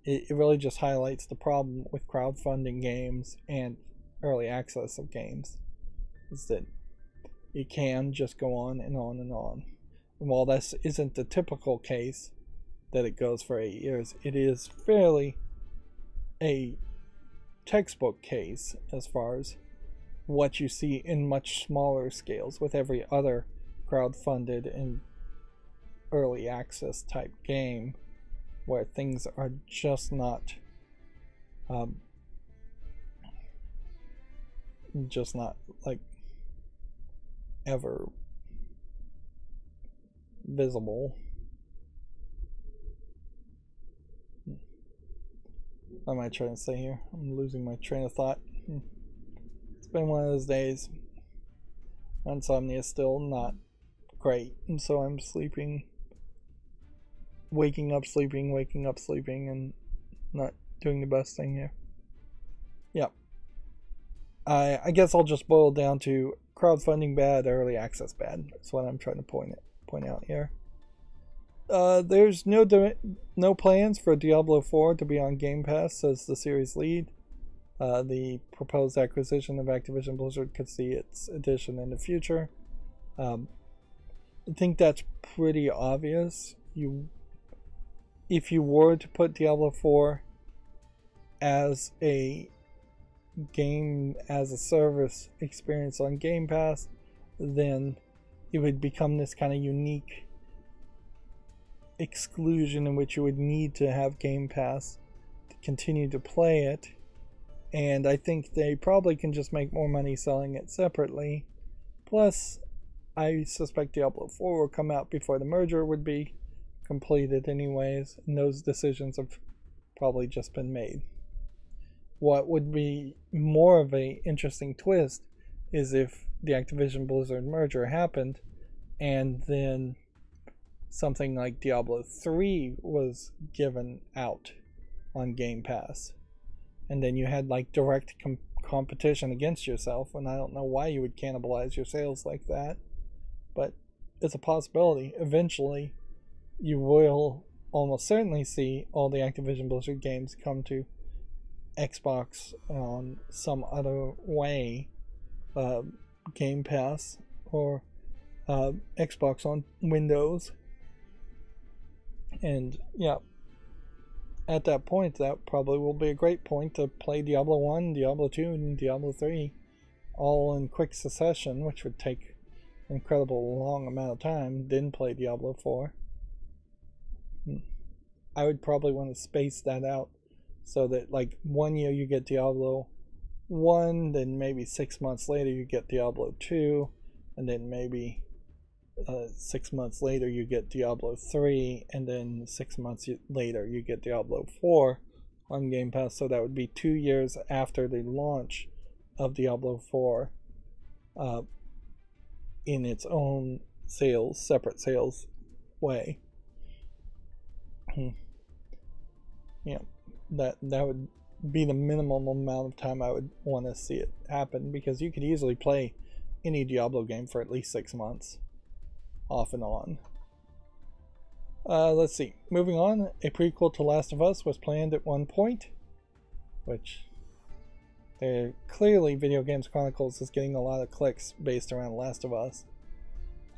it really just highlights the problem with crowdfunding games and early access of games, is that it can just go on and on and on. And while this isn't the typical case that it goes for 8 years, it is fairly a textbook case as far as what you see in much smaller scales with every other crowdfunded and early access type game where things are just not like ever visible. What am I trying to say here? I'm losing my train of thought. It's been one of those days. My insomnia is still not great, and so I'm sleeping, waking up, sleeping, and not doing the best thing here. Yep. I guess I'll just boil it down to crowdfunding bad, early access bad. That's what I'm trying to point out here. There's no plans for Diablo 4 to be on Game Pass, says the series lead. The proposed acquisition of Activision Blizzard could see its addition in the future. I think that's pretty obvious. If you were to put Diablo 4 as a game as a service experience on Game Pass, then it would become this kind of unique exclusion in which you would need to have Game Pass to continue to play it. And I think they probably can just make more money selling it separately. Plus, I suspect Diablo 4 will come out before the merger would be completed anyways, and those decisions have probably just been made. What would be more of an interesting twist is if the Activision Blizzard merger happened and then something like Diablo 3 was given out on Game Pass. And then you had like direct competition against yourself, and I don't know why you would cannibalize your sales like that, but it's a possibility. Eventually, you will almost certainly see all the Activision Blizzard games come to Xbox on some other way, Game Pass or Xbox on Windows. And yeah, at that point, that probably will be a great point to play Diablo 1, Diablo 2, and Diablo 3 all in quick succession, which would take an incredible long amount of time, then play Diablo 4. I would probably want to space that out so that like 1 year you get Diablo 1, then maybe 6 months later you get Diablo 2, and then maybe 6 months later you get Diablo 3, and then 6 months later you get Diablo 4 on Game Pass. So that would be 2 years after the launch of Diablo 4 in its own separate sales way. Yeah, that would be the minimum amount of time I would want to see it happen, because you could easily play any Diablo game for at least 6 months off and on. Let's see, moving on, a prequel to Last of Us was planned at one point, which clearly Video Games Chronicles is getting a lot of clicks based around Last of Us.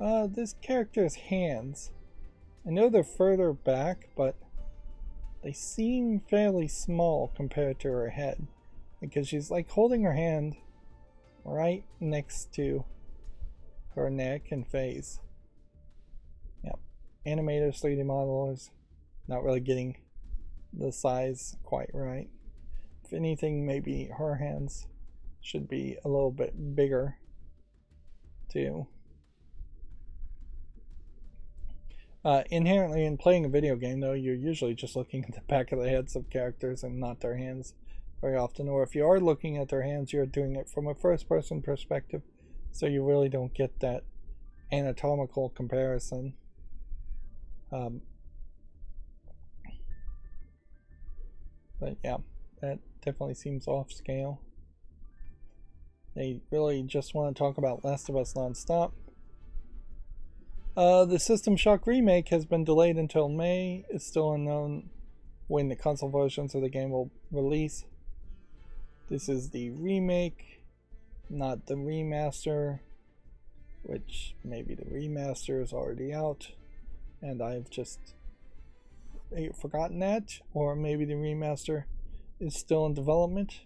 This character's hands, I know they're further back, but they seem fairly small compared to her head, because she's like holding her hand right next to her neck and face. Yep, animators, 3D modelers, not really getting the size quite right. If anything, maybe her hands should be a little bit bigger too. Inherently, in playing a video game, though, you're usually just looking at the back of the heads of characters and not their hands very often. Or if you are looking at their hands, you're doing it from a first-person perspective, so you really don't get that anatomical comparison. But yeah, that definitely seems off scale. They really just want to talk about Last of Us nonstop. The System Shock remake has been delayed until May. It's still unknown when the console versions of the game will release. This is the remake, not the remaster, which maybe the remaster is already out and I've just forgotten that, or maybe the remaster is still in development.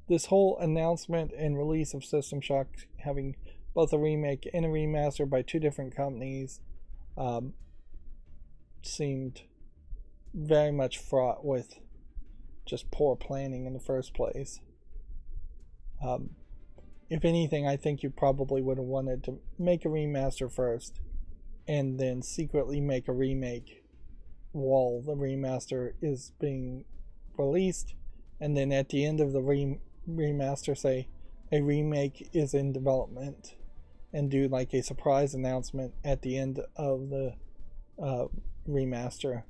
This whole announcement and release of System Shock having both a remake and a remaster by two different companies seemed very much fraught with just poor planning in the first place. If anything, I think you probably would have wanted to make a remaster first and then secretly make a remake while the remaster is being released, and then at the end of the remaster say a remake is in development, and do like a surprise announcement at the end of the remaster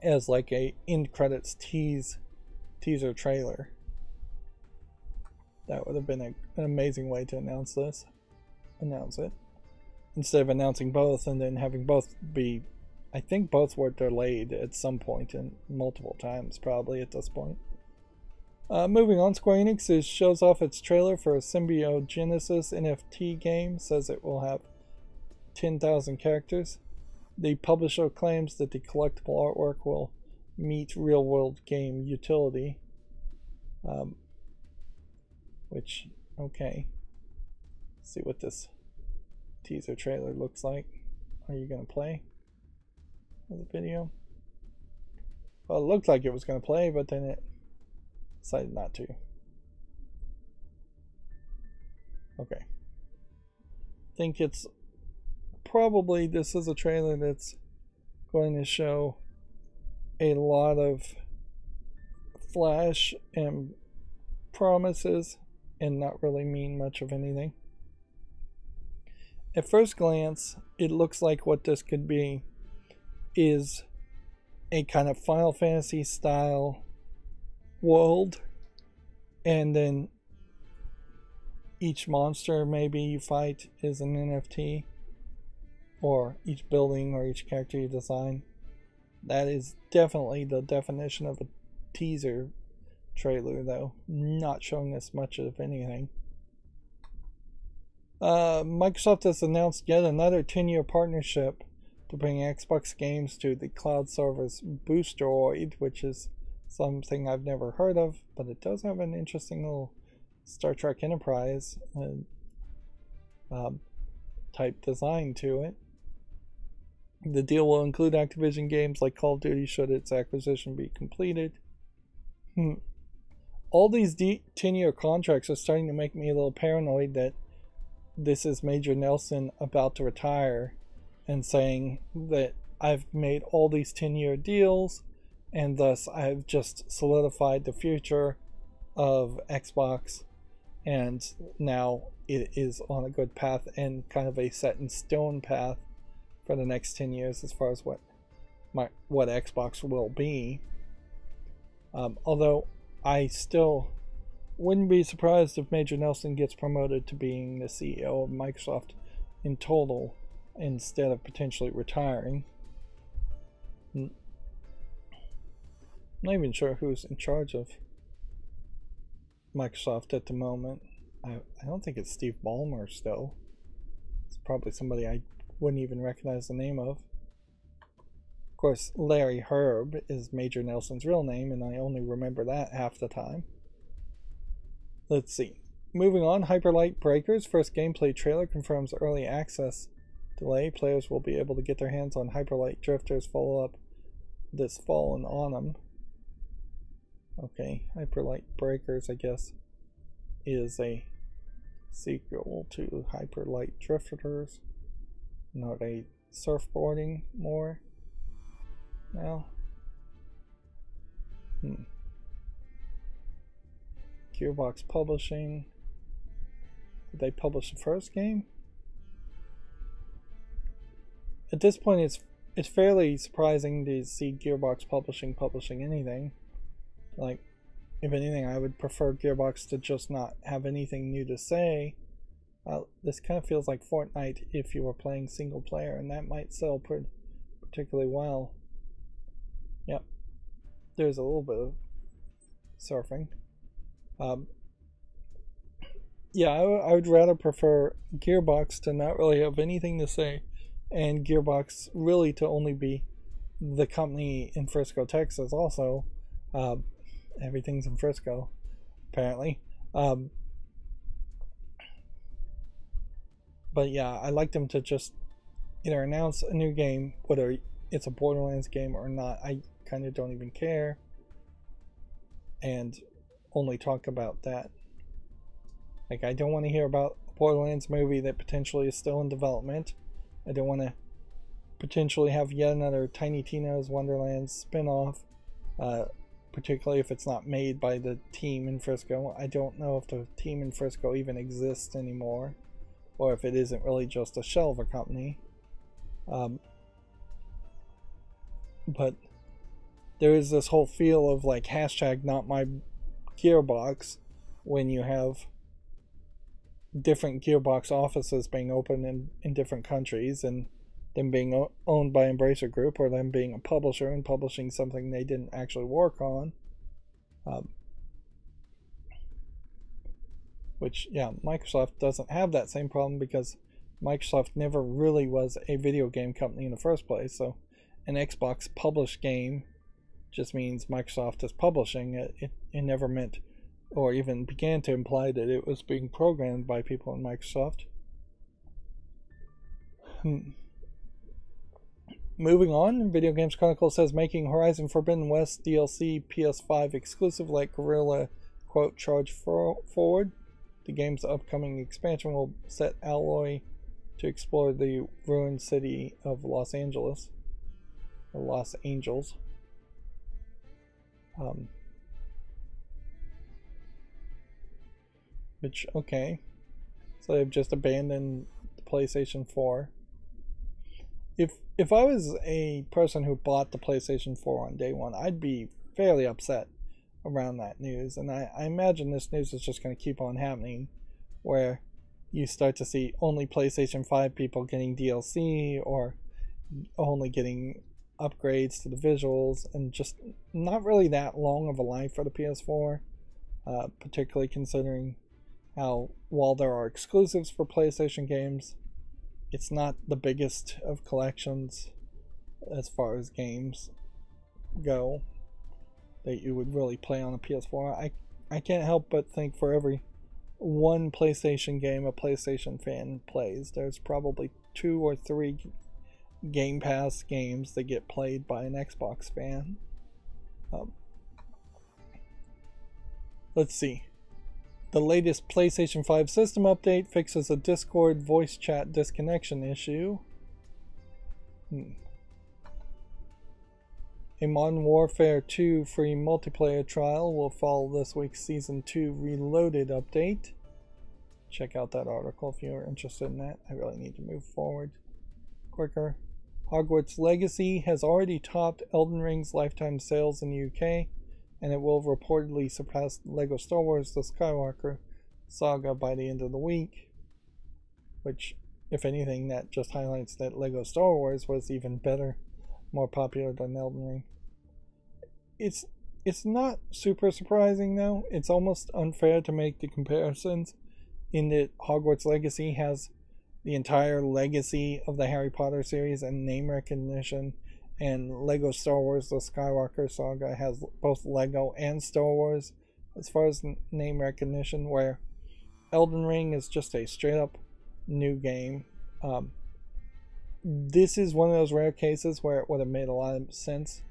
as like a end credits teaser trailer. That would have been an amazing way to announce it, instead of announcing both and then having both be, I think both were delayed at some point and multiple times probably at this point. Moving on, Square Enix shows off its trailer for a Symbiogenesis NFT game, says it will have 10,000 characters. The publisher claims that the collectible artwork will meet real-world game utility. Which, okay. Let's see what this teaser trailer looks like. Are you going to play the video? Well, it looked like it was going to play, but then it decided not to. Okay. I think it's probably, this is a trailer that's going to show a lot of flash and promises and not really mean much of anything. At first glance, it looks like what this could be is a kind of Final Fantasy style world, and then each monster maybe you fight is an NFT, or each building or each character you design. That is definitely the definition of a teaser trailer, though, not showing us much of anything. Microsoft has announced yet another 10-year partnership to bring Xbox games to the cloud service Boosteroid, which is something I've never heard of, but it does have an interesting little Star Trek Enterprise type design to it. The deal will include Activision games like Call of Duty should its acquisition be completed. All these 10-year contracts are starting to make me a little paranoid that this is Major Nelson about to retire and saying that I've made all these 10-year deals and thus I've just solidified the future of Xbox, and now it is on a good path and kind of a set in stone path for the next 10 years as far as what Xbox will be. Although I still wouldn't be surprised if Major Nelson gets promoted to being the CEO of Microsoft in total instead of potentially retiring. I'm not even sure who's in charge of Microsoft at the moment. I don't think it's Steve Ballmer still. It's probably somebody I wouldn't even recognize the name of. Of course, Larry Herb is Major Nelson's real name, and I only remember that half the time. Let's see. Moving on, Hyperlight Breakers first gameplay trailer confirms early access delay. Players will be able to get their hands on Hyperlight Drifters follow-up this fall in autumn. Okay, Hyperlight Breakers, I guess, is a sequel to Hyperlight Drifters, not a surfboarding more now. Gearbox Publishing. Did they publish the first game? At this point, it's fairly surprising to see Gearbox publishing anything. Like, if anything, I would prefer Gearbox to just not have anything new to say. This kind of feels like Fortnite if you were playing single player, and that might sell particularly well. Yep, there's a little bit of surfing. Yeah, I would rather prefer Gearbox to not really have anything to say, and Gearbox really to only be the company in Frisco, Texas also. Everything's in Frisco, apparently. But yeah, I like them to just either announce a new game, whether it's a Borderlands game or not. I kind of don't even care, and only talk about that. Like, I don't want to hear about a Borderlands movie that potentially is still in development. I don't want to potentially have yet another Tiny Tina's Wonderlands spin-off, particularly if it's not made by the team in Frisco. I don't know if the team in Frisco even exists anymore, or if it isn't really just a shell of a company. But there is this whole feel of like hashtag not my Gearbox when you have different Gearbox offices being open in different countries, and them being owned by Embracer Group, or them being a publisher and publishing something they didn't actually work on. Which, yeah, Microsoft doesn't have that same problem because Microsoft never really was a video game company in the first place. So an Xbox published game just means Microsoft is publishing it. It never meant, or even began to imply, that it was being programmed by people in Microsoft. Moving on, Video Games Chronicle says making Horizon Forbidden West DLC PS5 exclusive like Guerrilla, quote, charge forward. The game's upcoming expansion will set Alloy to explore the ruined city of Los Angeles, or Los Angels. Which, okay, so they've just abandoned the PlayStation 4. If I was a person who bought the PlayStation 4 on day one, I'd be fairly upset around that news. And I imagine this news is just going to keep on happening, where you start to see only PlayStation 5 people getting DLC, or only getting upgrades to the visuals, and just not really that long of a life for the PS4, particularly considering how, while there are exclusives for PlayStation games, it's not the biggest of collections as far as games go that you would really play on a PS4. I can't help but think for every one PlayStation game a PlayStation fan plays, there's probably 2 or 3 Game Pass games that get played by an Xbox fan. Let's see. The latest PlayStation 5 system update fixes a Discord voice chat disconnection issue. A Modern Warfare 2 free multiplayer trial will follow this week's Season 2 Reloaded update. Check out that article if you're interested in that. I really need to move forward quicker. Hogwarts Legacy has already topped Elden Ring's lifetime sales in the UK, and it will reportedly surpass LEGO Star Wars The Skywalker Saga by the end of the week. Which, if anything, that just highlights that LEGO Star Wars was even better, more popular than Elden Ring. It's not super surprising though. It's almost unfair to make the comparisons, in that Hogwarts Legacy has the entire legacy of the Harry Potter series and name recognition, and LEGO Star Wars The Skywalker Saga has both LEGO and Star Wars as far as name recognition, where Elden Ring is just a straight up new game. This is one of those rare cases where it would have made a lot of sense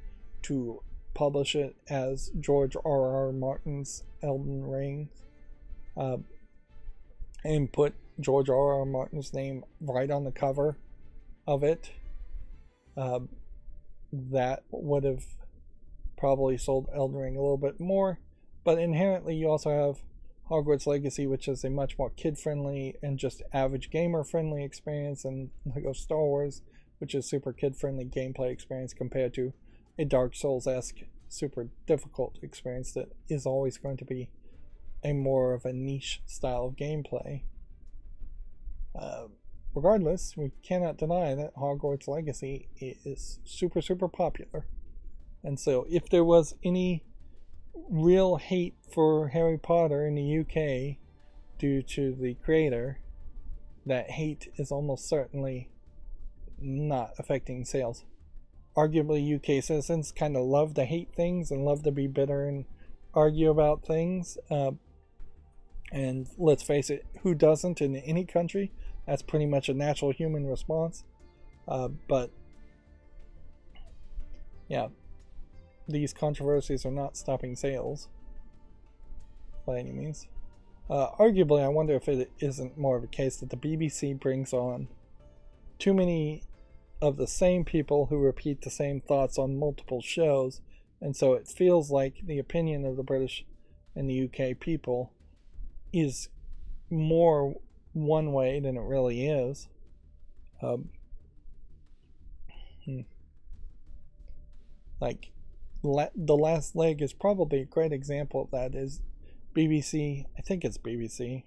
to publish it as George R.R. Martin's Elden Ring, and put George R.R. Martin's name right on the cover of it. That would have probably sold Elden Ring a little bit more, but inherently you also have Hogwarts Legacy, which is a much more kid-friendly and just average gamer-friendly experience, and LEGO Star Wars, which is super kid-friendly gameplay experience compared to a Dark Souls-esque super difficult experience that is always going to be a more of a niche style of gameplay. Regardless, we cannot deny that Hogwarts Legacy is super popular. And so if there was any real hate for Harry Potter in the UK due to the creator, that hate is almost certainly not affecting sales. Arguably, UK citizens kind of love to hate things and love to be bitter and argue about things. And let's face it, who doesn't in any country? That's pretty much a natural human response. But yeah, these controversies are not stopping sales by any means. Arguably, I wonder if it isn't more of a case that the BBC brings on too many of the same people who repeat the same thoughts on multiple shows, and so it feels like the opinion of the British and the UK people is more one way than it really is. Like, The Last Leg is probably a great example of that. Is BBC, I think it's BBC,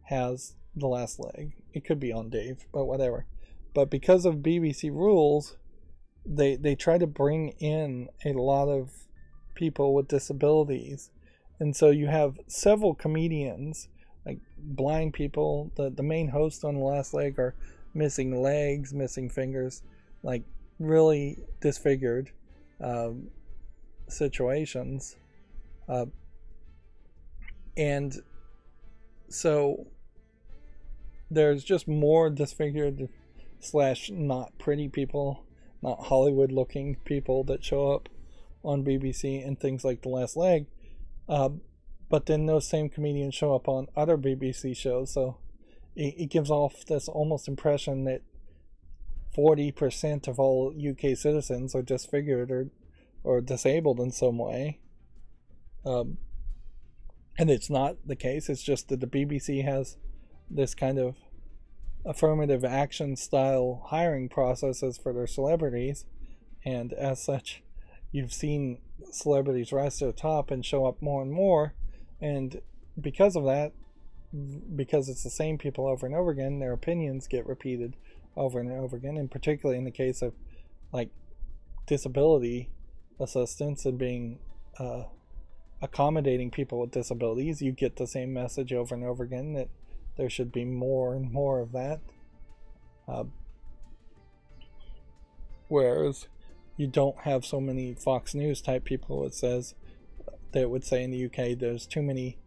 has The Last Leg. It could be on Dave, but whatever. But because of BBC rules, they try to bring in a lot of people with disabilities, and so you have several comedians, like blind people. The main hosts on The Last Leg are missing legs, missing fingers, like really disfigured situations, and so there's just more disfigured / not pretty people, not Hollywood looking people that show up on BBC and things like The Last Leg, but then those same comedians show up on other BBC shows, so it gives off this almost impression that 40% of all UK citizens are disfigured or disabled in some way. And it's not the case. It's just that the BBC has this kind of affirmative action style hiring processes for their celebrities, and as such, you've seen celebrities rise to the top and show up more and more, and because of that, because it's the same people over and over again, their opinions get repeated over and over again, and particularly in the case of like disability assistance and being accommodating people with disabilities, you get the same message over and over again that there should be more and more of that. Whereas you don't have so many Fox News type people that would say in the UK there's too many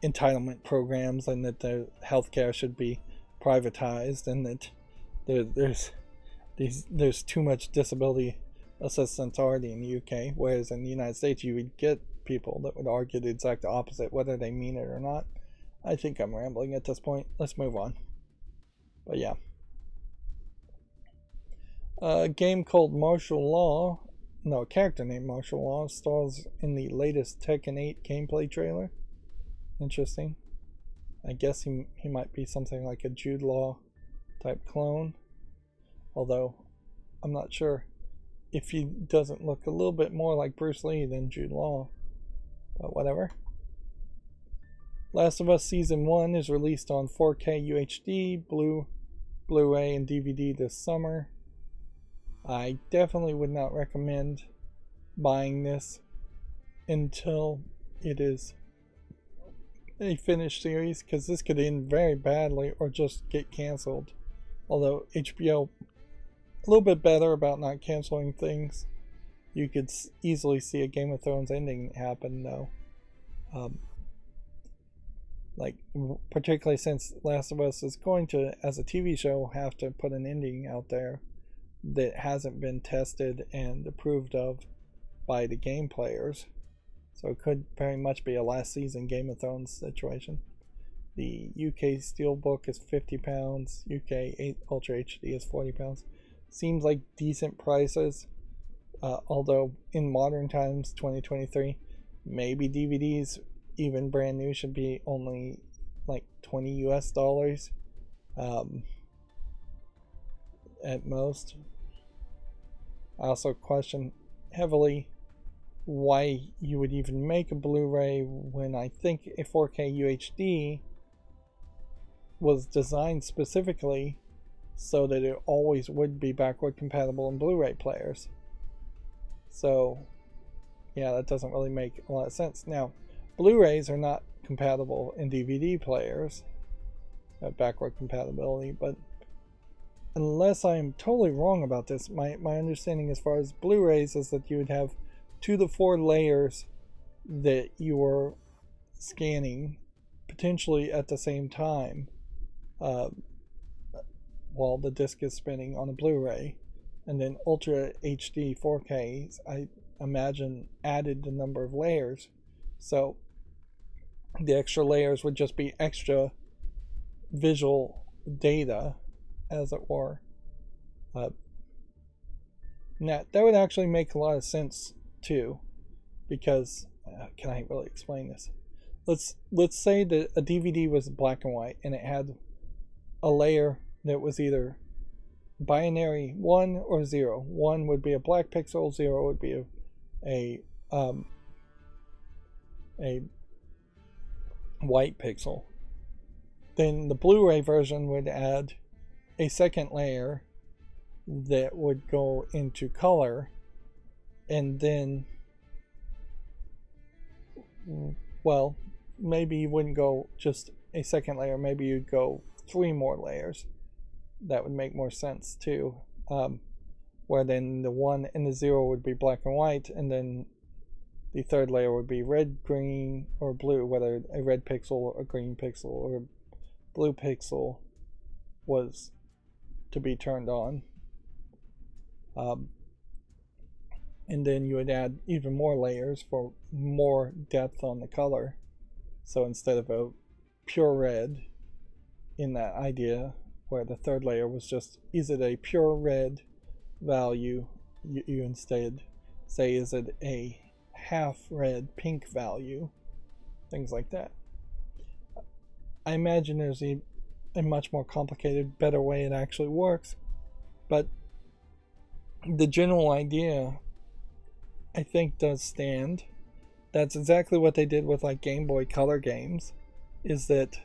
entitlement programs and that the healthcare should be privatized, and that there's too much disability assistance already in the UK, whereas in the United States you would get people that would argue the exact opposite, whether they mean it or not. I think I'm rambling at this point. Let's move on. But yeah. A game called Martial Law, a character named Martial Law, stars in the latest Tekken 8 gameplay trailer. Interesting. I guess he might be something like a Jude Law type clone. Although, I'm not sure if he doesn't look a little bit more like Bruce Lee than Jude Law. But whatever. Last of Us Season 1 is released on 4K UHD, Blu-ray, and DVD this summer. I definitely would not recommend buying this until it is a finished series, because this could end very badly or just get canceled. Although HBO a little bit better about not canceling things. You could easily see a Game of Thrones ending happen though. Particularly since Last of Us is going to, as a TV show, have to put an ending out there that hasn't been tested and approved of by the game players. So it could very much be a last season Game of Thrones situation. The UK Steelbook is £50, UK 8 Ultra HD is £40. Seems like decent prices, although in modern times, 2023, maybe DVDs, even brand new, should be only like $20 US at most. I also question heavily why you would even make a Blu-ray when I think a 4K UHD was designed specifically so that it always would be backward compatible in Blu-ray players. So yeah, that doesn't really make a lot of sense. Now, Blu-rays are not compatible in DVD players, backward compatibility, but unless I'm totally wrong about this, my understanding as far as Blu-rays is that you would have 2 to 4 layers that you are scanning potentially at the same time. while the disc is spinning on a Blu-ray. And then Ultra HD 4K, I imagine, added the number of layers. So the extra layers would just be extra visual data, as it were. That would actually make a lot of sense too, because can I really explain this? Let's say that a DVD was black and white and it had a layer that was either binary 1 or 0. 1 would be a black pixel, 0 would be a white pixel. Then the Blu-ray version would add a second layer that would go into color, and then, well, maybe you wouldn't go just a second layer, maybe you'd go 3 more layers. That would make more sense too, where then the 1 and the 0 would be black and white, and then the third layer would be red, green, or blue, whether a red pixel, a green pixel, or a blue pixel was to be turned on. And then you would add even more layers for more depth on the color. So instead of a pure red in that idea, where the third layer was just, is it a pure red value? You instead say, is it a half red pink value? Things like that. I imagine there's a much more complicated, better way it actually works, but the general idea, I think, does stand. That's exactly what they did with like Game Boy Color games, is that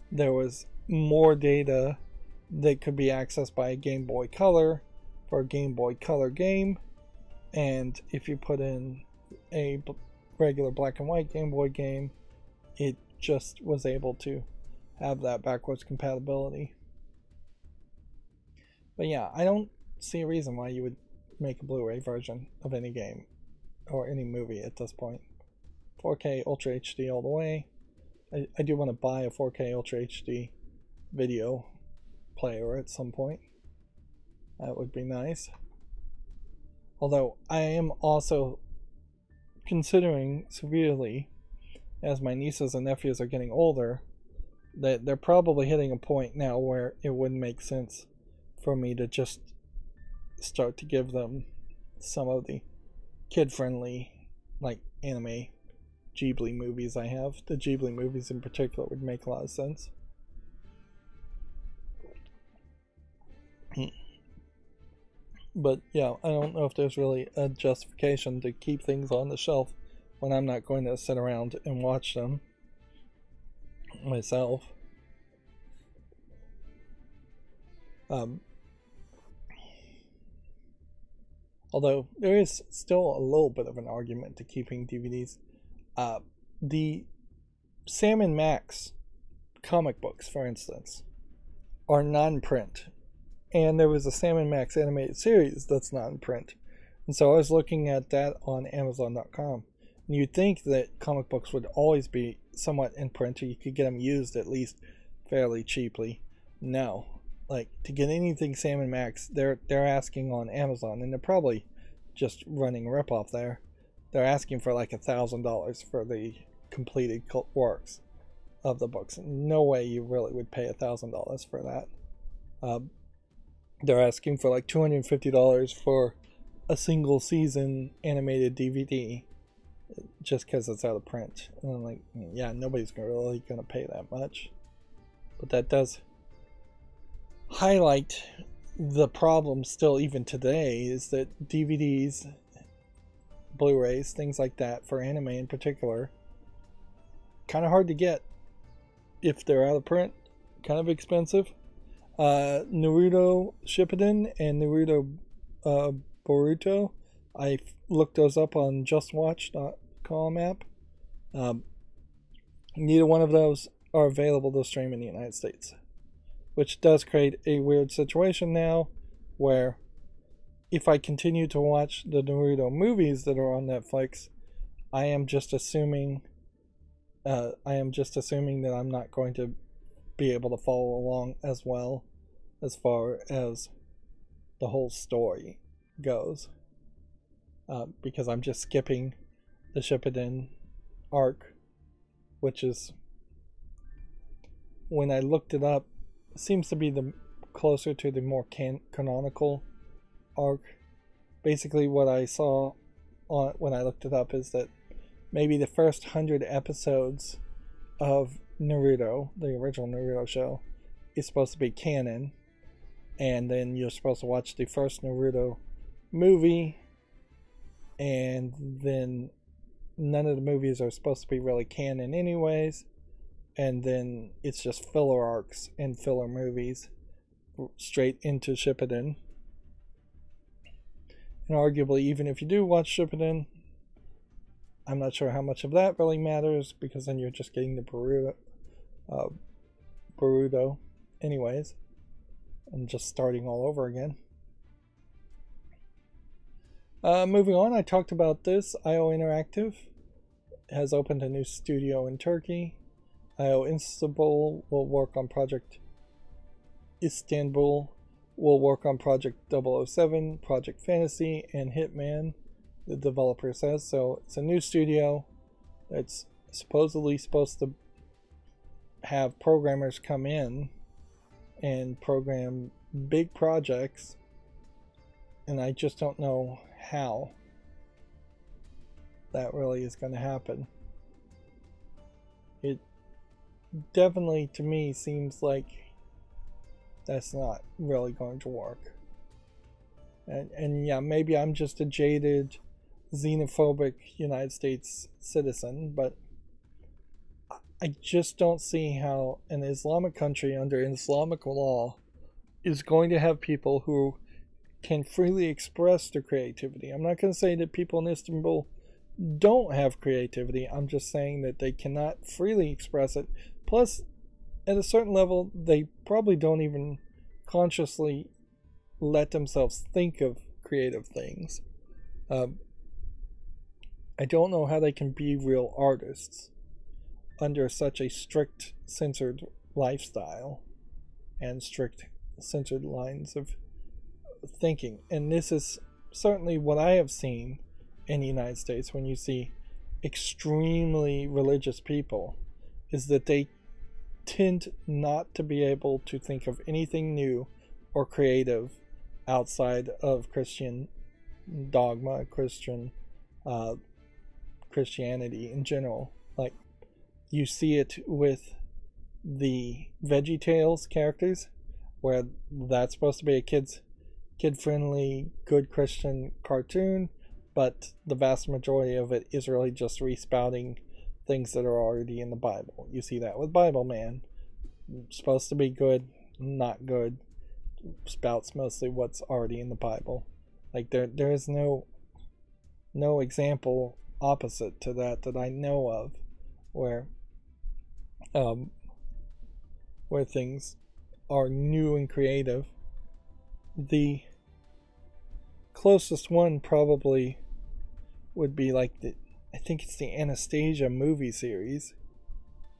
there was more data that could be accessed by a Game Boy Color for a Game Boy Color game, and if you put in a regular black and white Game Boy game, it just was able to have that backwards compatibility. But yeah, I don't see a reason why you would make a Blu-ray version of any game or any movie at this point. 4K Ultra HD all the way. I do want to buy a 4K Ultra HD video player at some point. That would be nice. Although I am also considering severely, as my nieces and nephews are getting older, that they're probably hitting a point now where it wouldn't make sense for me to just start to give them some of the kid-friendly, like, anime Ghibli movies I have. The Ghibli movies in particular would make a lot of sense. But yeah, I don't know if there's really a justification to keep things on the shelf when I'm not going to sit around and watch them myself. Although there is still a little bit of an argument to keeping DVDs. The Sam and Max comic books, for instance, are non-print. And there was a Sam and Max animated series that's non-print. And so I was looking at that on Amazon.com. And you'd think that comic books would always be somewhat in print, or you could get them used at least fairly cheaply. No. Like, to get anything Sam and Max, they're asking on Amazon, and they're probably just running a ripoff there. They're asking for like $1,000 for the completed works of the books. No way you really would pay $1,000 for that. They're asking for like $250 for a single season animated DVD, just because it's out of print. And I'm like, yeah, nobody's really gonna pay that much. But that does highlight the problem still even today, is that DVDs, Blu-rays, things like that for anime in particular, kind of hard to get if they're out of print, kind of expensive. Naruto Shippuden and Naruto Boruto, I looked those up on justwatch.com app. Neither one of those are available to stream in the United States, which does create a weird situation now where if I continue to watch the Naruto movies that are on Netflix, I am just assuming that I'm not going to be able to follow along as well as far as the whole story goes, because I'm just skipping the Shippuden arc, which is, when I looked it up, seems to be the closer to the more canonical arc. Basically, what I saw when I looked it up is that maybe the first 100 episodes of Naruto, the original Naruto show, is supposed to be canon, and then you're supposed to watch the first Naruto movie, and then none of the movies are supposed to be really canon anyways, and then it's just filler arcs and filler movies straight into Shippuden. And arguably, even if you do watch Shippuden, I'm not sure how much of that really matters, because then you're just getting the Boruto anyways, and just starting all over again. Moving on, I talked about this. IO Interactive has opened a new studio in Turkey. IO Istanbul will work on Project Istanbul, will work on Project 007, Project Fantasy, and Hitman, the developer says. So it's a new studio that's supposedly supposed to have programmers come in and program big projects, and I just don't know how that really is going to happen. It definitely, to me, seems like that's not really going to work. And yeah, maybe I'm just a jaded, xenophobic United States citizen, but I just don't see how an Islamic country under Islamic law is going to have people who can freely express their creativity. I'm not going to say that people in Istanbul don't have creativity. I'm just saying that they cannot freely express it. Plus, at a certain level, they probably don't even consciously let themselves think of creative things. I don't know how they can be real artists under such a strict censored lifestyle and strict censored lines of thinking. And this is certainly what I have seen in the United States when you see extremely religious people, is that they tend not to be able to think of anything new or creative outside of Christian dogma, Christianity in general. Like, you see it with the VeggieTales characters, where that's supposed to be a kid-friendly, good Christian cartoon, but the vast majority of it is really just respouting things that are already in the Bible. You see that with Bible Man. Supposed to be good, not good. Spouts mostly what's already in the Bible. Like, there is no example opposite to that I know of, where things are new and creative. The closest one probably would be like I think it's the Anastasia movie series.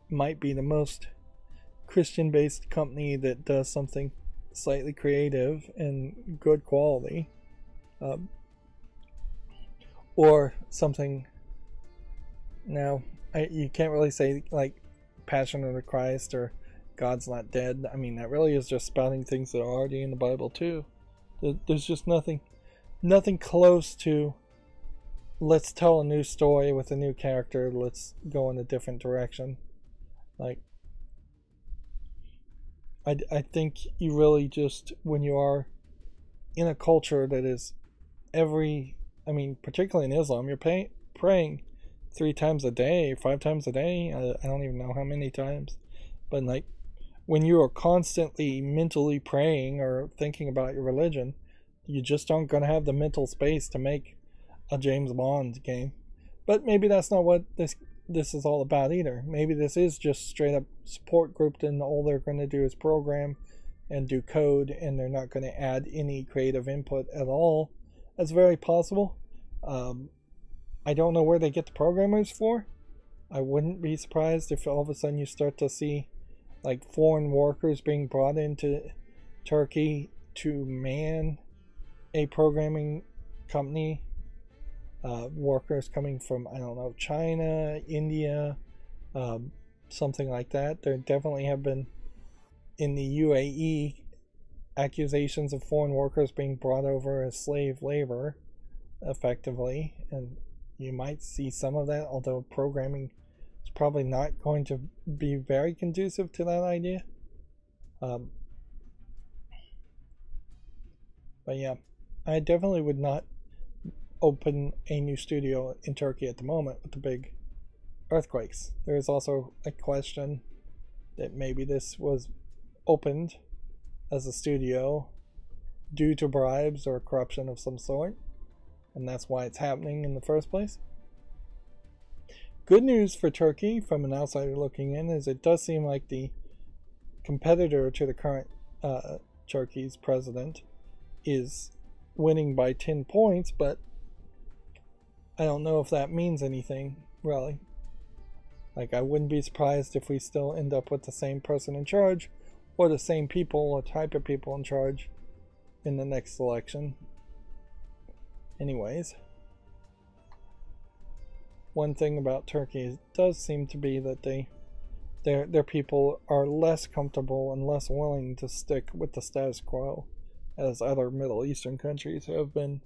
Might be the most Christian-based company that does something slightly creative and good quality, or something. Now, you can't really say like Passion of the Christ or God's Not Dead. I mean, that really is just spouting things that are already in the Bible too. There's just nothing close to, let's tell a new story with a new character, let's go in a different direction. Like, I think you really just, when you are in a culture that is particularly in Islam, you're praying 3 times a day, 5 times a day. I don't even know how many times. But like, when you are constantly mentally praying or thinking about your religion, you just aren't going to have the mental space to make a James Bond game. But maybe that's not what this is all about either. Maybe this is just straight up support group, and all they're going to do is program and do code, and they're not going to add any creative input at all. That's very possible. I don't know where they get the programmers for. I wouldn't be surprised if all of a sudden you start to see like foreign workers being brought in to Turkey to man a programming company. Workers coming from, I don't know, China, India, something like that. There definitely have been, in the UAE, accusations of foreign workers being brought over as slave labor, effectively, and you might see some of that, although programming is probably not going to be very conducive to that idea. But yeah, I definitely would not open a new studio in Turkey at the moment with the big earthquakes. There is also a question that maybe this was opened as a studio due to bribes or corruption of some sort, and that's why it's happening in the first place. Good news for Turkey from an outsider looking in is it does seem like the competitor to the current Turkey's president is winning by 10 points, but I don't know if that means anything, really. Like, I wouldn't be surprised if we still end up with the same person in charge, or the same people or type of people in charge in the next election. Anyways, one thing about Turkey does seem to be that their people are less comfortable and less willing to stick with the status quo, as other Middle Eastern countries have been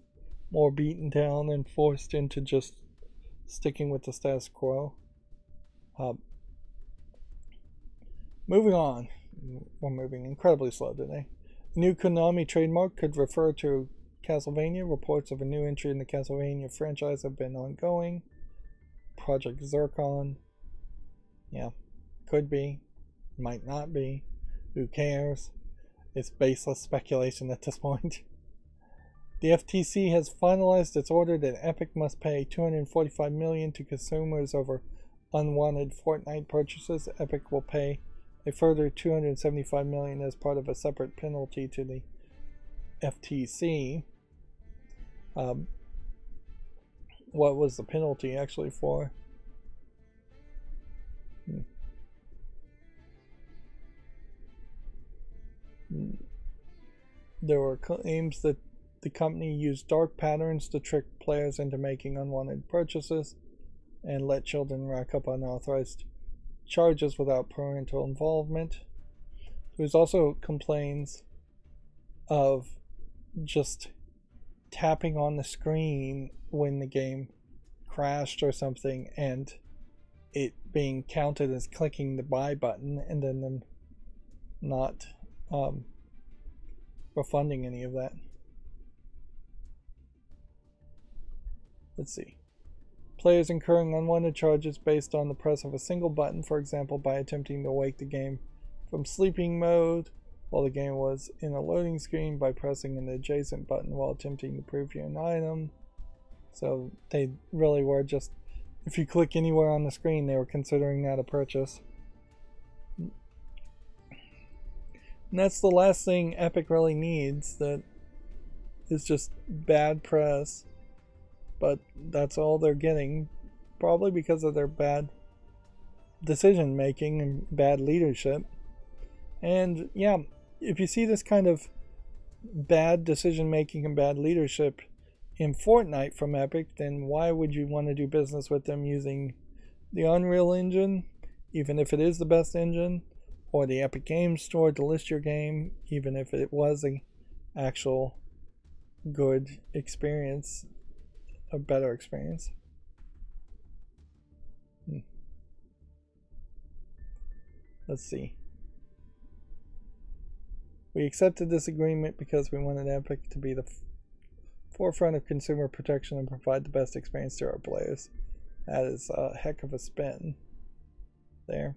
more beaten down and forced into just sticking with the status quo. Moving on. We're moving incredibly slow today. A new Konami trademark could refer to Castlevania. Reports of a new entry in the Castlevania franchise have been ongoing. Project Zircon. Yeah, could be. Might not be. Who cares? It's baseless speculation at this point. The FTC has finalized its order that Epic must pay $245 million to consumers over unwanted Fortnite purchases. Epic will pay a further $275 million as part of a separate penalty to the FTC. What was the penalty actually for? There were claims that the company used dark patterns to trick players into making unwanted purchases and let children rack up unauthorized charges without parental involvement. There's also complaints of just tapping on the screen when the game crashed or something and it being counted as clicking the buy button and then them not refunding any of that. Let's see. Players incurring unwanted charges based on the press of a single button, for example, by attempting to wake the game from sleeping mode while the game was in a loading screen, by pressing an adjacent button while attempting to preview an item. So they really were just, if you click anywhere on the screen, they were considering that a purchase. And that's the last thing Epic really needs, that is just bad press. But that's all they're getting, probably because of their bad decision making and bad leadership. And yeah, if you see this kind of bad decision making and bad leadership in Fortnite from Epic, then why would you want to do business with them using the Unreal Engine, even if it is the best engine, or the Epic Games Store to list your game, even if it was an actual good experience, a better experience? Let's see. We accepted this agreement because we wanted Epic to be the forefront of consumer protection and provide the best experience to our players. That is a heck of a spin there.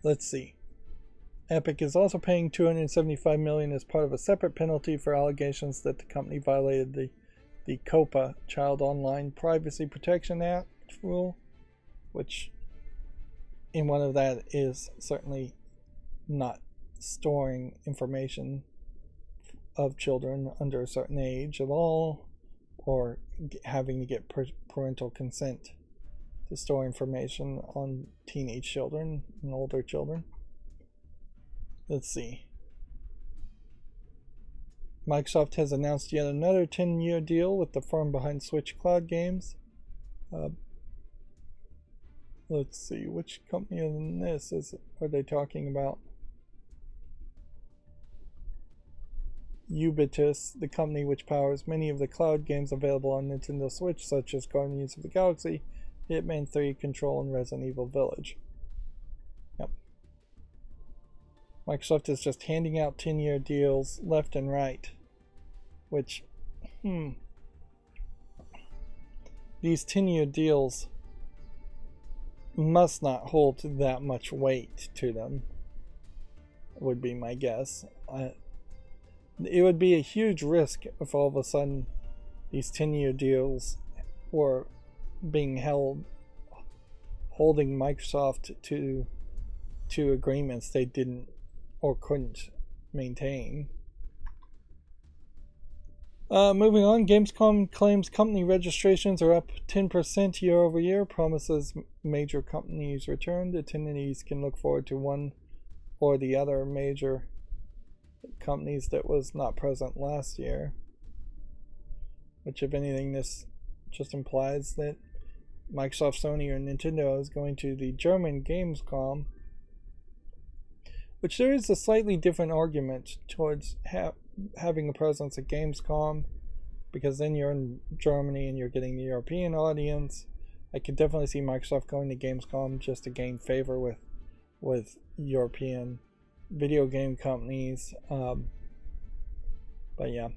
Let's see. Epic is also paying $275 million as part of a separate penalty for allegations that the company violated the COPPA, Child Online Privacy Protection Act rule, which in one of that is certainly not storing information of children under a certain age at all, or having to get parental consent to store information on teenage children and older children. Let's see. Microsoft has announced yet another 10-year deal with the firm behind Switch Cloud games. Let's see, which company in this are they talking about? Ubitus, the company which powers many of the cloud games available on Nintendo Switch, such as Guardians of the Galaxy, Hitman 3, Control, and Resident Evil Village. Yep. Microsoft is just handing out 10-year deals left and right, which, these 10-year deals must not hold that much weight to them, would be my guess. It would be a huge risk if all of a sudden these 10-year deals were being holding Microsoft to agreements they didn't or couldn't maintain. Moving on, Gamescom claims company registrations are up 10% year over year, promises major companies return. Attendees can look forward to one or the other major companies that was not present last year, which, if anything, this just implies that Microsoft, Sony, or Nintendo is going to the German Gamescom, which there is a slightly different argument towards having a presence at Gamescom, because then you're in Germany and you're getting the European audience. I could definitely see Microsoft going to Gamescom just to gain favor with European video game companies. But yeah,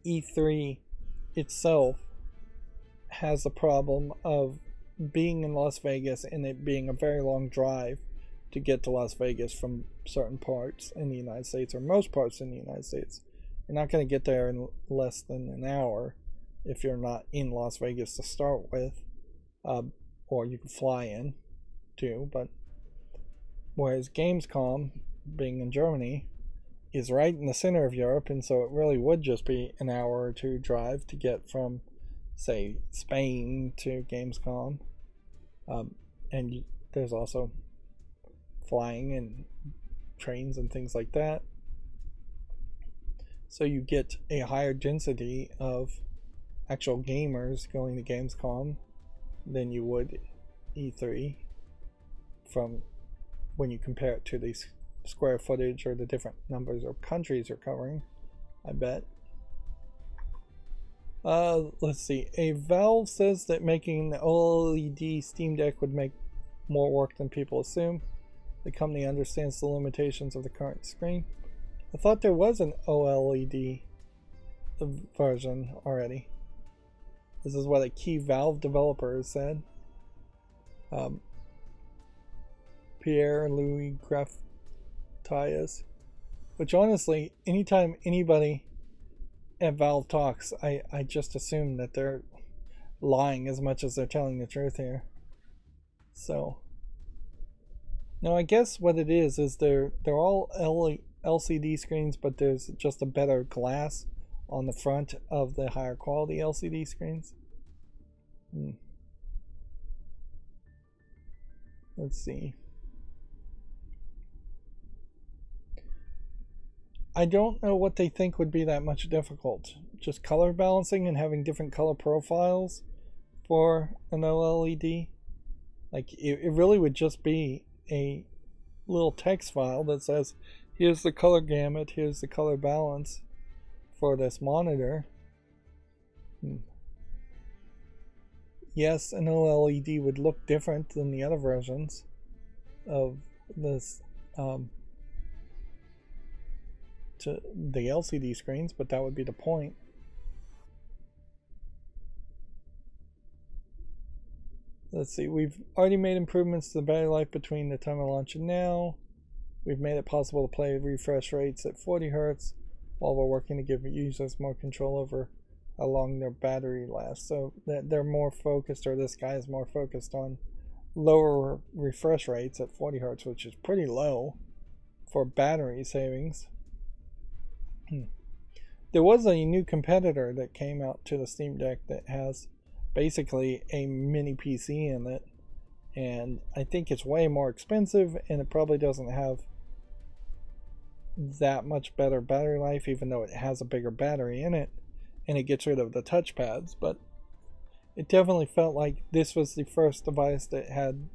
E3 itself has a problem of being in Las Vegas and it being a very long drive to get to Las Vegas from certain parts in the United States, or most parts in the United States. You're not going to get there in less than an hour if you're not in Las Vegas to start with, or you can fly in too. But whereas Gamescom, being in Germany, is right in the center of Europe, and so it really would just be an hour or two drive to get from, say, Spain to Gamescom. And there's also flying and trains and things like that. So you get a higher density of actual gamers going to Gamescom than you would E3, from when you compare it to the square footage or the different numbers of countries you're covering, I bet. Let's see. A Valve says that making the OLED Steam Deck would make more work than people assume. The company understands the limitations of the current screen. I thought there was an OLED version already. This is what a key Valve developer has said. Pierre-Louis Graftias. Which honestly, anytime anybody at Valve talks, I just assume that they're lying as much as they're telling the truth here. So now I guess what it is they're all LCD screens, but there's just a better glass on the front of the higher quality LCD screens. Let's see. I don't know what they think would be that much difficult. Just color balancing and having different color profiles for an OLED. Like, it really would just be a little text file that says, here's the color gamut, here's the color balance for this monitor. Yes, an OLED would look different than the other versions of this to the LCD screens, but that would be the point. Let's see, we've already made improvements to the battery life between the time of launch and now. We've made it possible to play refresh rates at 40 Hz while we're working to give users more control over how long their battery lasts. So that they're more focused, or this guy is more focused on lower refresh rates at 40 Hz, which is pretty low for battery savings. there was a new competitor that came out to the Steam Deck that has basically a mini PC in it, and I think it's way more expensive, and it probably doesn't have that much better battery life, even though it has a bigger battery in it, and it gets rid of the touchpads. But it definitely felt like this was the first device that had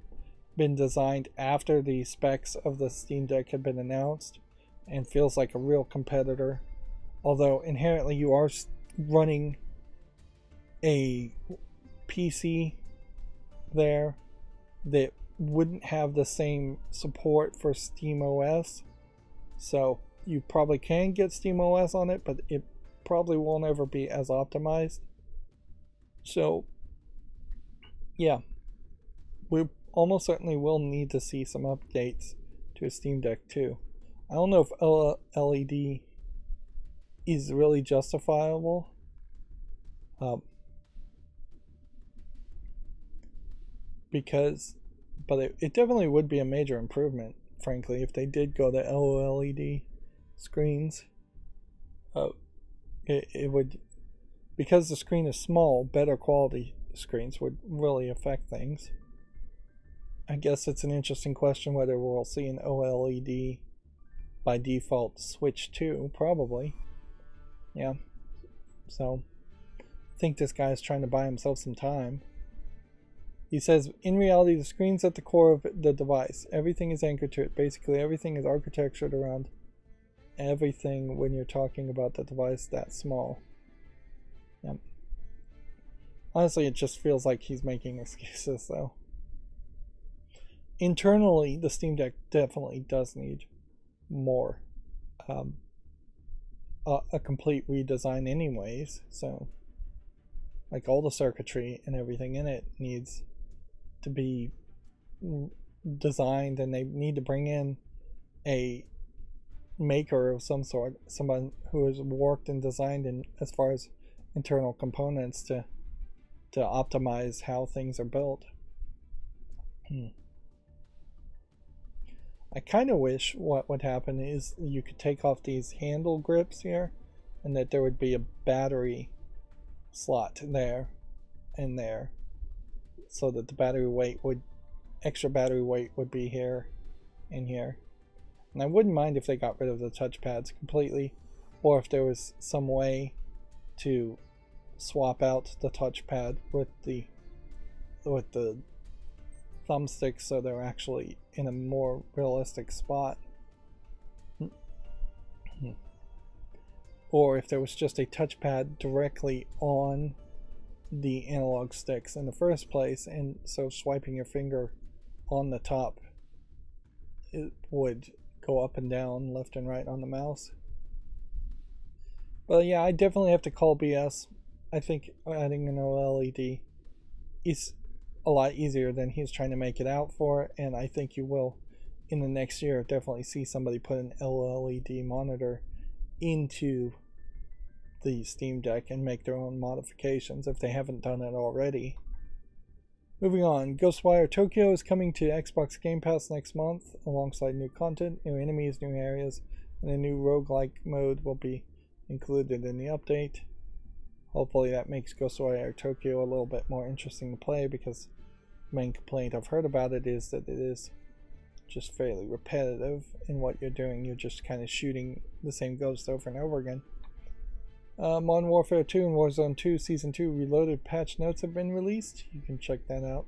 been designed after the specs of the Steam Deck had been announced, and feels like a real competitor, although inherently you are running a PC there that wouldn't have the same support for SteamOS. So you probably can get SteamOS on it, but it probably won't ever be as optimized. So yeah, we almost certainly will need to see some updates to a Steam Deck too. I don't know if LED is really justifiable. But it definitely would be a major improvement, frankly, if they did go to OLED screens. It would, because the screen is small, better quality screens would really affect things. I guess it's an interesting question whether we'll see an OLED by default switch to. Probably. Yeah. So I think this guy is trying to buy himself some time. He says, in reality, the screen's at the core of the device. Everything is anchored to it. Basically, everything is architectured around everything when you're talking about the device that small. Yep. Honestly, it just feels like he's making excuses, though. Internally, the Steam Deck definitely does need more. A complete redesign anyways. So, like, all the circuitry and everything in it needs to be designed, and they need to bring in a maker of some sort, someone who has worked and designed in as far as internal components to optimize how things are built. I kind of wish what would happen is you could take off these handle grips here, and that there would be a battery slot there and there, so that the extra battery weight would be here and here. And I wouldn't mind if they got rid of the touchpads completely, or if there was some way to swap out the touchpad with the thumbsticks so they're actually in a more realistic spot. Or if there was just a touchpad directly on the analog sticks in the first place, and so swiping your finger on the top, it would go up and down, left and right on the mouse. But yeah, I definitely have to call BS. I think adding an OLED is a lot easier than he's trying to make it out for, and I think you will in the next year definitely see somebody put an OLED monitor into the Steam Deck and make their own modifications if they haven't done it already. Moving on, Ghostwire Tokyo is coming to Xbox Game Pass next month alongside new content, new enemies, new areas, and a new roguelike mode will be included in the update. Hopefully that makes Ghostwire Tokyo a little bit more interesting to play, because the main complaint I've heard about it is that it is just fairly repetitive in what you're doing. You're just kind of shooting the same ghost over and over again. Modern Warfare 2 and Warzone 2 Season 2 Reloaded patch notes have been released. You can check that out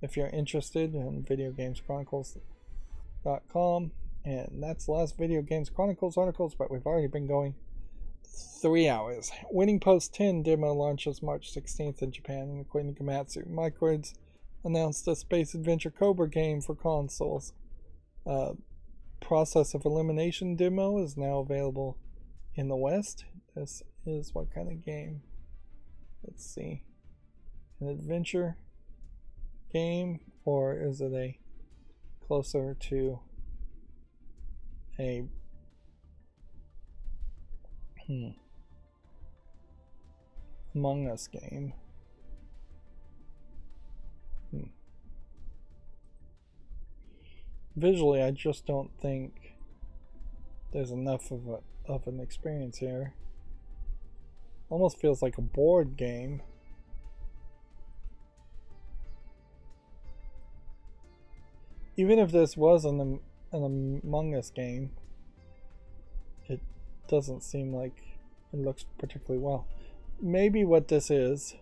if you're interested on videogameschronicles.com. And that's the last Video Games Chronicles articles, but we've already been going 3 hours. Winning Post 10 demo launches March 16th in Japan, and according to Komatsu, Microids announced a Space Adventure Cobra game for consoles. Process of Elimination demo is now available in the West. This is what kind of game? Let's see. An adventure game, or is it a closer to a Among Us game? Visually, I just don't think there's enough of an experience here. almost feels like a board game. Even if this was an Among Us game, it doesn't seem like it looks particularly well. Maybe what this is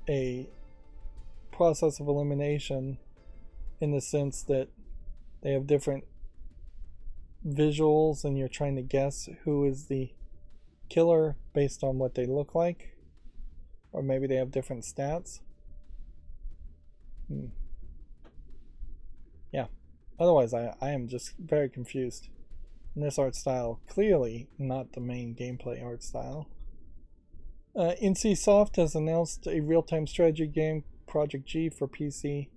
a process of elimination, in the sense that they have different visuals and you're trying to guess who is the killer based on what they look like, or maybe they have different stats. Yeah, otherwise I am just very confused. And this art style, clearly not the main gameplay art style. NCSoft has announced a real-time strategy game, Project G, for PC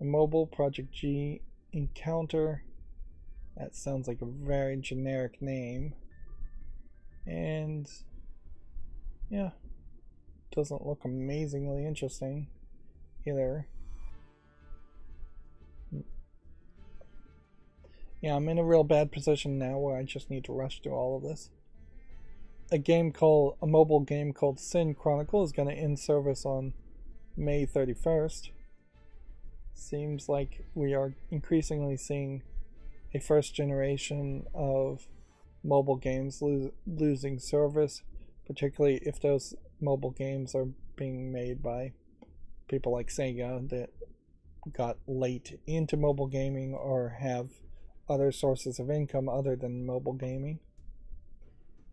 and mobile. Project G Encounter. That sounds like a very generic name. And yeah, doesn't look amazingly interesting either. Yeah, I'm in a real bad position now where I just need to rush through all of this. A mobile game called Sin Chronicle is going to end service on May 31st. Seems like we are increasingly seeing a first generation of mobile games losing service, particularly if those mobile games are being made by people like Sega that got late into mobile gaming or have other sources of income other than mobile gaming.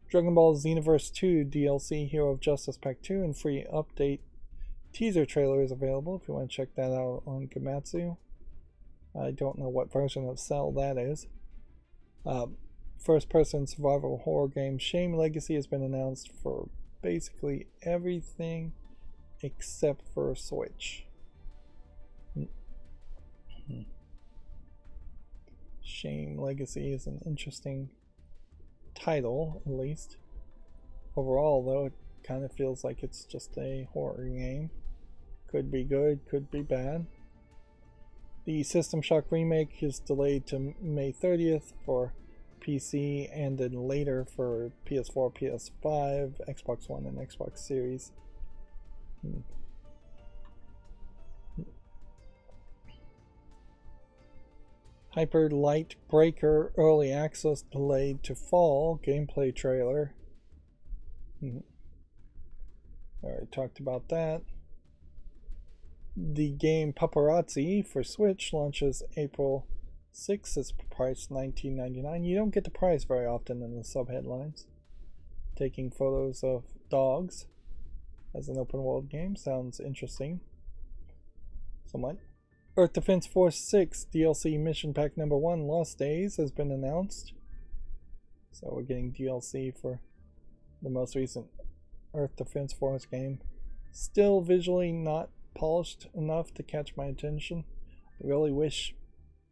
Dragon Ball Xenoverse 2 DLC Hero of Justice Pack 2 and free update teaser trailer is available if you want to check that out on Gamatsu. I don't know what version of Cell that is. First-person survival horror game Shame Legacy has been announced for basically everything except for Switch. Shame Legacy is an interesting title, at least. Overall, though, it kind of feels like it's just a horror game. Could be good, could be bad. The System Shock remake is delayed to May 30th for PC and then later for PS4, PS5, Xbox One, and Xbox Series. Hyper Light Breaker Early Access delayed to fall. Gameplay trailer. Already talked about that. The game Paparazzi for Switch launches April 6th. It's priced $19.99. You don't get the price very often in the subheadlines. Taking photos of dogs as an open world game sounds interesting. Somewhat. Earth Defense Force 6 DLC Mission Pack number 1 Lost Days has been announced. So we're getting DLC for the most recent Earth Defense Force game. Still visually not polished enough to catch my attention. I really wish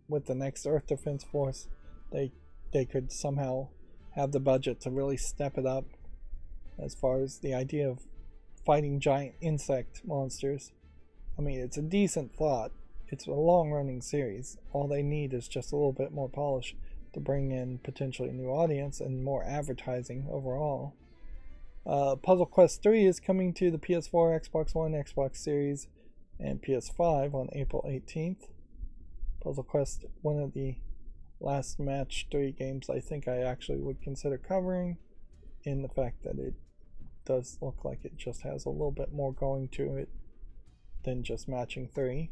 with the next Earth Defense Force they could somehow have the budget to really step it up as far as the idea of fighting giant insect monsters. I mean, it's a decent thought. It's a long-running series. All they need is just a little bit more polish to bring in potentially a new audience and more advertising overall. Puzzle Quest 3 is coming to the PS4, Xbox One, Xbox Series, and PS5 on April 18th. Puzzle Quest, one of the last Match 3 games I think I actually would consider covering, in the fact that it does look like it just has a little bit more going to it than just matching 3.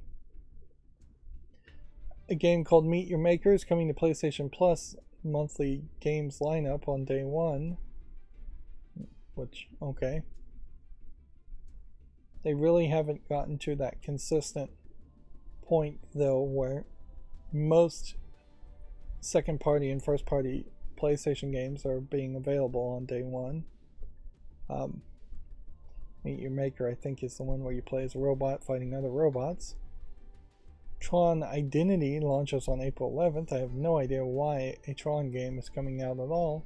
A game called Meet Your Maker is coming to PlayStation Plus monthly games lineup on day 1. Which, okay. They really haven't gotten to that consistent point, though, where most second party and first party PlayStation games are being available on day 1. Meet Your Maker, I think, is the one where you play as a robot fighting other robots. Tron Identity launches on April 11th. I have no idea why a Tron game is coming out at all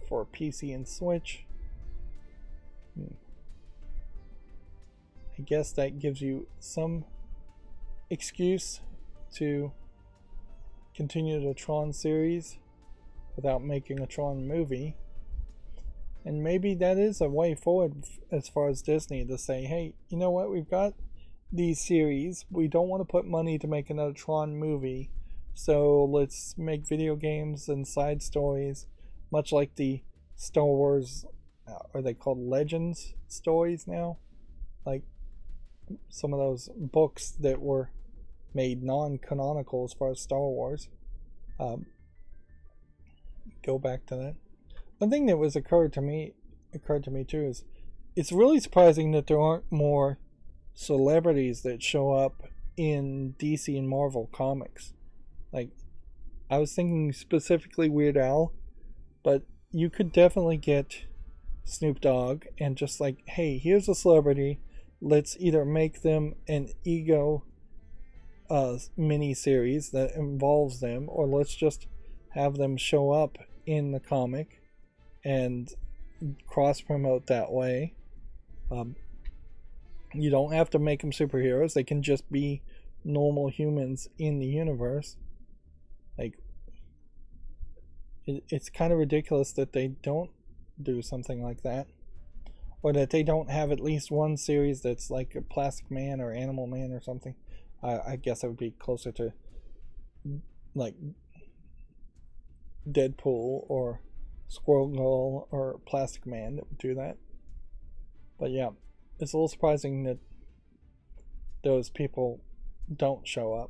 for PC and Switch. I guess that gives you some excuse to continue the Tron series without making a Tron movie. And maybe that is a way forward as far as Disney to say, hey, you know what, we've got these series. We don't want to put money to make another Tron movie. So let's make video games and side stories, much like the Star Wars, are they called Legends stories now? Like some of those books that were made non-canonical as far as Star Wars. Go back to that. One thing that was occurred to me too is it's really surprising that there aren't more celebrities that show up in DC and Marvel comics. Like, I was thinking specifically Weird Al, but you could definitely get Snoop Dogg and just like, hey, here's a celebrity. Let's either make them an ego mini series that involves them, or let's just have them show up in the comic and cross promote that way. You don't have to make them superheroes, they can just be normal humans in the universe. Like, it's kind of ridiculous that they don't do something like that, or that they don't have at least one series that's like a Plastic Man or Animal Man or something. I guess it would be closer to like Deadpool or Squirrel Girl or Plastic Man that would do that. But yeah, it's a little surprising that those people don't show up.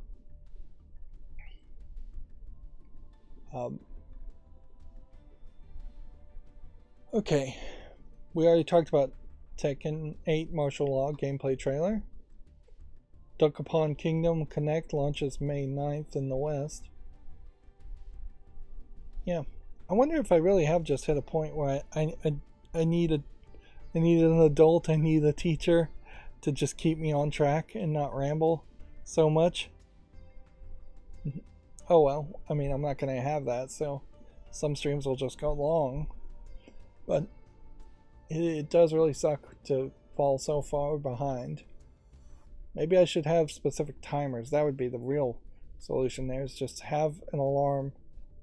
Okay, we already talked about Tekken 8 Martial Law gameplay trailer. Duck Upon Kingdom Connect launches May 9th in the West. Yeah, I wonder if I really have just hit a point where I need an adult, I need a teacher to just keep me on track and not ramble so much. Oh well, I mean, I'm not going to have that, so some streams will just go long. But it does really suck to fall so far behind. Maybe I should have specific timers. That would be the real solution there, is just have an alarm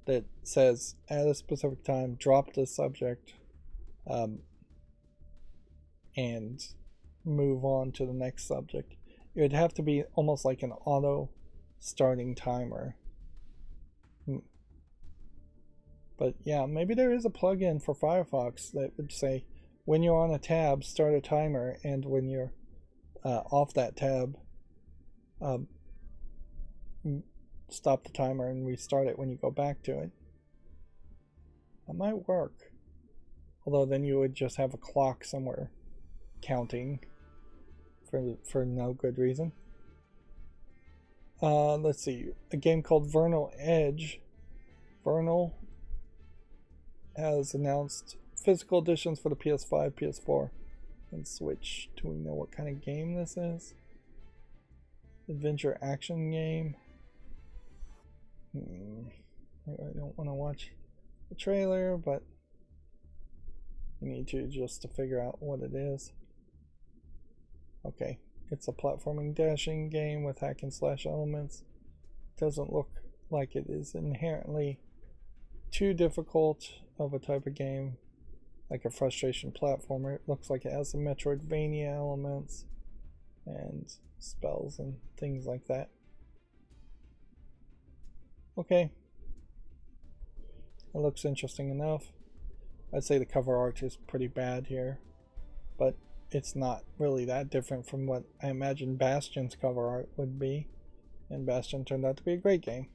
that says at a specific time, drop the subject, and move on to the next subject. It would have to be almost like an auto starting timer. But yeah, maybe there is a plugin for Firefox that would say when you're on a tab, start a timer, and when you're off that tab, stop the timer and restart it when you go back to it. That might work. Although then you would just have a clock somewhere counting for no good reason. Let's see, a game called Vernal Edge. Vernal has announced physical editions for the PS5, PS4, and Switch. Do we know what kind of game this is? Adventure action game. I don't want to watch the trailer, but you need to just to figure out what it is. Okay, it's a platforming dashing game with hack and slash elements. Doesn't look like it is inherently too difficult of a type of game, like a frustration platformer. It looks like it has some Metroidvania elements and spells and things like that. Okay, it looks interesting enough. I'd say the cover art is pretty bad here, but it's not really that different from what I imagine Bastion's cover art would be, and Bastion turned out to be a great game.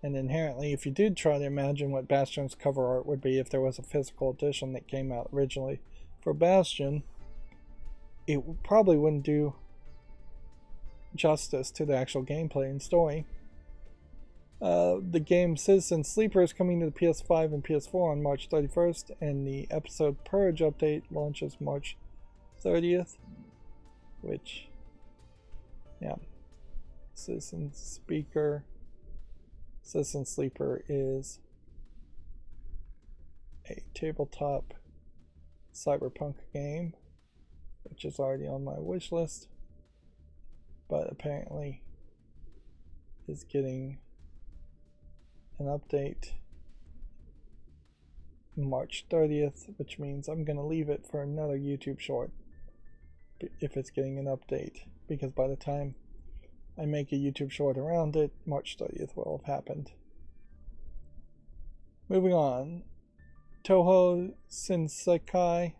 And inherently, if you did try to imagine what Bastion's cover art would be if there was a physical edition that came out originally for Bastion, it probably wouldn't do justice to the actual gameplay and story. The game Citizen Sleeper is coming to the PS5 and PS4 on March 31st, and the episode Purge update launches March 30th, which, yeah, Citizen Sleeper is a tabletop cyberpunk game, which is already on my wish list, but apparently is getting an update March 30th, which means I'm going to leave it for another YouTube short if it's getting an update, because by the time I make a YouTube short around it, March 30th will have happened. Moving on, Toho Shinsekai,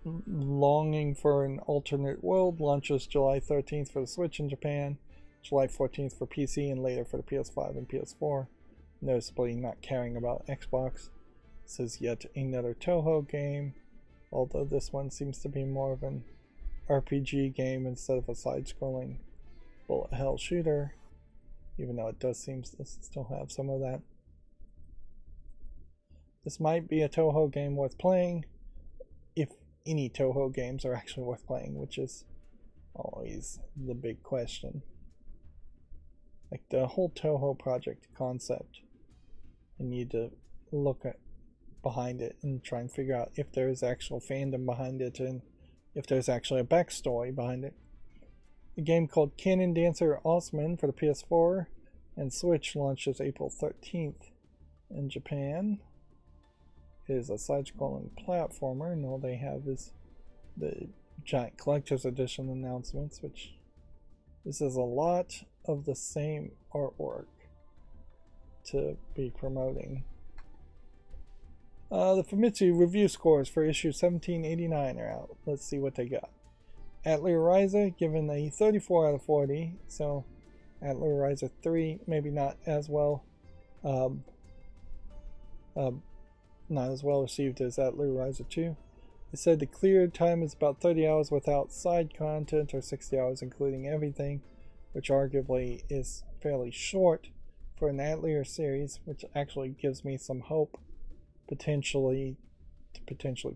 Longing for an Alternate World launches July 13th for the Switch in Japan, July 14th for PC, and later for the PS5 and PS4. Noticeably not caring about Xbox. This is yet another Toho game, although this one seems to be more of an RPG game instead of a side-scrolling bullet hell shooter, even though it does seem to still have some of that. This might be a Toho game worth playing, if any Toho games are actually worth playing, which is always the big question. Like the whole Toho project concept, you need to look at behind it and try and figure out if there is actual fandom behind it and if there's actually a backstory behind it. A game called Cannon Dancer Osman for the PS4 and Switch launches April 13th in Japan. It is a side-scrolling platformer, and all they have is the giant collector's edition announcements, which this is a lot of the same artwork to be promoting. The Famitsu review scores for issue 1789 are out. Let's see what they got. Atelier Ryza given a 34 out of 40, so Atelier Ryza 3 maybe not as well not as well received as Atelier Ryza 2. It said the clear time is about 30 hours without side content, or 60 hours including everything, which arguably is fairly short for an Atelier series, which actually gives me some hope to potentially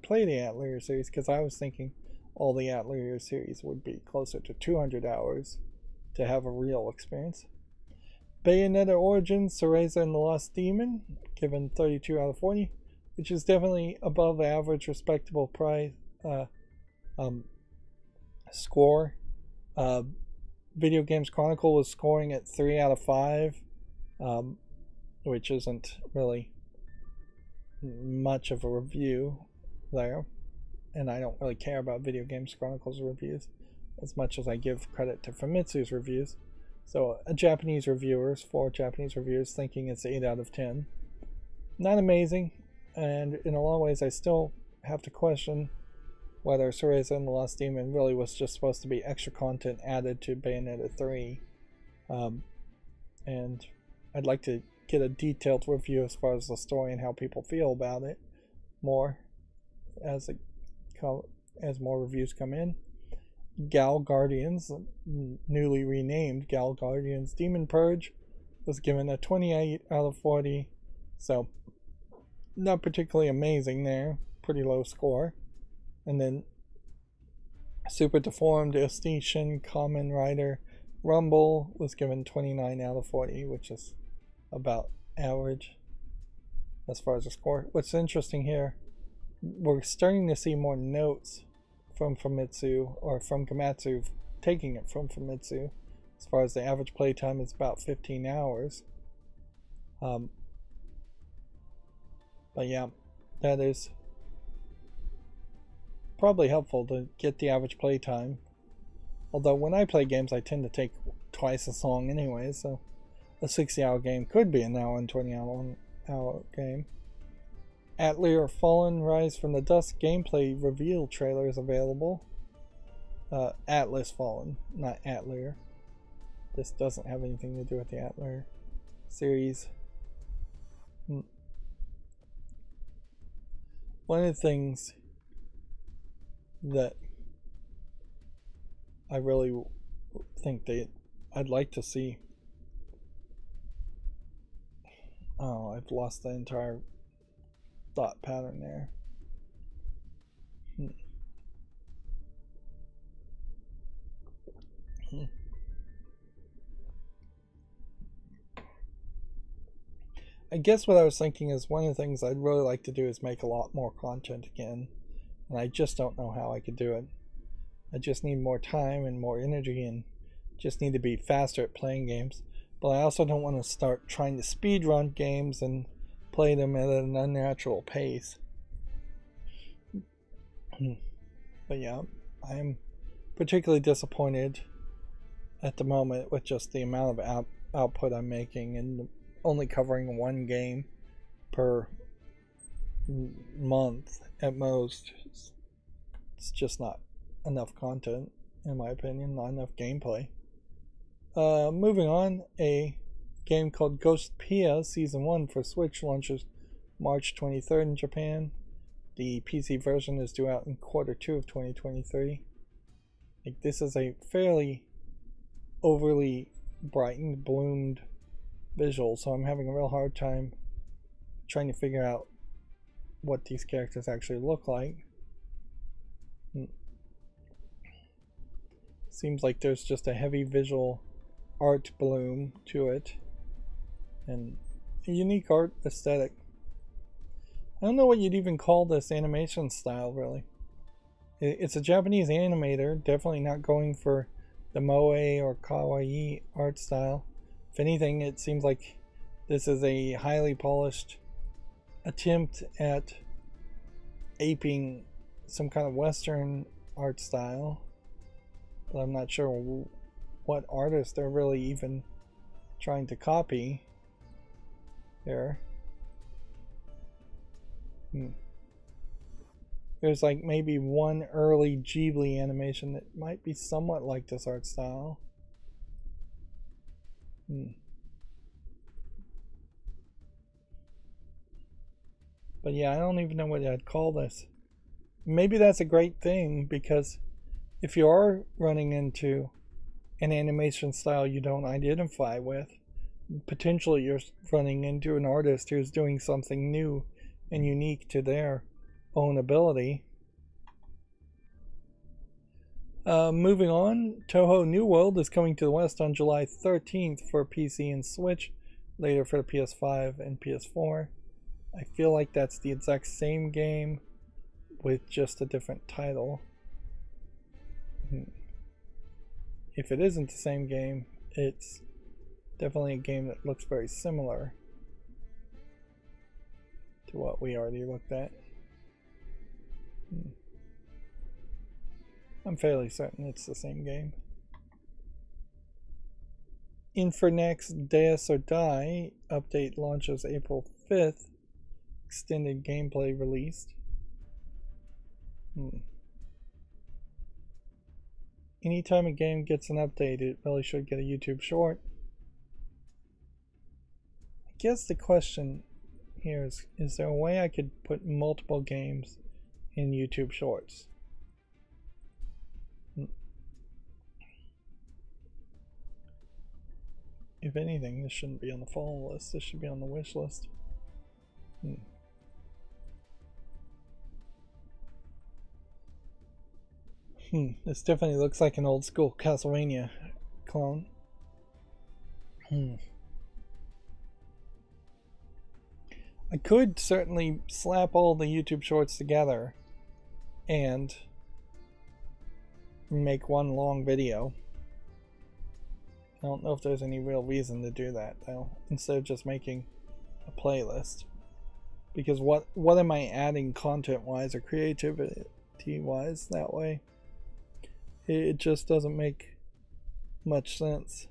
play the Atelier series, because I was thinking all the Atelier series would be closer to 200 hours to have a real experience. Bayonetta Origins, Cereza and the Lost Demon, given 32 out of 40, which is definitely above average, respectable price score. Video Games Chronicle was scoring at 3 out of 5, which isn't really much of a review there, and I don't really care about Video Games Chronicle's reviews as much as I give credit to Famitsu's reviews. So four Japanese reviewers thinking it's 8 out of 10. Not amazing, and in a lot of ways I still have to question whether Cereza and the Lost Demon really was just supposed to be extra content added to Bayonetta 3. And I'd like to get a detailed review as far as the story and how people feel about it more as more reviews come in. Gal Guardians, newly renamed Gal Guardians Demon Purge, was given a 28 out of 40, so not particularly amazing there, pretty low score. And then Super Deformed Estation Kamen Rider Rumble was given 29 out of 40, which is about average as far as the score. What's interesting here, we're starting to see more notes from Famitsu, or from Komatsu, taking it from Famitsu, as far as the average playtime is about 15 hours. But yeah, that is probably helpful to get the average playtime. Although when I play games, I tend to take twice as long anyway, so a 60-hour game could be an hour and 20-hour game. Atelier Fallen Rise from the Dust gameplay reveal trailer is available. Atlas Fallen, not Atelier. This doesn't have anything to do with the Atelier series. One of the things that I really think I'd like to see. Oh, I've lost the entire thought pattern there. I guess what I was thinking is one of the things I'd really like to do is make a lot more content again, and I just don't know how I could do it. I just need more time and more energy, and just need to be faster at playing games. but I also don't want to start trying to speedrun games and play them at an unnatural pace. But yeah, I'm particularly disappointed at the moment with just the amount of output I'm making and only covering one game per month at most. It's just not enough content, in my opinion, not enough gameplay. Moving on, a game called Ghost Pia Season 1 for Switch launches March 23rd in Japan. The PC version is due out in Q2 of 2023. Like, this is a fairly overly brightened, bloomed visual, so I'm having a real hard time trying to figure out what these characters actually look like. Seems like there's just a heavy visual art bloom to it and a unique art aesthetic. I don't know what you'd even call this animation style, really. It's a Japanese animator, definitely not going for the moe or kawaii art style. If anything, it seems like this is a highly polished attempt at aping some kind of Western art style, but I'm not sure what artist they're really even trying to copy here. There's like maybe one early Ghibli animation that might be somewhat like this art style. But yeah, I don't even know what I'd call this. Maybe that's a great thing, because if you are running into an animation style you don't identify with, potentially you're running into an artist who's doing something new and unique to their own ability. Moving on, Toho New World is coming to the West on July 13th for PC and Switch, later for the PS5 and PS4. I feel like that's the exact same game with just a different title. If it isn't the same game, it's definitely a game that looks very similar to what we already looked at. I'm fairly certain it's the same game. Infernax Deus or Die update launches April 5th. Extended gameplay released. Anytime a game gets an update, it really should get a YouTube short. I guess the question here is there a way I could put multiple games in YouTube shorts? If anything, this shouldn't be on the follow list. This should be on the wish list. This definitely looks like an old school Castlevania clone. I could certainly slap all the YouTube shorts together and make one long video. I don't know if there's any real reason to do that though, instead of just making a playlist. Because what am I adding content wise or creativity wise that way? It just doesn't make much sense.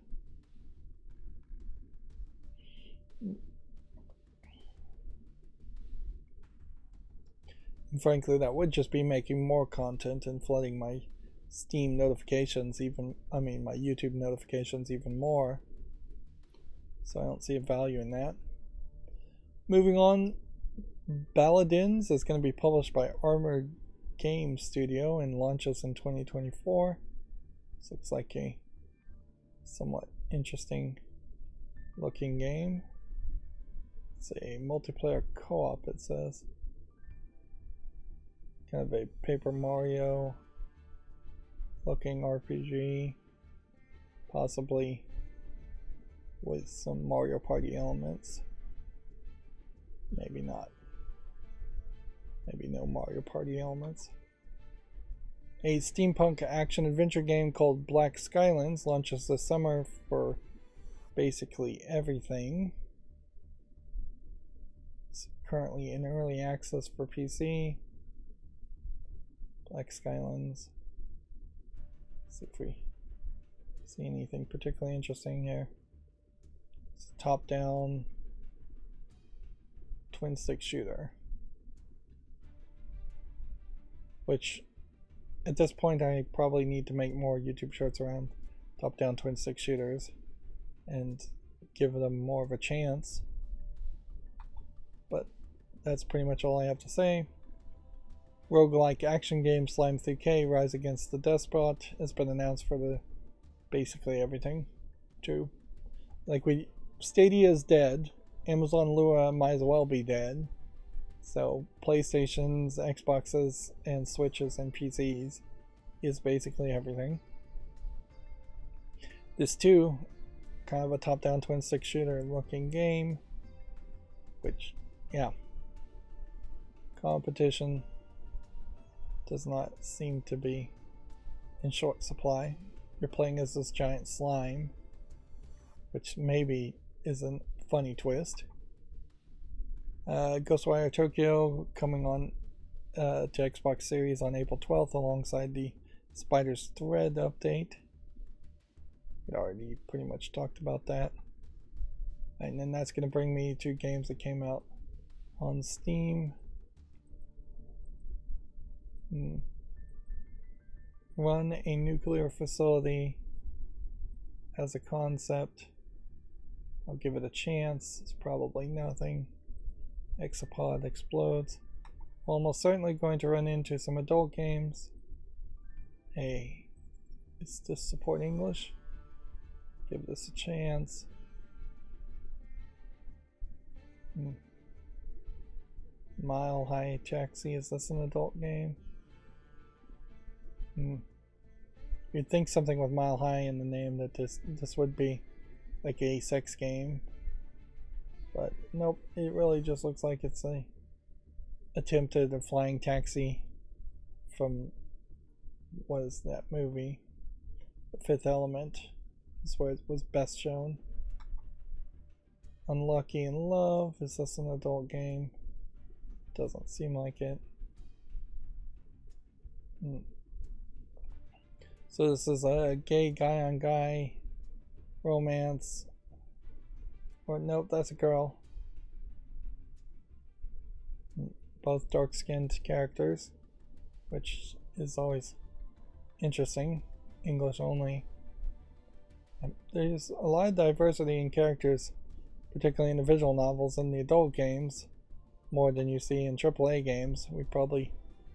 And frankly, that would just be making more content and flooding my Steam notifications my YouTube notifications even more. So I don't see a value in that. Moving on, Paladins is going to be published by Armored Game Studio and launches in 2024. This looks like a somewhat interesting looking game. It's a multiplayer co-op, it says. Kind of a Paper Mario looking RPG, possibly with some Mario Party elements. Maybe not. Maybe no Mario Party elements. A steampunk action-adventure game called Black Skylands launches this summer for basically everything. It's currently in early access for PC. Black Skylands. Let's see if we see anything particularly interesting here. It's a top-down twin-stick shooter, which at this point I probably need to make more YouTube shorts around top-down twin-stick shooters and give them more of a chance. But that's pretty much all I have to say. Roguelike action game Slime 3K Rise Against the Despot has been announced for the basically everything too. Stadia is dead. Amazon Lua might as well be dead. So PlayStations, Xboxes, and Switches and PCs is basically everything. This too, kind of a top-down twin-stick shooter looking game, which, yeah, competition does not seem to be in short supply. You're playing as this giant slime, which maybe is a funny twist. Ghostwire Tokyo coming on to Xbox Series on April 12th alongside the Spider's Thread update. We already pretty much talked about that. And then that's going to bring me to games that came out on Steam. Run a nuclear facility as a concept. I'll give it a chance. It's probably nothing. Exopod explodes. Almost certainly going to run into some adult games. Hey, is this support English? Give this a chance. Mile High Taxi, is this an adult game? You'd think something with Mile High in the name that this would be like a sex game. But nope, it really just looks like it's a attempt at a flying taxi from, what is that movie? The Fifth Element is where it was best shown. Unlucky in Love, is this an adult game? Doesn't seem like it. So this is a gay guy on guy romance. Or nope, that's a girl. Both dark-skinned characters, which is always interesting. English only. There's a lot of diversity in characters, particularly in the visual novels and the adult games, more than you see in AAA games. We probably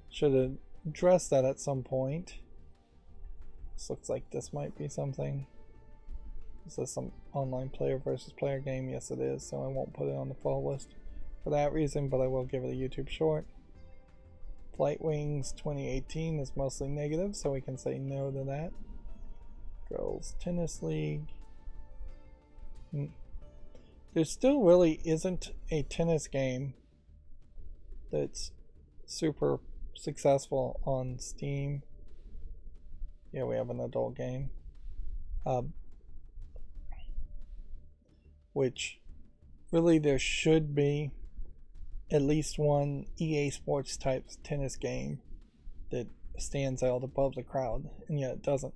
should have addressed that at some point. This looks like this might be something. Is this some online player versus player game? Yes it is, so I won't put it on the fall list for that reason, but I will give it a YouTube short. Flight Wings 2018 is mostly negative, so we can say no to that. Girls Tennis League. There still really isn't a tennis game that's super successful on Steam. Yeah, we have an adult game. Which really there should be at least one EA Sports type tennis game that stands out above the crowd, and yet it doesn't.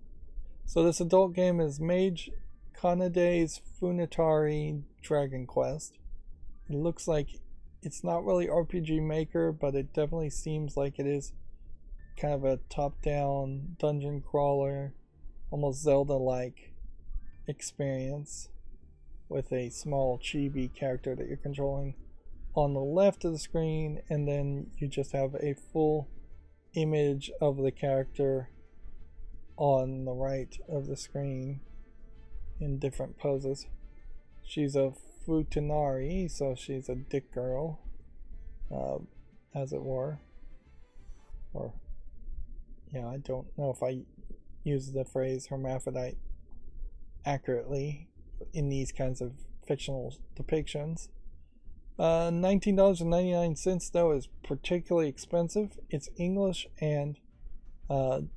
So this adult game is Mage Kanade's Funitari Dragon Quest. It looks like it's not really RPG Maker, but it definitely seems like it is kind of a top-down dungeon crawler, almost Zelda-like experience with a small chibi character that you're controlling on the left of the screen, and then you just have a full image of the character on the right of the screen in different poses. She's a futanari, so she's a dick girl, as it were. Or, yeah, I don't know if I use the phrase hermaphrodite accurately in these kinds of fictional depictions. $19.99 though is particularly expensive. It's English and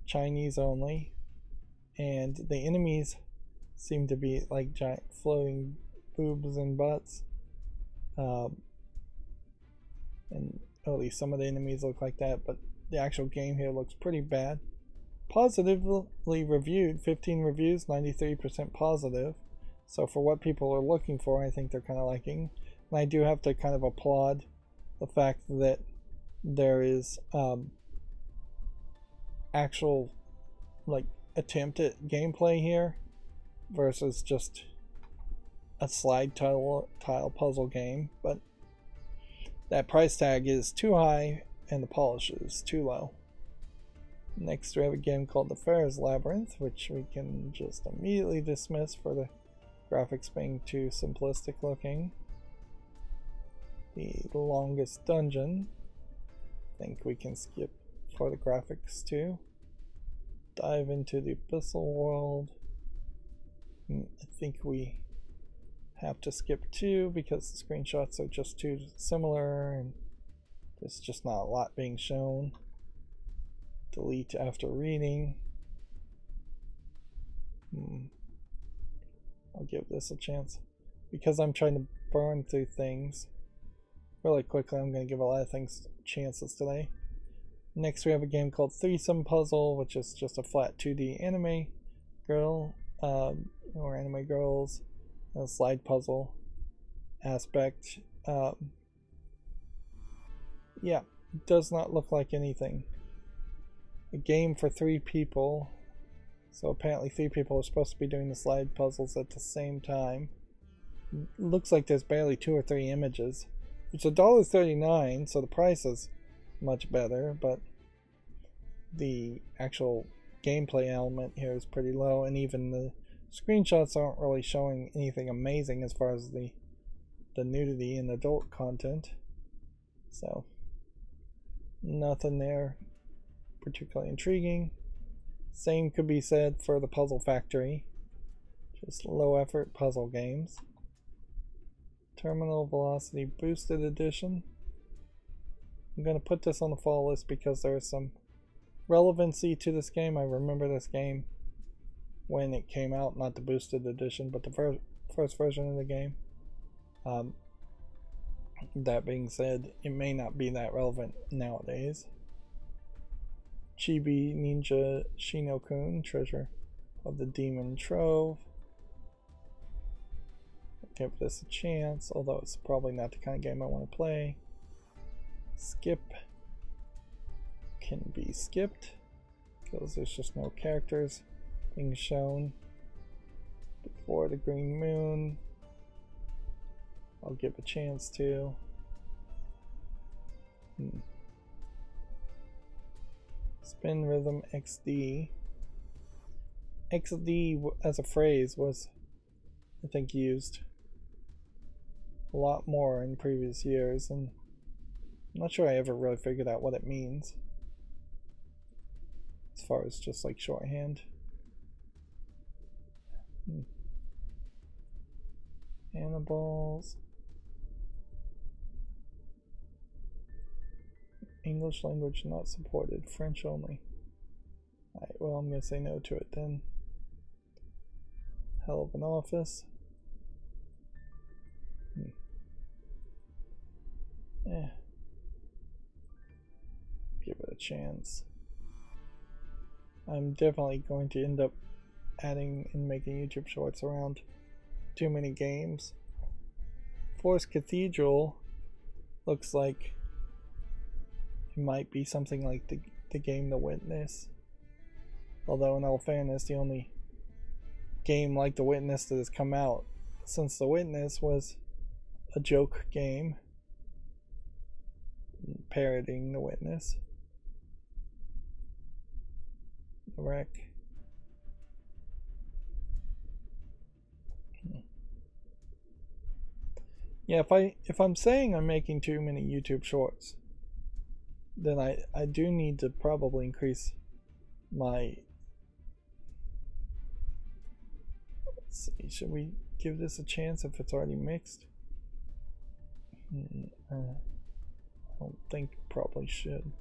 Chinese only, and the enemies seem to be like giant floating boobs and butts. And at least some of the enemies look like that, but the actual game here looks pretty bad. Positively reviewed, 15 reviews, 93% positive. So for what people are looking for, I think they're kind of liking. And I do have to kind of applaud the fact that there is actual like attempt at gameplay here versus just a slide tile puzzle game. But that price tag is too high and the polish is too low. Next we have a game called the Pharaoh's Labyrinth, which we can just immediately dismiss for the graphics being too simplistic looking. The Longest Dungeon, I think we can skip for the graphics too. Dive into the Abyssal World, I think we have to skip too because the screenshots are just too similar and there's just not a lot being shown. Delete after reading. I'll give this a chance because I'm trying to burn through things really quickly. I'm going to give a lot of things chances today. Next we have a game called Threesome Puzzle, which is just a flat 2D anime girl or anime girls, a slide puzzle aspect. Yeah, does not look like anything. A game for 3 people, so apparently 3 people are supposed to be doing the slide puzzles at the same time. Looks like there's barely 2 or 3 images. It's $1.39, so the price is much better, but the actual gameplay element here is pretty low, and even the screenshots aren't really showing anything amazing as far as the nudity and adult content. So nothing there particularly intriguing. Same could be said for the Puzzle Factory, just low effort puzzle games. Terminal Velocity Boosted Edition. I'm going to put this on the fall list because there is some relevancy to this game. I remember this game when it came out, not the boosted edition, but the first version of the game. That being said, it may not be that relevant nowadays. Chibi Ninja Shinokun, Treasure of the Demon Trove. I'll give this a chance, although it's probably not the kind of game I want to play. Skip can be skipped because there's just no characters being shown. Before the Green Moon, I'll give a chance to. Spin Rhythm XD. XD as a phrase was, I think, used a lot more in previous years, and I'm not sure I ever really figured out what it means as far as just like shorthand. Animals. English language not supported, French only. Alright, well, I'm going to say no to it then. Hell of an Office. Give it a chance. I'm definitely going to end up adding and making YouTube shorts around too many games. Forest Cathedral looks like it might be something like the game The Witness. Although in all fairness, the only game like The Witness that has come out since The Witness was a joke game parodying The Witness. The Wreck. Yeah, if I'm saying I'm making too many YouTube shorts, then I do need to probably increase my. Let's see, should we give this a chance if it's already mixed? I don't think probably should.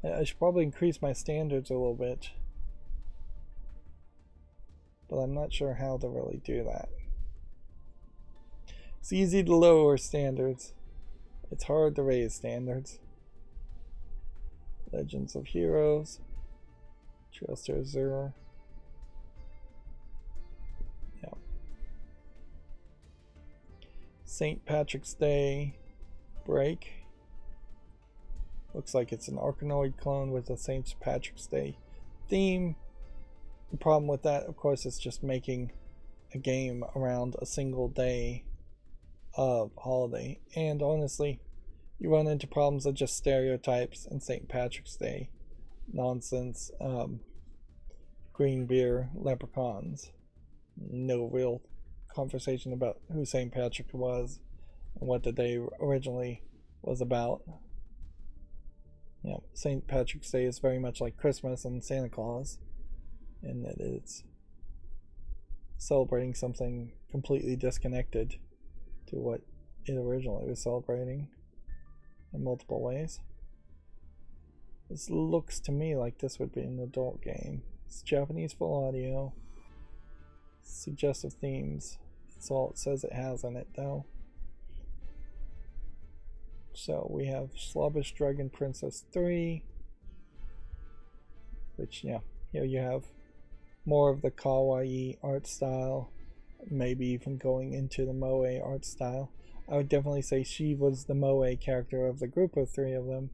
I should probably increase my standards a little bit. but I'm not sure how to really do that. It's easy to lower standards. It's hard to raise standards. Legends of Heroes. Just Zero. Yeah. St. Patrick's Day break. Looks like it's an Arkanoid clone with a St. Patrick's Day theme. The problem with that, of course, is just making a game around a single day of holiday. And honestly, you run into problems of just stereotypes and St. Patrick's Day nonsense. Green beer leprechauns. No real conversation about who St. Patrick was and what the day originally was about. Yeah, St. Patrick's Day is very much like Christmas and Santa Claus, in that it's celebrating something completely disconnected to what it originally was celebrating in multiple ways. This looks to me like this would be an adult game. It's Japanese full audio, suggestive themes. That's all it says it has in it, though. So we have Slobbish Dragon Princess 3, which, yeah, here you have more of the kawaii art style, maybe even going into the moe art style. I would definitely say she was the moe character of the group of three of them.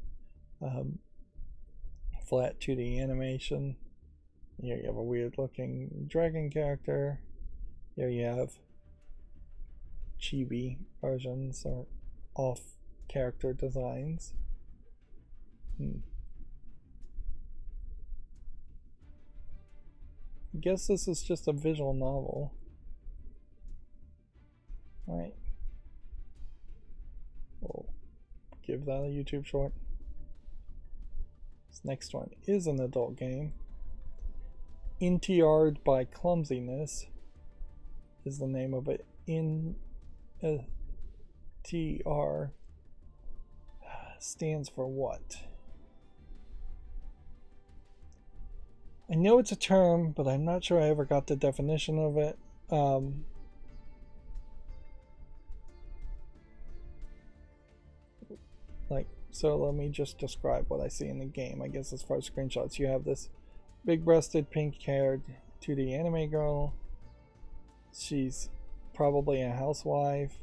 Flat 2D animation. Here you have a weird looking dragon character. Here you have chibi versions or off character designs. I guess this is just a visual novel. Alright. We'll give that a YouTube short. This next one is an adult game. NTR'd by Clumsiness is the name of it. NTR stands for what? I know it's a term, but I'm not sure I ever got the definition of it. So let me just describe what I see in the game. I guess as far as screenshots, you have this big-breasted, pink-haired 2D anime girl. She's probably a housewife.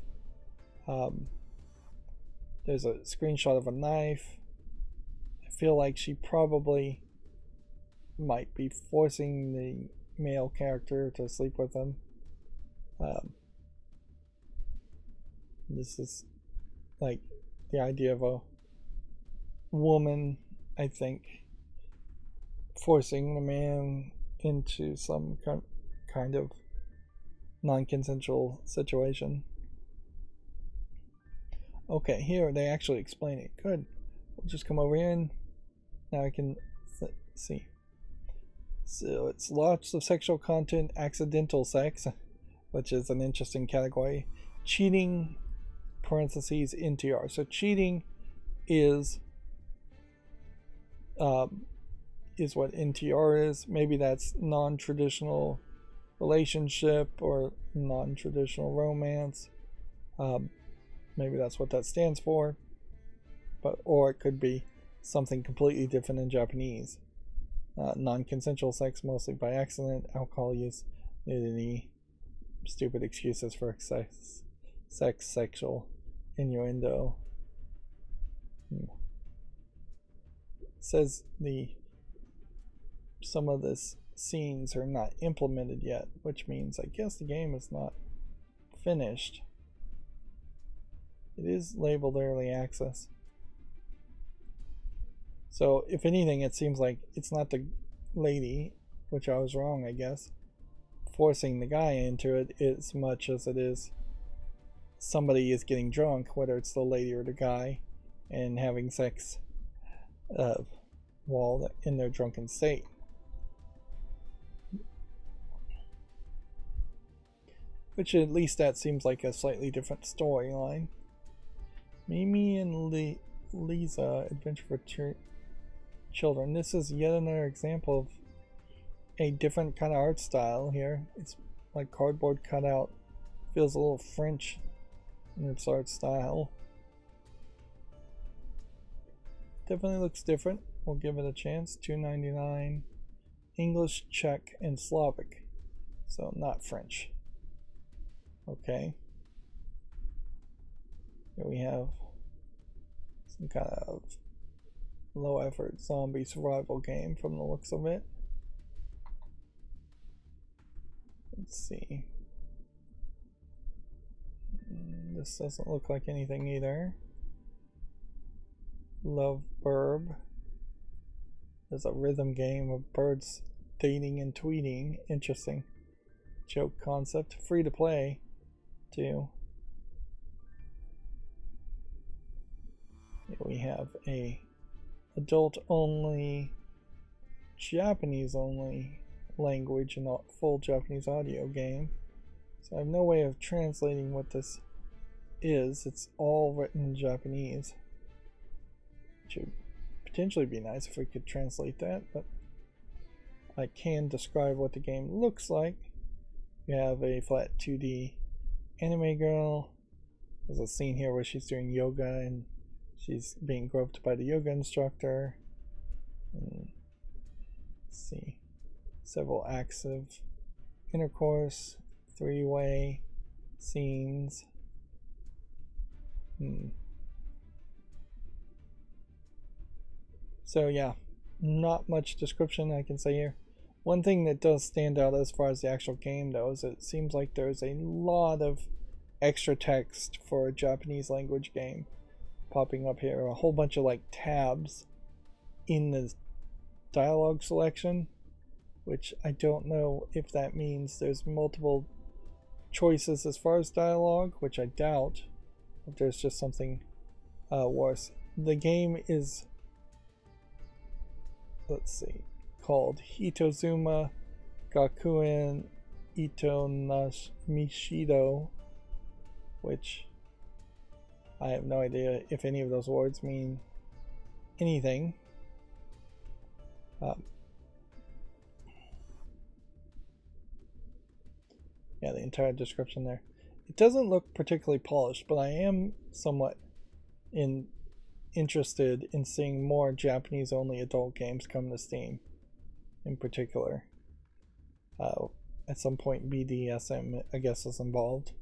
There's a screenshot of a knife. I feel like she probably might be forcing the male character to sleep with him. This is like the idea of a woman, I think, forcing the man into some kind of non-consensual situation. Okay, here they actually explain it. Good. We'll just come over here and now I can see. So it's lots of sexual content, accidental sex, which is an interesting category. Cheating, parentheses, NTR. So cheating is what NTR is. Maybe that's non-traditional relationship or non-traditional romance. Maybe that's what that stands for. Or it could be something completely different in Japanese. Non-consensual sex, mostly by accident, alcohol use, nudity, stupid excuses for sex, sexual innuendo. It says some of the scenes are not implemented yet, which means I guess the game is not finished. It is labeled early access. So if anything, it seems like it's not the lady, which I was wrong, I guess, forcing the guy into it as much as it is somebody is getting drunk, whether it's the lady or the guy, and having sex while in their drunken state. Which at least that seems like a slightly different storyline. Mimi and Lisa Adventure for Children. This is yet another example of a different kind of art style here. It's like cardboard cutout. Feels a little French in its art style. Definitely looks different. We'll give it a chance. $2.99. English, Czech, and Slavic. So not French. Okay. Here we have some kind of low effort zombie survival game from the looks of it. Let's see. This doesn't look like anything either. Love Burb. There's a rhythm game of birds dating and tweeting. Interesting. Joke concept. Free to play too. Here we have a adult only, Japanese only language and not full Japanese audio game. So I have no way of translating what this is. It's all written in Japanese. Which would potentially be nice if we could translate that, but I can describe what the game looks like. We have a flat 2D anime girl. There's a scene here where she's doing yoga and she's being groped by the yoga instructor. And let's see. Several acts of intercourse, three-way scenes. So yeah, not much description I can say here. One thing that does stand out as far as the actual game though is it seems like there's a lot of extra text for a Japanese language game popping up here. A whole bunch of like tabs in the dialogue selection, which I don't know if that means there's multiple choices as far as dialogue, which I doubt. If there's just something worse. The game is, let's see, called Hitozuma Gakuen Ito Mishido, which I have no idea if any of those words mean anything. Yeah, the entire description there. It doesn't look particularly polished, but I am somewhat interested in seeing more Japanese only adult games come to Steam in particular. At some point BDSM I guess is involved.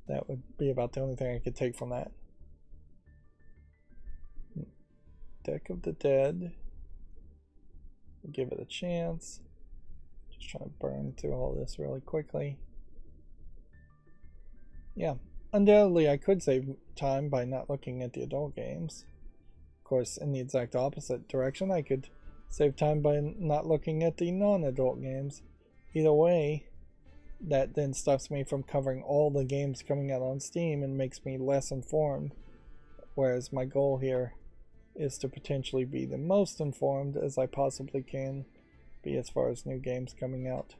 That would be about the only thing I could take from that. Deck of the Dead. We'll give it a chance. Just trying to burn through all this really quickly. Yeah, undoubtedly I could save time by not looking at the adult games. Of course, in the exact opposite direction, I could save time by not looking at the non-adult games. Either way, that then stops me from covering all the games coming out on Steam and makes me less informed, whereas my goal here is to potentially be the most informed as I possibly can be as far as new games coming out.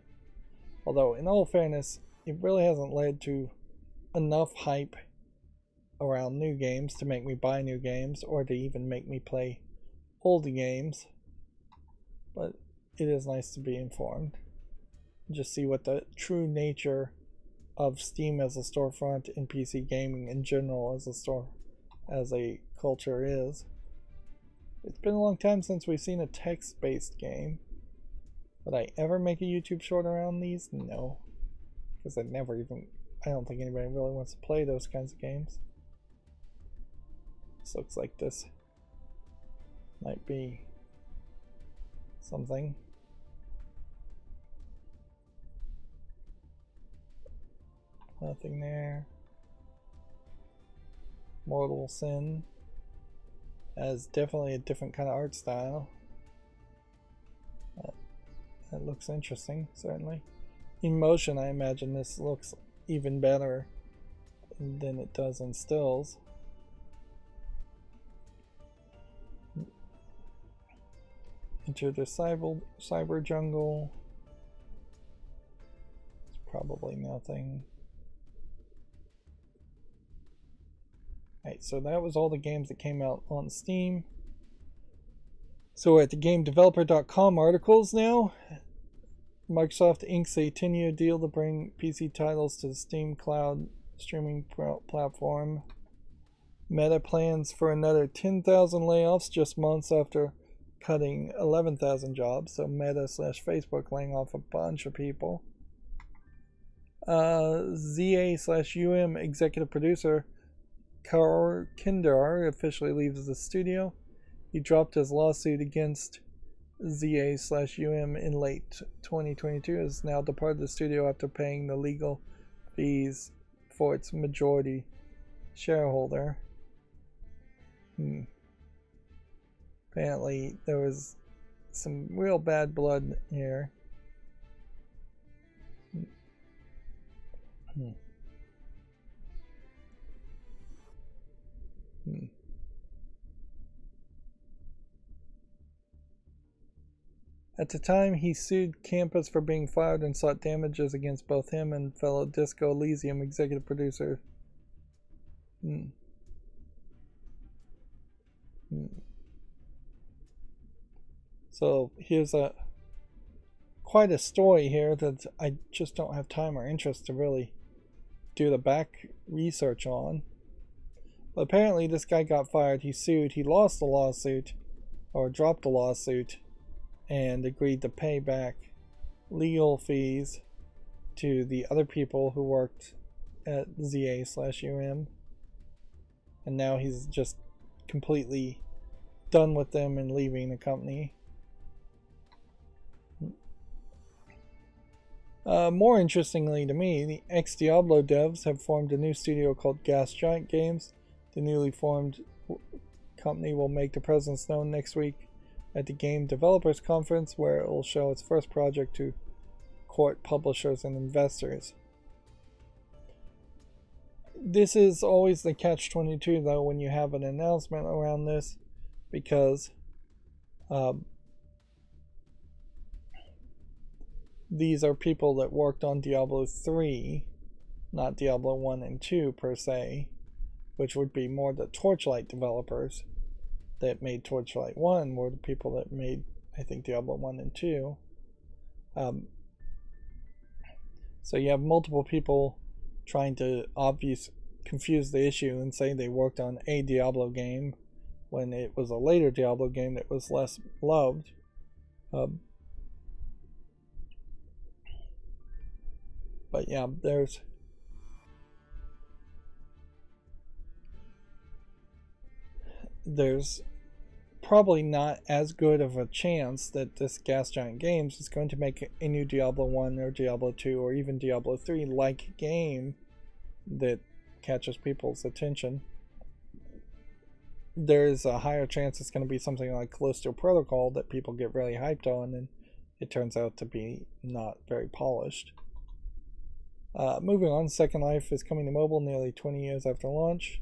Although, in all fairness, it really hasn't led to enough hype around new games to make me buy new games or to even make me play old games. But it is nice to be informed. Just see what the true nature of Steam as a storefront and PC gaming in general as a culture is. It's been a long time since we've seen a text-based game. Would I ever make a YouTube short around these? No. Because I don't think anybody really wants to play those kinds of games. This looks like this might be something. Nothing there. Mortal Sin has definitely a different kind of art style. That looks interesting, certainly. In motion, I imagine this looks even better than it does in stills. Enter the cyber jungle. It's probably nothing. Alright, so that was all the games that came out on Steam. So we're at the GameDeveloper.com articles now. Microsoft inks a 10-year deal to bring PC titles to the Steam cloud streaming platform. Meta plans for another 10,000 layoffs just months after cutting 11,000 jobs. So Meta/Facebook laying off a bunch of people. ZA/UM executive producer Karl Kindar officially leaves the studio. He dropped his lawsuit against ZA/UM in late 2022, has now departed the studio after paying the legal fees for its majority shareholder. Apparently there was some real bad blood here. At the time, he sued Campus for being fired and sought damages against both him and fellow Disco Elysium executive producer. So here's quite a story here that I just don't have time or interest to really do the back research on. But apparently this guy got fired, he sued, he lost the lawsuit, or dropped the lawsuit, and agreed to pay back legal fees to the other people who worked at ZA/UM. And now he's just completely done with them and leaving the company. More interestingly to me, the ex-Diablo devs have formed a new studio called Gas Giant Games. The newly formed company will make their presence known next week at the Game Developers Conference, where it will show its first project to court publishers and investors. This is always the catch-22 though when you have an announcement around this, because these are people that worked on Diablo 3, not Diablo 1 and 2 per se, which would be more the Torchlight developers that made Torchlight 1 were the people that made, I think, Diablo 1 and 2. So you have multiple people trying to confuse the issue and say they worked on a Diablo game when it was a later Diablo game that was less loved. But yeah, there's probably not as good of a chance that this Gas Giant Games is going to make a new Diablo 1 or Diablo 2 or even Diablo 3 like game that catches people's attention. There's a higher chance it's going to be something like Callisto Protocol that people get really hyped on and it turns out to be not very polished. Moving on, Second Life is coming to mobile nearly 20 years after launch.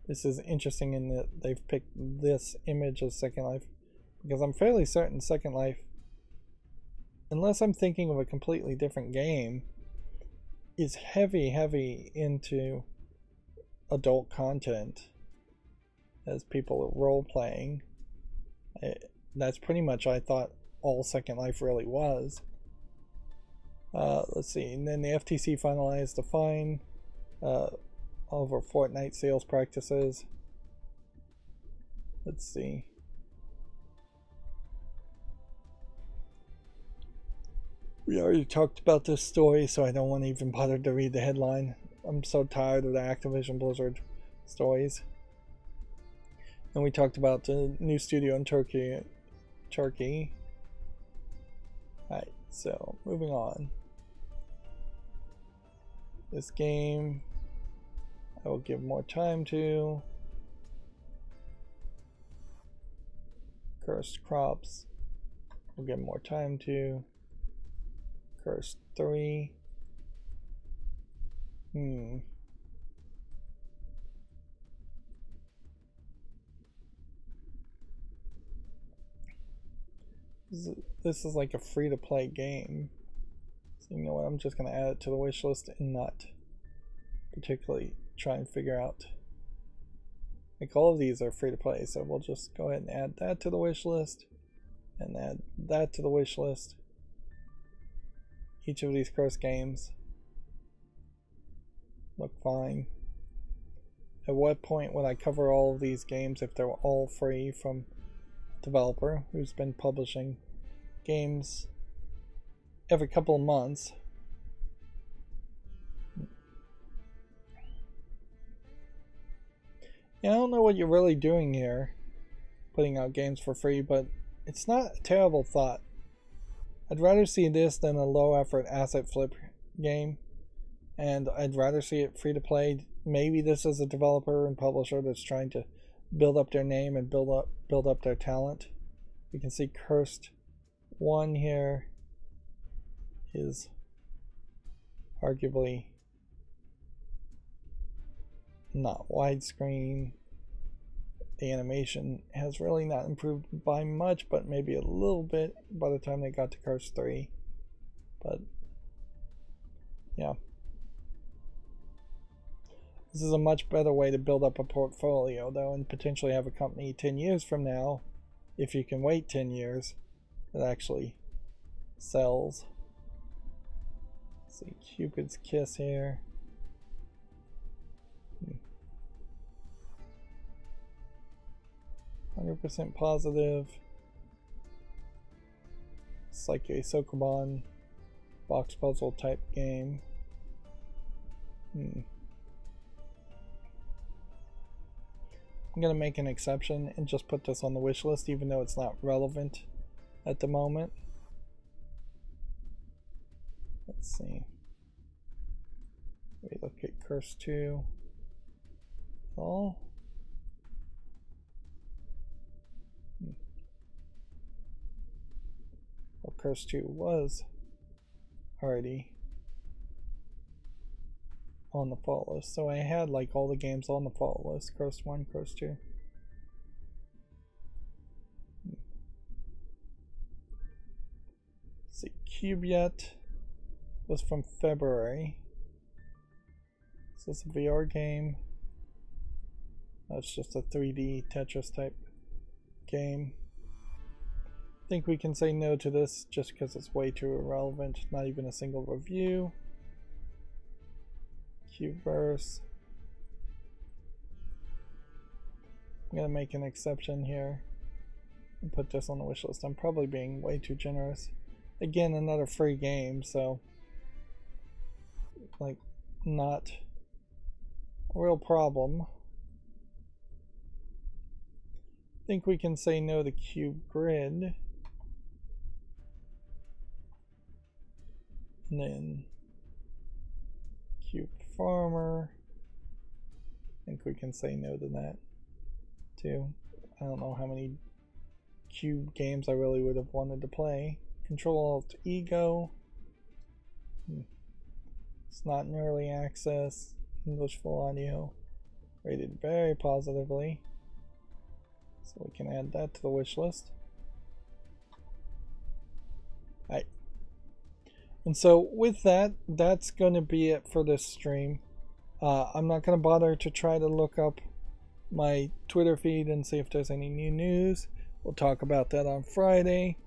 This is interesting in that they've picked this image as Second Life, because I'm fairly certain Second Life, unless I'm thinking of a completely different game, is heavy into adult content as people are role-playing. That's pretty much, I thought, all Second Life really was. Let's see, and then the FTC finalized a fine over Fortnite sales practices. Let's see. We already talked about this story, so I don't want to even bother to read the headline. I'm so tired of the Activision Blizzard stories. And we talked about the new studio in Turkey. Alright, so moving on. This game I will give more time to. Cursed Crops we'll give more time to. Cursed 3. This is like a free-to-play game. So you know what, I'm just going to add it to the wish list and not particularly try and figure out Like all of these are free to play, so we'll just go ahead and add that to the wish list and add that to the wish list. Each of these cursed games look fine. At what point would I cover all of these games if they're all free from a developer who's been publishing games every couple of months? Yeah, I don't know what you're really doing here, putting out games for free, but it's not a terrible thought. I'd rather see this than a low effort asset flip game, and I'd rather see it free to play. Maybe this is a developer and publisher that's trying to build up their name and build up their talent. We can see Cursed 1 here is arguably not widescreen. The animation has really not improved by much, but maybe a little bit by the time they got to Cursed 3. But yeah, this is a much better way to build up a portfolio though, and potentially have a company 10 years from now, if you can wait 10 years, that actually sells. Let's see, Cupid's Kiss here. 100% positive. It's like a Sokoban box puzzle type game. I'm gonna make an exception and just put this on the wish list, even though it's not relevant at the moment. Let's see. We look at Curse 2. Oh. Well, Curse 2 was already on the fault list, so I had like all the games on the fault list. Curse 1, Curse 2. Let's see, Cubeyet was from February. Is this a VR game? No, it's just a 3D Tetris type game. I think we can say no to this just because it's way too irrelevant. Not even a single review. Cubeverse. I'm gonna make an exception here and put this on the wish list. I'm probably being way too generous. Again, another free game, so like not a real problem. I think we can say no to Cube Grid. And then Cube Farmer. I think we can say no to that too. I don't know how many Cube games I really would have wanted to play. Control Alt Ego. It's not in early access. English full audio. Rated very positively. So we can add that to the wish list. Alright. And so with that, that's going to be it for this stream. I'm not going to bother to try to look up my Twitter feed and see if there's any new news. We'll talk about that on Friday.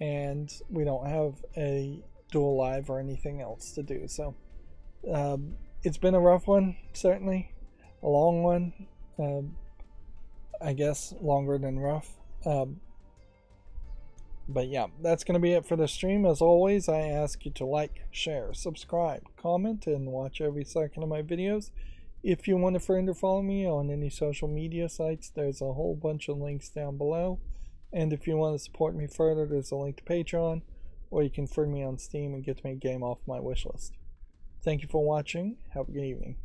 And we don't have a Duel Live or anything else to do. So it's been a rough one, certainly. A long one. I guess longer than rough. But yeah, that's going to be it for the stream. As always, I ask you to like, share, subscribe, comment, and watch every second of my videos. If you want to friend or follow me on any social media sites, there's a whole bunch of links down below. And if you want to support me further, there's a link to Patreon, or you can friend me on Steam and get me a game off my wishlist. Thank you for watching. Have a good evening.